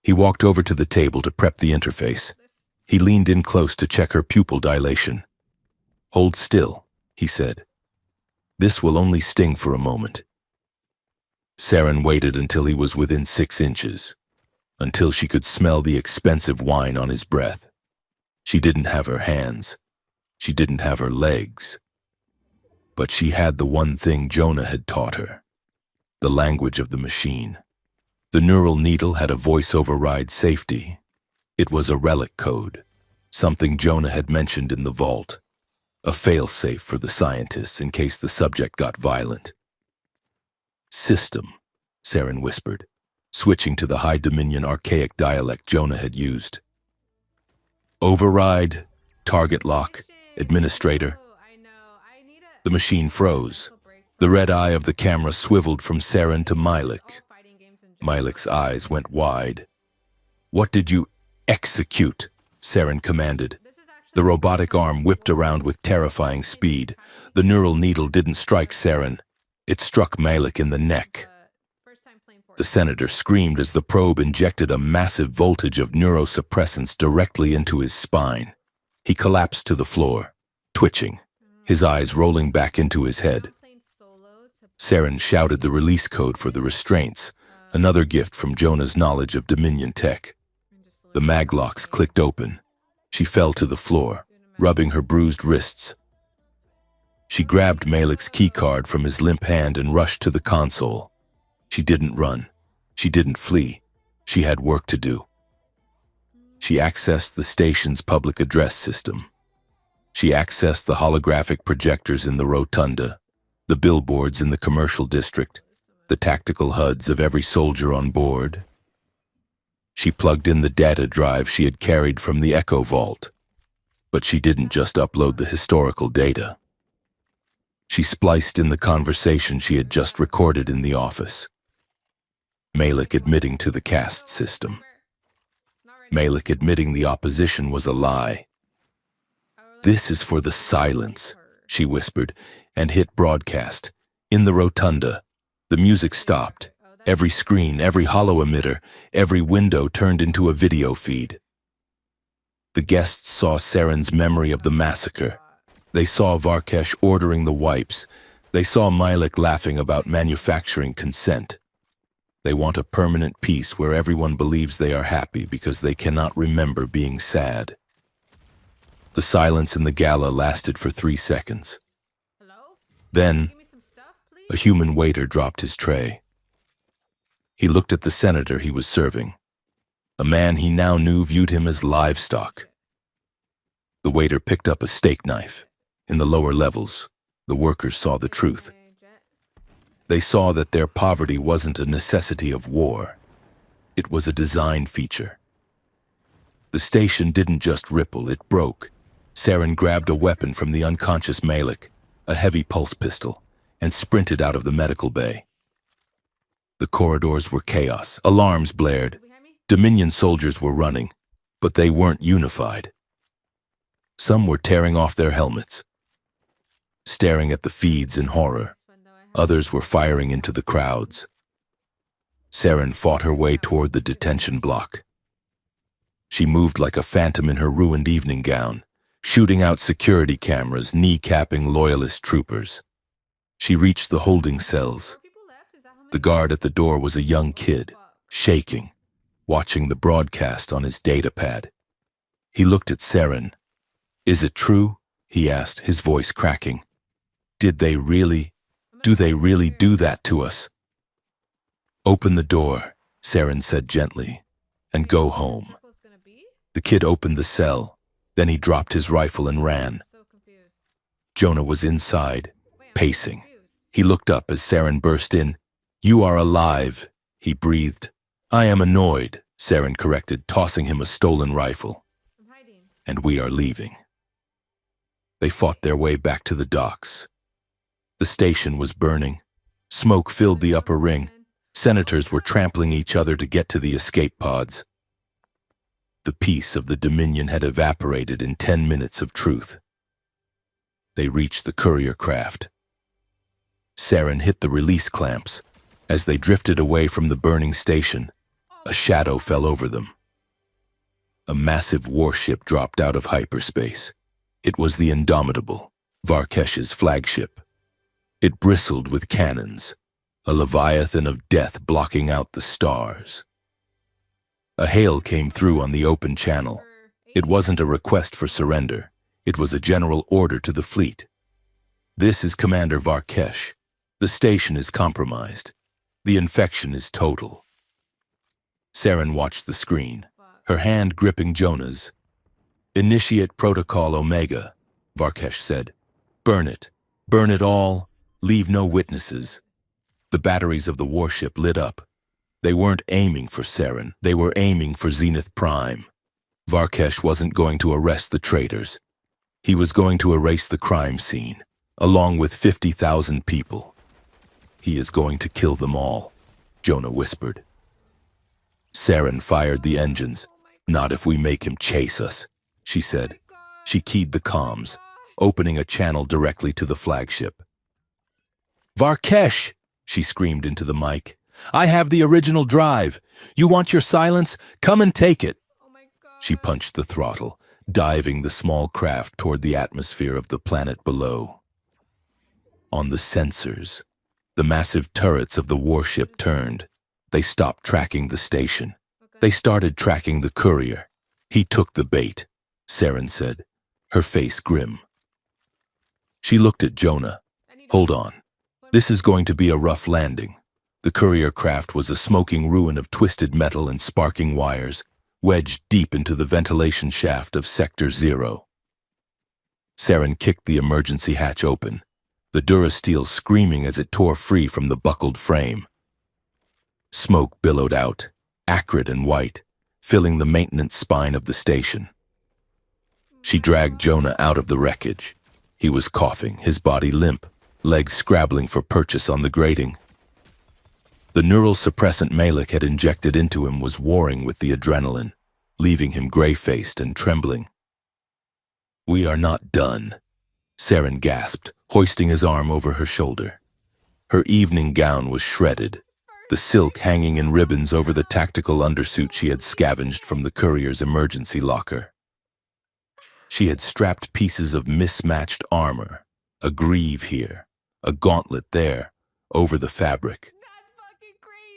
He walked over to the table to prep the interface. He leaned in close to check her pupil dilation. "Hold still," he said. "This will only sting for a moment." Saren waited until he was within 6 inches, until she could smell the expensive wine on his breath. She didn't have her hands. She didn't have her legs. But she had the one thing Jonah had taught her: the language of the machine. The neural needle had a voice-override safety. It was a relic code, something Jonah had mentioned in the vault, a fail-safe for the scientists in case the subject got violent. "System," Saren whispered, switching to the High Dominion archaic dialect Jonah had used. "Override, target lock, administrator." The machine froze. The red eye of the camera swiveled from Saren to Milik. Milik's eyes went wide. "What did you execute?" Saren commanded. The robotic arm whipped around with terrifying speed. The neural needle didn't strike Saren. It struck Milik in the neck. The senator screamed as the probe injected a massive voltage of neurosuppressants directly into his spine. He collapsed to the floor, twitching, his eyes rolling back into his head. Saren shouted the release code for the restraints, another gift from Jonah's knowledge of Dominion tech. The maglocks clicked open. She fell to the floor, rubbing her bruised wrists. She grabbed Malik's keycard from his limp hand and rushed to the console. She didn't run. She didn't flee. She had work to do. She accessed the station's public address system. She accessed the holographic projectors in the rotunda, the billboards in the commercial district, the tactical HUDs of every soldier on board. She plugged in the data drive she had carried from the Echo Vault. But she didn't just upload the historical data. She spliced in the conversation she had just recorded in the office. Malik admitting to the caste system. Malik admitting the opposition was a lie. "This is for the silence," she whispered, and hit broadcast. In the rotunda, the music stopped. Every screen, every hollow emitter, every window turned into a video feed. The guests saw Saren's memory of the massacre. They saw Varkesh ordering the wipes. They saw Milik laughing about manufacturing consent. They want a permanent peace where everyone believes they are happy because they cannot remember being sad. The silence in the gala lasted for 3 seconds. Then, a human waiter dropped his tray. He looked at the senator he was serving. A man he now knew viewed him as livestock. The waiter picked up a steak knife. In the lower levels, the workers saw the truth. They saw that their poverty wasn't a necessity of war. It was a design feature. The station didn't just ripple, it broke. Saren grabbed a weapon from the unconscious Malik, a heavy pulse pistol, and sprinted out of the medical bay. The corridors were chaos. Alarms blared. Dominion soldiers were running, but they weren't unified. Some were tearing off their helmets, staring at the feeds in horror. Others were firing into the crowds. Saren fought her way toward the detention block. She moved like a phantom in her ruined evening gown, shooting out security cameras, kneecapping loyalist troopers. She reached the holding cells. The guard at the door was a young kid, shaking, watching the broadcast on his datapad. He looked at Saren. "Is it true?" he asked, his voice cracking. Do they really do that to us?" "Open the door," Saren said gently, "and go home." The kid opened the cell. Then he dropped his rifle and ran. Jonah was inside, pacing. He looked up as Saren burst in. "You are alive," he breathed. "I am annoyed," Saren corrected, tossing him a stolen rifle. "And we are leaving." They fought their way back to the docks. The station was burning. Smoke filled the upper ring. Senators were trampling each other to get to the escape pods. The peace of the Dominion had evaporated in 10 minutes of truth. They reached the courier craft. Saren hit the release clamps. As they drifted away from the burning station, a shadow fell over them. A massive warship dropped out of hyperspace. It was the Indomitable, Varkesh's flagship. It bristled with cannons, a leviathan of death blocking out the stars. A hail came through on the open channel. It wasn't a request for surrender. It was a general order to the fleet. This is Commander Varkesh. The station is compromised. The infection is total. Saren watched the screen, her hand gripping Jonah's. Initiate Protocol Omega, Varkesh said. Burn it. Burn it all. Leave no witnesses. The batteries of the warship lit up. They weren't aiming for Saren. They were aiming for Zenith Prime. Varkesh wasn't going to arrest the traitors. He was going to erase the crime scene, along with 50,000 people. He is going to kill them all, Jonah whispered. Saren fired the engines. Not if we make him chase us, she said. She keyed the comms, opening a channel directly to the flagship. Varkesh, she screamed into the mic. I have the original drive. You want your silence? Come and take it. She punched the throttle, diving the small craft toward the atmosphere of the planet below. On the sensors, the massive turrets of the warship turned. They stopped tracking the station. They started tracking the courier. He took the bait, Saren said, her face grim. She looked at Jonah. Hold on. This is going to be a rough landing. The courier craft was a smoking ruin of twisted metal and sparking wires, wedged deep into the ventilation shaft of Sector 0. Saren kicked the emergency hatch open, the durasteel screaming as it tore free from the buckled frame. Smoke billowed out, acrid and white, filling the maintenance spine of the station. She dragged Jonah out of the wreckage. He was coughing, his body limp, legs scrabbling for purchase on the grating. The neural suppressant Malik had injected into him was warring with the adrenaline, leaving him gray-faced and trembling. We are not done, Saren gasped, hoisting his arm over her shoulder. Her evening gown was shredded, the silk hanging in ribbons over the tactical undersuit she had scavenged from the courier's emergency locker. She had strapped pieces of mismatched armor, a greave here, a gauntlet there, over the fabric.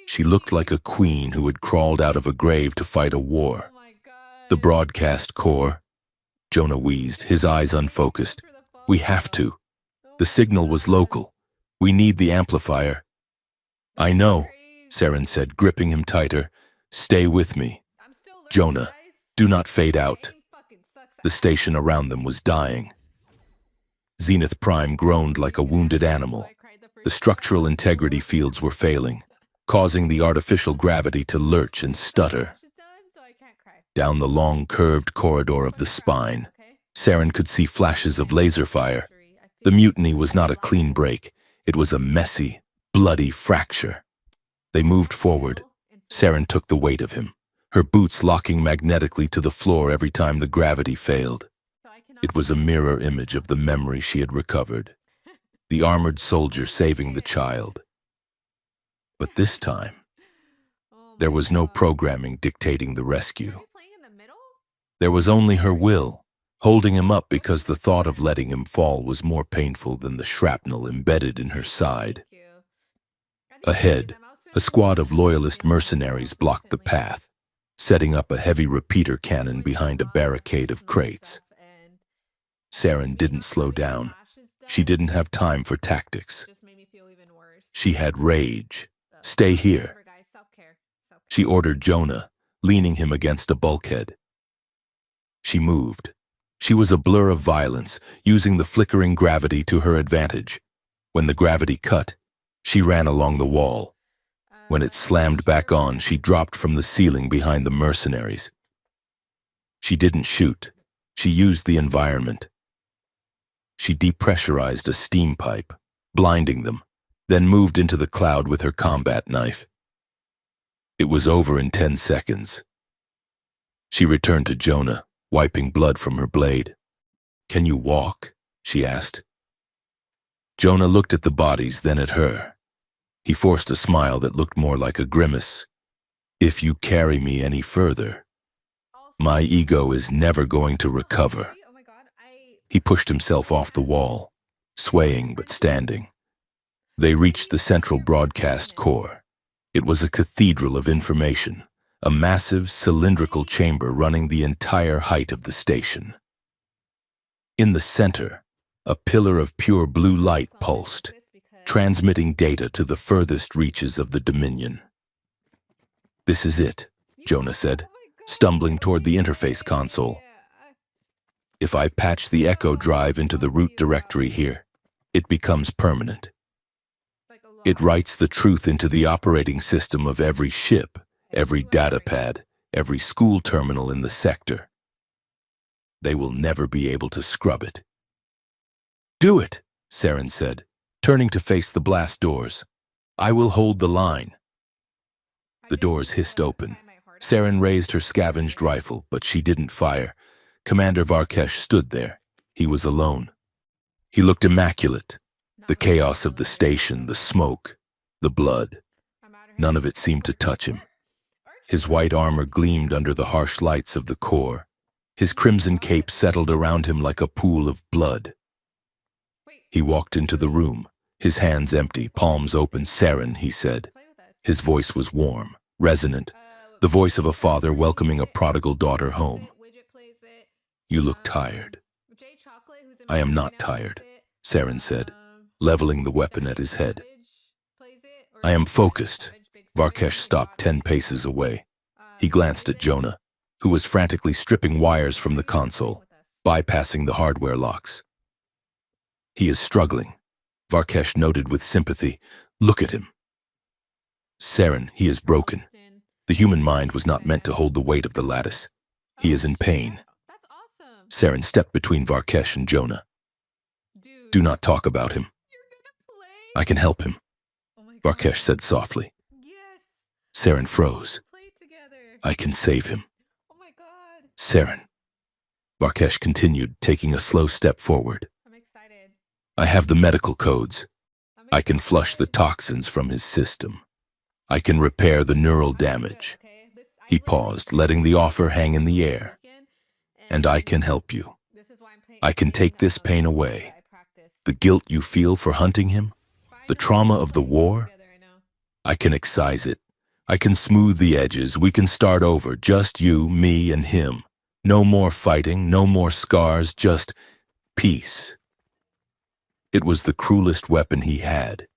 She looked like a queen who had crawled out of a grave to fight a war. The broadcast core, Jonah wheezed, his eyes unfocused. We have to. The signal was local. We need the amplifier. I know, Saren said, gripping him tighter. Stay with me. Jonah, do not fade out. The station around them was dying. Zenith Prime groaned like a wounded animal. The structural integrity fields were failing, causing the artificial gravity to lurch and stutter. Down the long, curved corridor of the spine, Saren could see flashes of laser fire. The mutiny was not a clean break. It was a messy, bloody fracture. They moved forward. Saren took the weight of him, her boots locking magnetically to the floor every time the gravity failed. It was a mirror image of the memory she had recovered. The armored soldier saving the child. But this time, there was no programming dictating the rescue. There was only her will, holding him up because the thought of letting him fall was more painful than the shrapnel embedded in her side. Ahead, a squad of loyalist mercenaries blocked the path, setting up a heavy repeater cannon behind a barricade of crates. Saren didn't slow down. She didn't have time for tactics. She had rage. Stay here. She ordered Jonah, leaning him against a bulkhead. She moved. She was a blur of violence, using the flickering gravity to her advantage. When the gravity cut, she ran along the wall. When it slammed back on, she dropped from the ceiling behind the mercenaries. She didn't shoot. She used the environment. She depressurized a steam pipe, blinding them, then moved into the cloud with her combat knife. It was over in 10 seconds. She returned to Jonah, wiping blood from her blade. Can you walk? She asked. Jonah looked at the bodies, then at her. He forced a smile that looked more like a grimace. If you carry me any further. My ego is never going to recover. Oh my god, He pushed himself off the wall, swaying but standing. They reached the central broadcast core. It was a cathedral of information, a massive cylindrical chamber running the entire height of the station. In the center, a pillar of pure blue light pulsed, transmitting data to the furthest reaches of the Dominion. "This is it," Jonah said, stumbling toward the interface console. "If I patch the Echo drive into the root directory here, it becomes permanent. It writes the truth into the operating system of every ship, every data pad, every school terminal in the sector. They will never be able to scrub it." "Do it," Saren said, turning to face the blast doors. "I will hold the line." The doors hissed open. Saren raised her scavenged rifle, but she didn't fire. Commander Varkesh stood there. He was alone. He looked immaculate. The chaos of the station, the smoke, the blood. None of it seemed to touch him. His white armor gleamed under the harsh lights of the core. His crimson cape settled around him like a pool of blood. He walked into the room, his hands empty, palms open. "Saren," he said. His voice was warm, resonant, the voice of a father welcoming a prodigal daughter home. "You look tired." "I am not tired," Saren said, leveling the weapon at his head. "I am focused." Varkesh stopped 10 paces away. He glanced at Jonah, who was frantically stripping wires from the console, bypassing the hardware locks. "He is struggling," Varkesh noted with sympathy. "Look at him." "Saren, he is broken. The human mind was not meant to hold the weight of the lattice. He is in pain." Saren stepped between Varkesh and Jonah. "Do not talk about him. I can help him," Varkesh said softly. Saren froze. "I can save him." "Saren," Varkesh continued, taking a slow step forward. "I have the medical codes. I can flush the toxins from his system. I can repair the neural damage." He paused, letting the offer hang in the air. "And I can help you. I can take this pain away. The guilt you feel for hunting him, the trauma of the war, I can excise it. I can smooth the edges. We can start over, just you, me, and him. No more fighting, no more scars, just peace." It was the cruelest weapon he had.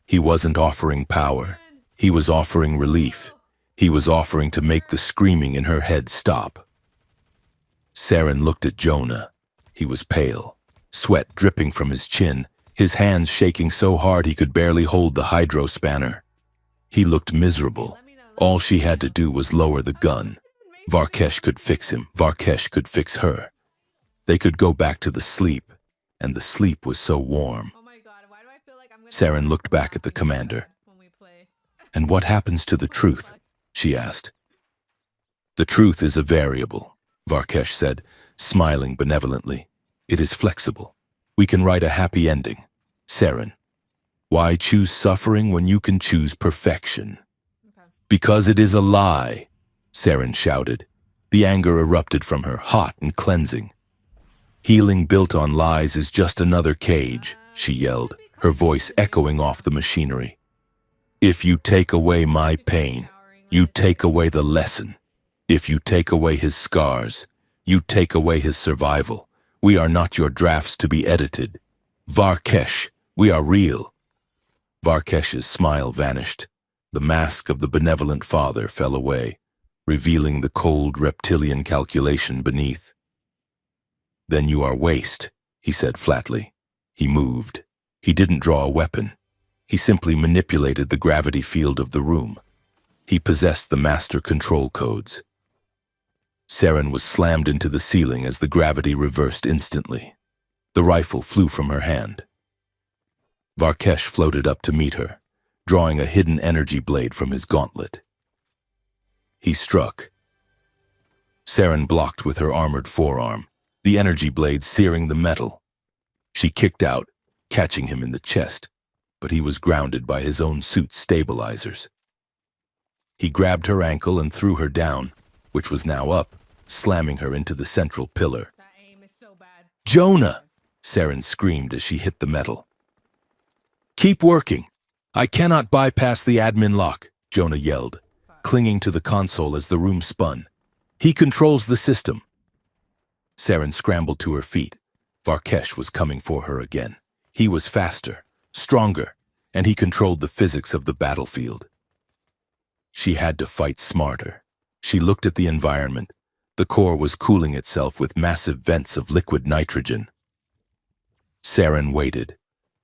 He wasn't offering power. He was offering relief. He was offering to make the screaming in her head stop. Saren looked at Jonah. He was pale, sweat dripping from his chin, his hands shaking so hard he could barely hold the hydro spanner. He looked miserable. All she had to do was lower the gun. Varkesh could fix him. Varkesh could fix her. They could go back to the sleep, and the sleep was so warm. Saren looked back at the commander. "And what happens to the truth?" she asked. "The truth is a variable," Varkesh said, smiling benevolently. "It is flexible. We can write a happy ending. Saren, why choose suffering when you can choose perfection?" "Because it is a lie," Saren shouted. The anger erupted from her, hot and cleansing. "Healing built on lies is just another cage," she yelled, her voice echoing off the machinery. "If you take away my pain, you take away the lesson. If you take away his scars, you take away his survival. We are not your drafts to be edited. Varkesh, we are real." Varkesh's smile vanished. The mask of the benevolent father fell away, revealing the cold reptilian calculation beneath. "Then you are waste," he said flatly. He moved. He didn't draw a weapon. He simply manipulated the gravity field of the room. He possessed the master control codes. Saren was slammed into the ceiling as the gravity reversed instantly. The rifle flew from her hand. Varkesh floated up to meet her, drawing a hidden energy blade from his gauntlet. He struck. Saren blocked with her armored forearm, the energy blade searing the metal. She kicked out, catching him in the chest, but he was grounded by his own suit's stabilizers. He grabbed her ankle and threw her down, which was now up, slamming her into the central pillar. That aim is so bad. Jonah! Saren screamed as she hit the metal. Keep working. I cannot bypass the admin lock, Jonah yelled, clinging to the console as the room spun. He controls the system. Saren scrambled to her feet. Varkesh was coming for her again. He was faster, stronger, and he controlled the physics of the battlefield. She had to fight smarter. She looked at the environment. The core was cooling itself with massive vents of liquid nitrogen. Saren waited.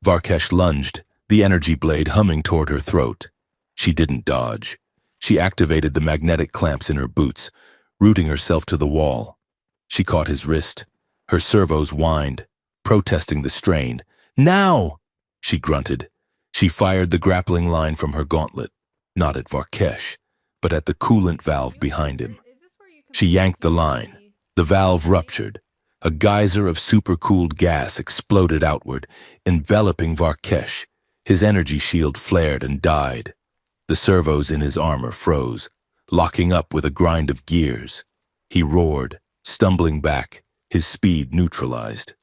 Varkesh lunged, the energy blade humming toward her throat. She didn't dodge. She activated the magnetic clamps in her boots, rooting herself to the wall. She caught his wrist. Her servos whined, protesting the strain. Now! She grunted. She fired the grappling line from her gauntlet, not at Varkesh, but at the coolant valve behind him. She yanked the line. The valve ruptured. A geyser of supercooled gas exploded outward, enveloping Varkesh. His energy shield flared and died. The servos in his armor froze, locking up with a grind of gears. He roared, stumbling back, his speed neutralized.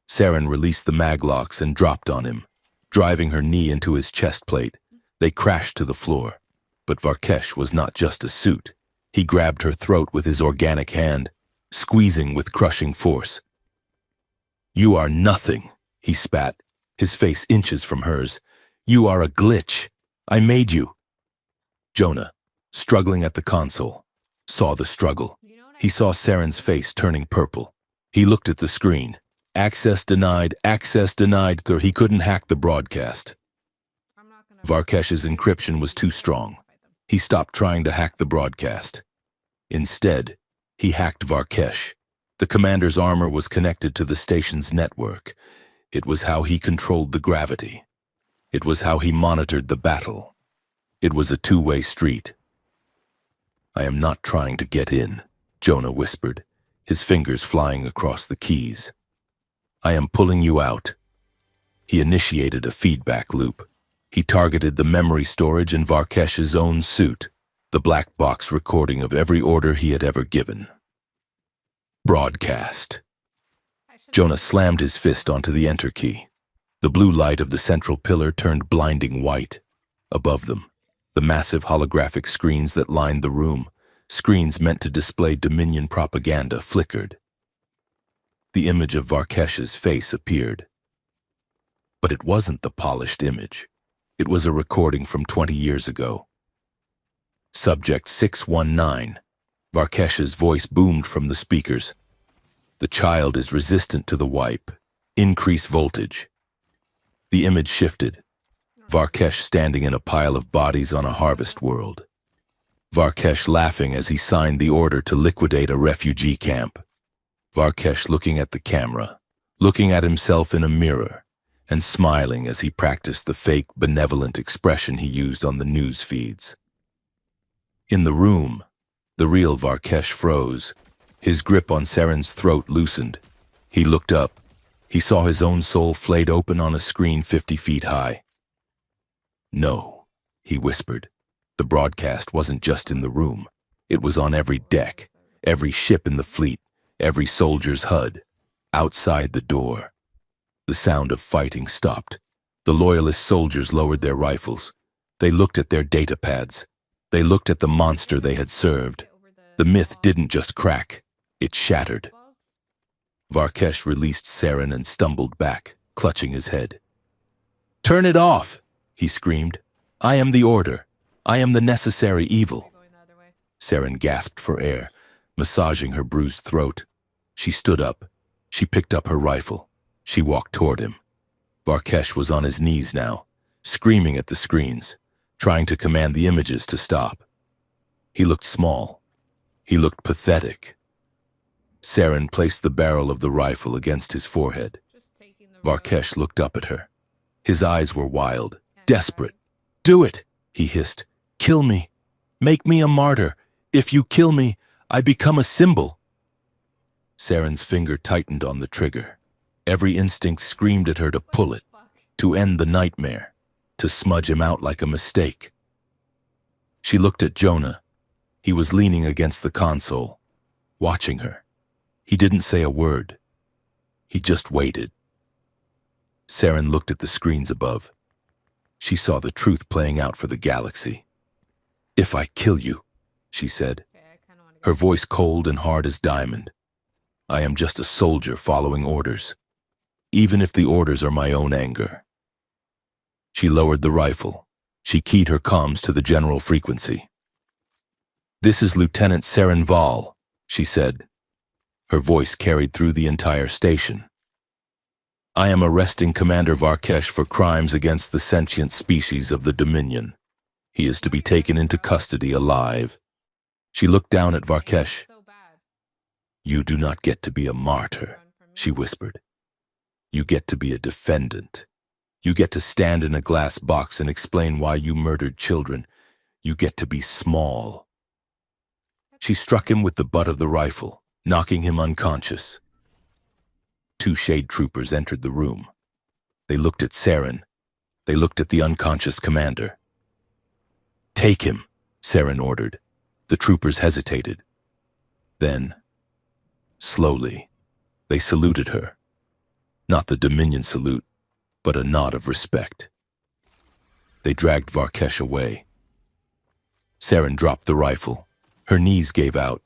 Saren released the maglocks and dropped on him, driving her knee into his chest plate. They crashed to the floor. But Varkesh was not just a suit. He grabbed her throat with his organic hand, squeezing with crushing force. You are nothing, he spat, his face inches from hers. You are a glitch. I made you. Jonah, struggling at the console, saw the struggle. He saw Saren's face turning purple. He looked at the screen. Access denied, so he couldn't hack the broadcast. Varkesh's encryption was too strong. He stopped trying to hack the broadcast. Instead, he hacked Varkesh. The commander's armor was connected to the station's network. It was how he controlled the gravity. It was how he monitored the battle. It was a two-way street. I am not trying to get in, Jonah whispered, his fingers flying across the keys. I am pulling you out. He initiated a feedback loop. He targeted the memory storage in Varkesh's own suit, the black box recording of every order he had ever given. Broadcast. Jonah slammed his fist onto the enter key. The blue light of the central pillar turned blinding white. Above them, the massive holographic screens that lined the room, screens meant to display Dominion propaganda, flickered. The image of Varkesh's face appeared. But it wasn't the polished image. It was a recording from 20 years ago. Subject 619. Varkesh's voice boomed from the speakers. The child is resistant to the wipe. Increase voltage. The image shifted. Varkesh standing in a pile of bodies on a harvest world. Varkesh laughing as he signed the order to liquidate a refugee camp. Varkesh looking at the camera, looking at himself in a mirror, and smiling as he practiced the fake, benevolent expression he used on the news feeds. In the room, the real Varkesh froze. His grip on Saren's throat loosened. He looked up. He saw his own soul flayed open on a screen 50 feet high. No, he whispered. The broadcast wasn't just in the room. It was on every deck, every ship in the fleet, every soldier's HUD, outside the door. The sound of fighting stopped. The loyalist soldiers lowered their rifles. They looked at their data pads. They looked at the monster they had served. The myth didn't just crack, it shattered. Varkesh released Saren and stumbled back, clutching his head. Turn it off, he screamed. I am the order. I am the necessary evil. Saren gasped for air, massaging her bruised throat. She stood up. She picked up her rifle. She walked toward him. Varkesh was on his knees now, screaming at the screens, trying to command the images to stop. He looked small. He looked pathetic. Saren placed the barrel of the rifle against his forehead. Varkesh looked up at her. His eyes were wild, desperate. Do it, he hissed. Kill me. Make me a martyr. If you kill me, I become a symbol. Saren's finger tightened on the trigger. Every instinct screamed at her to pull it, to end the nightmare, to smudge him out like a mistake. She looked at Jonah. He was leaning against the console, watching her. He didn't say a word. He just waited. Saren looked at the screens above. She saw the truth playing out for the galaxy. "If I kill you," she said, Okay, I kind of want to her voice cold and hard as diamond, "I am just a soldier following orders, even if the orders are my own anger." She lowered the rifle. She keyed her comms to the general frequency. "This is Lieutenant Saren Val," she said. Her voice carried through the entire station. "I am arresting Commander Varkesh for crimes against the sentient species of the Dominion. He is to be taken into custody alive." She looked down at Varkesh. so bad. "You do not get to be a martyr," Run from me. she whispered. "You get to be a defendant. You get to stand in a glass box and explain why you murdered children. You get to be small." She struck him with the butt of the rifle, knocking him unconscious. 2 shade troopers entered the room. They looked at Saren. They looked at the unconscious commander. "Take him," Saren ordered. The troopers hesitated. Then, slowly, they saluted her. Not the Dominion salute, but a nod of respect. They dragged Varkesh away. Saren dropped the rifle. Her knees gave out.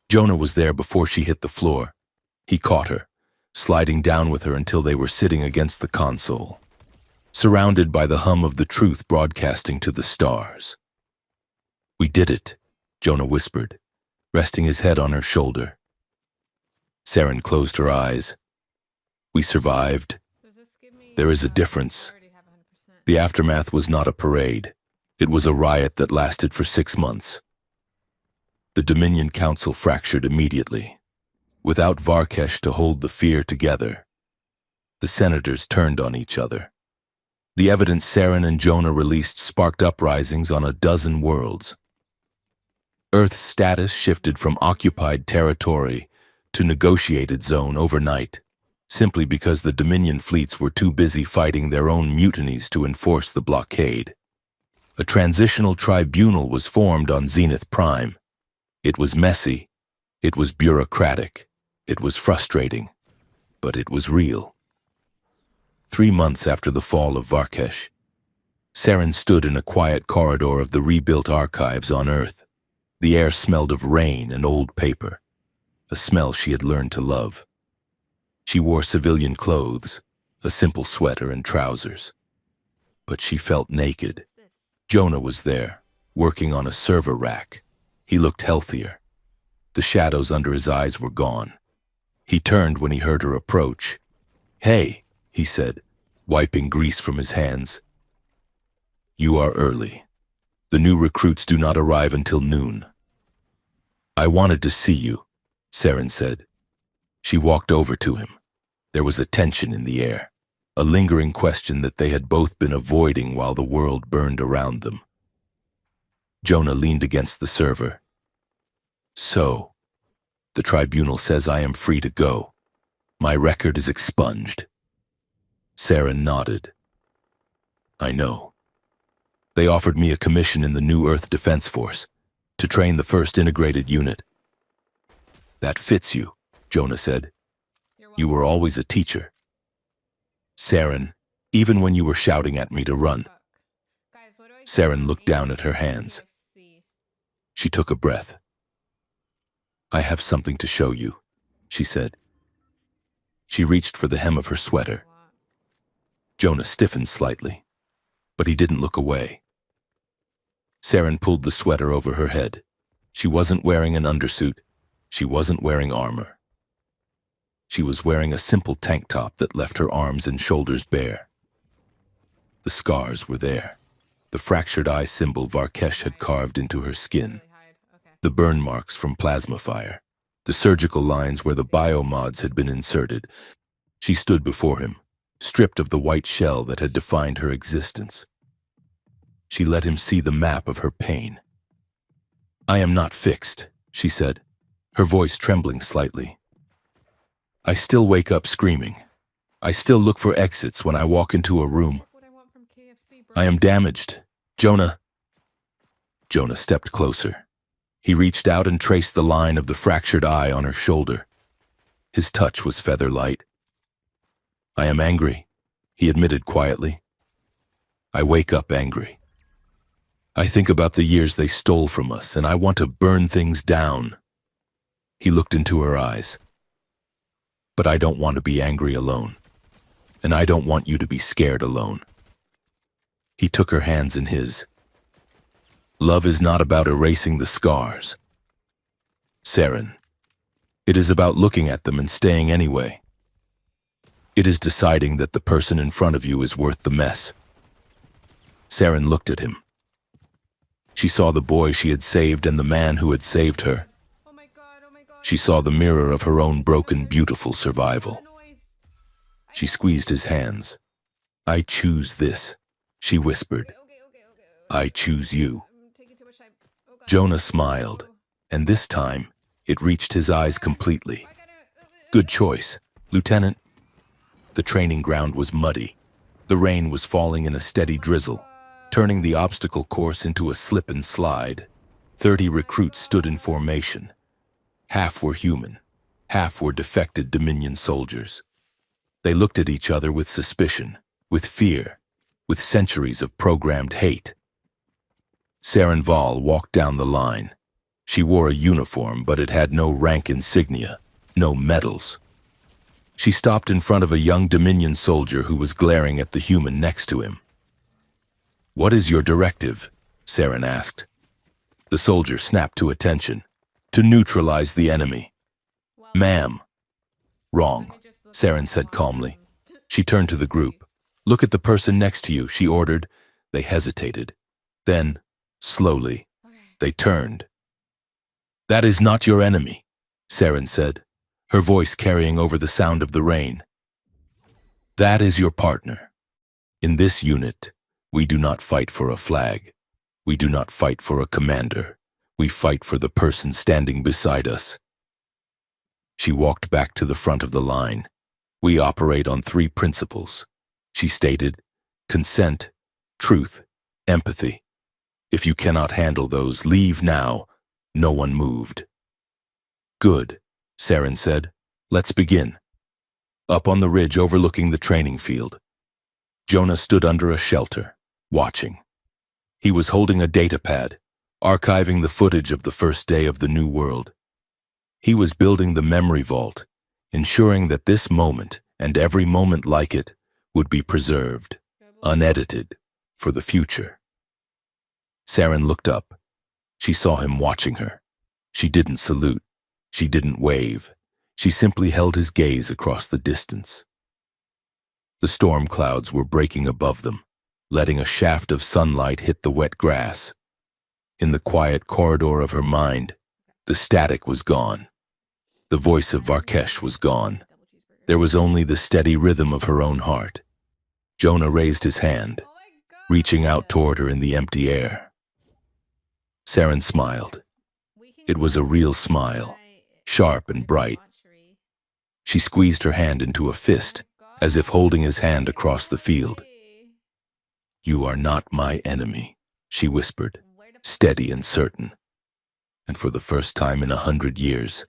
Jonah was there before she hit the floor. He caught her, sliding down with her until they were sitting against the console, surrounded by the hum of the truth broadcasting to the stars. "We did it," Jonah whispered, resting his head on her shoulder. Saren closed her eyes. "We survived. Does this give me, There is a I difference. already have 100%. The aftermath was not a parade. It was a riot that lasted for 6 months. The Dominion Council fractured immediately. Without Varkesh to hold the fear together, the senators turned on each other. The evidence Saren and Jonah released sparked uprisings on a dozen worlds. Earth's status shifted from occupied territory to negotiated zone overnight, simply because the Dominion fleets were too busy fighting their own mutinies to enforce the blockade. A transitional tribunal was formed on Zenith Prime. It was messy, it was bureaucratic, it was frustrating, but it was real. 3 months after the fall of Varkesh, Saren stood in a quiet corridor of the rebuilt archives on Earth. The air smelled of rain and old paper, a smell she had learned to love. She wore civilian clothes, a simple sweater and trousers. But she felt naked. Jonah was there, working on a server rack. He looked healthier. The shadows under his eyes were gone. He turned when he heard her approach. "Hey," he said, wiping grease from his hands. "You are early. The new recruits do not arrive until noon." "I wanted to see you," Saren said. She walked over to him. There was a tension in the air, a lingering question that they had both been avoiding while the world burned around them. Jonah leaned against the server. "So, the tribunal says I am free to go. My record is expunged." Saren nodded. "I know. They offered me a commission in the New Earth Defense Force to train the first integrated unit." "That fits you," Jonah said. You're "You were always a teacher." "Saren, even when you were shouting at me to run." Fuck. Guys, what do I Saren do? looked down at her hands. AFC. She took a breath. "I have something to show you," she said. She reached for the hem of her sweater. Jonah stiffened slightly, but he didn't look away. Saren pulled the sweater over her head. She wasn't wearing an undersuit. She wasn't wearing armor. She was wearing a simple tank top that left her arms and shoulders bare. The scars were there. The fractured eye symbol Varkesh had carved into her skin. Really hide. Okay. The burn marks from plasma fire. The surgical lines where the biomods had been inserted. She stood before him, stripped of the white shell that had defined her existence. She let him see the map of her pain. "I am not fixed," she said, her voice trembling slightly. "I still wake up screaming. I still look for exits when I walk into a room. What I want from KFC, bro. I am damaged. Jonah." Jonah stepped closer. He reached out and traced the line of the fractured eye on her shoulder. His touch was feather-light. "I am angry," he admitted quietly. "I wake up angry. I think about the years they stole from us, and I want to burn things down." He looked into her eyes. "But I don't want to be angry alone. And I don't want you to be scared alone." He took her hands in his. "Love is not about erasing the scars, Saren. It is about looking at them and staying anyway. It is deciding that the person in front of you is worth the mess." Saren looked at him. She saw the boy she had saved and the man who had saved her. Oh my god, oh my god. She saw the mirror of her own broken, beautiful survival. She squeezed his hands. "I choose this," she whispered. Okay. "I choose you." I'm taking too much time. Oh god. Jonah smiled, and this time, it reached his eyes completely. "Good choice, Lieutenant." The training ground was muddy. The rain was falling in a steady drizzle, turning the obstacle course into a slip and slide. 30 recruits stood in formation. Half were human, half were defected Dominion soldiers. They looked at each other with suspicion, with fear, with centuries of programmed hate. Saren Val walked down the line. She wore a uniform, but it had no rank insignia, no medals. She stopped in front of a young Dominion soldier who was glaring at the human next to him. "What is your directive?" Saren asked. The soldier snapped to attention. "To neutralize the enemy." "Ma'am." "Wrong," Saren said calmly. She turned to the group. "Look at the person next to you," she ordered. They hesitated. Then, slowly, they turned. "That is not your enemy," Saren said, her voice carrying over the sound of the rain. "That is your partner. In this unit, we do not fight for a flag. We do not fight for a commander. We fight for the person standing beside us." She walked back to the front of the line. "We operate on 3 principles," she stated: consent, truth, empathy. If you cannot handle those, leave now. No one moved. "Good," Saren said. "Let's begin." Up on the ridge overlooking the training field, Jonah stood under a shelter, watching. He was holding a datapad, archiving the footage of the first day of the new world. He was building the memory vault, ensuring that this moment, and every moment like it, would be preserved, unedited, for the future. Saren looked up. She saw him watching her. She didn't salute. She didn't wave. She simply held his gaze across the distance. The storm clouds were breaking above them, letting a shaft of sunlight hit the wet grass. In the quiet corridor of her mind, the static was gone. The voice of Varkesh was gone. There was only the steady rhythm of her own heart. Jonah raised his hand, reaching out toward her in the empty air. Saren smiled. It was a real smile, sharp and bright. She squeezed her hand into a fist, as if holding his hand across the field. "You are not my enemy," she whispered, steady and certain. And for the first time in 100 years,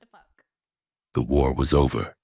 the war was over.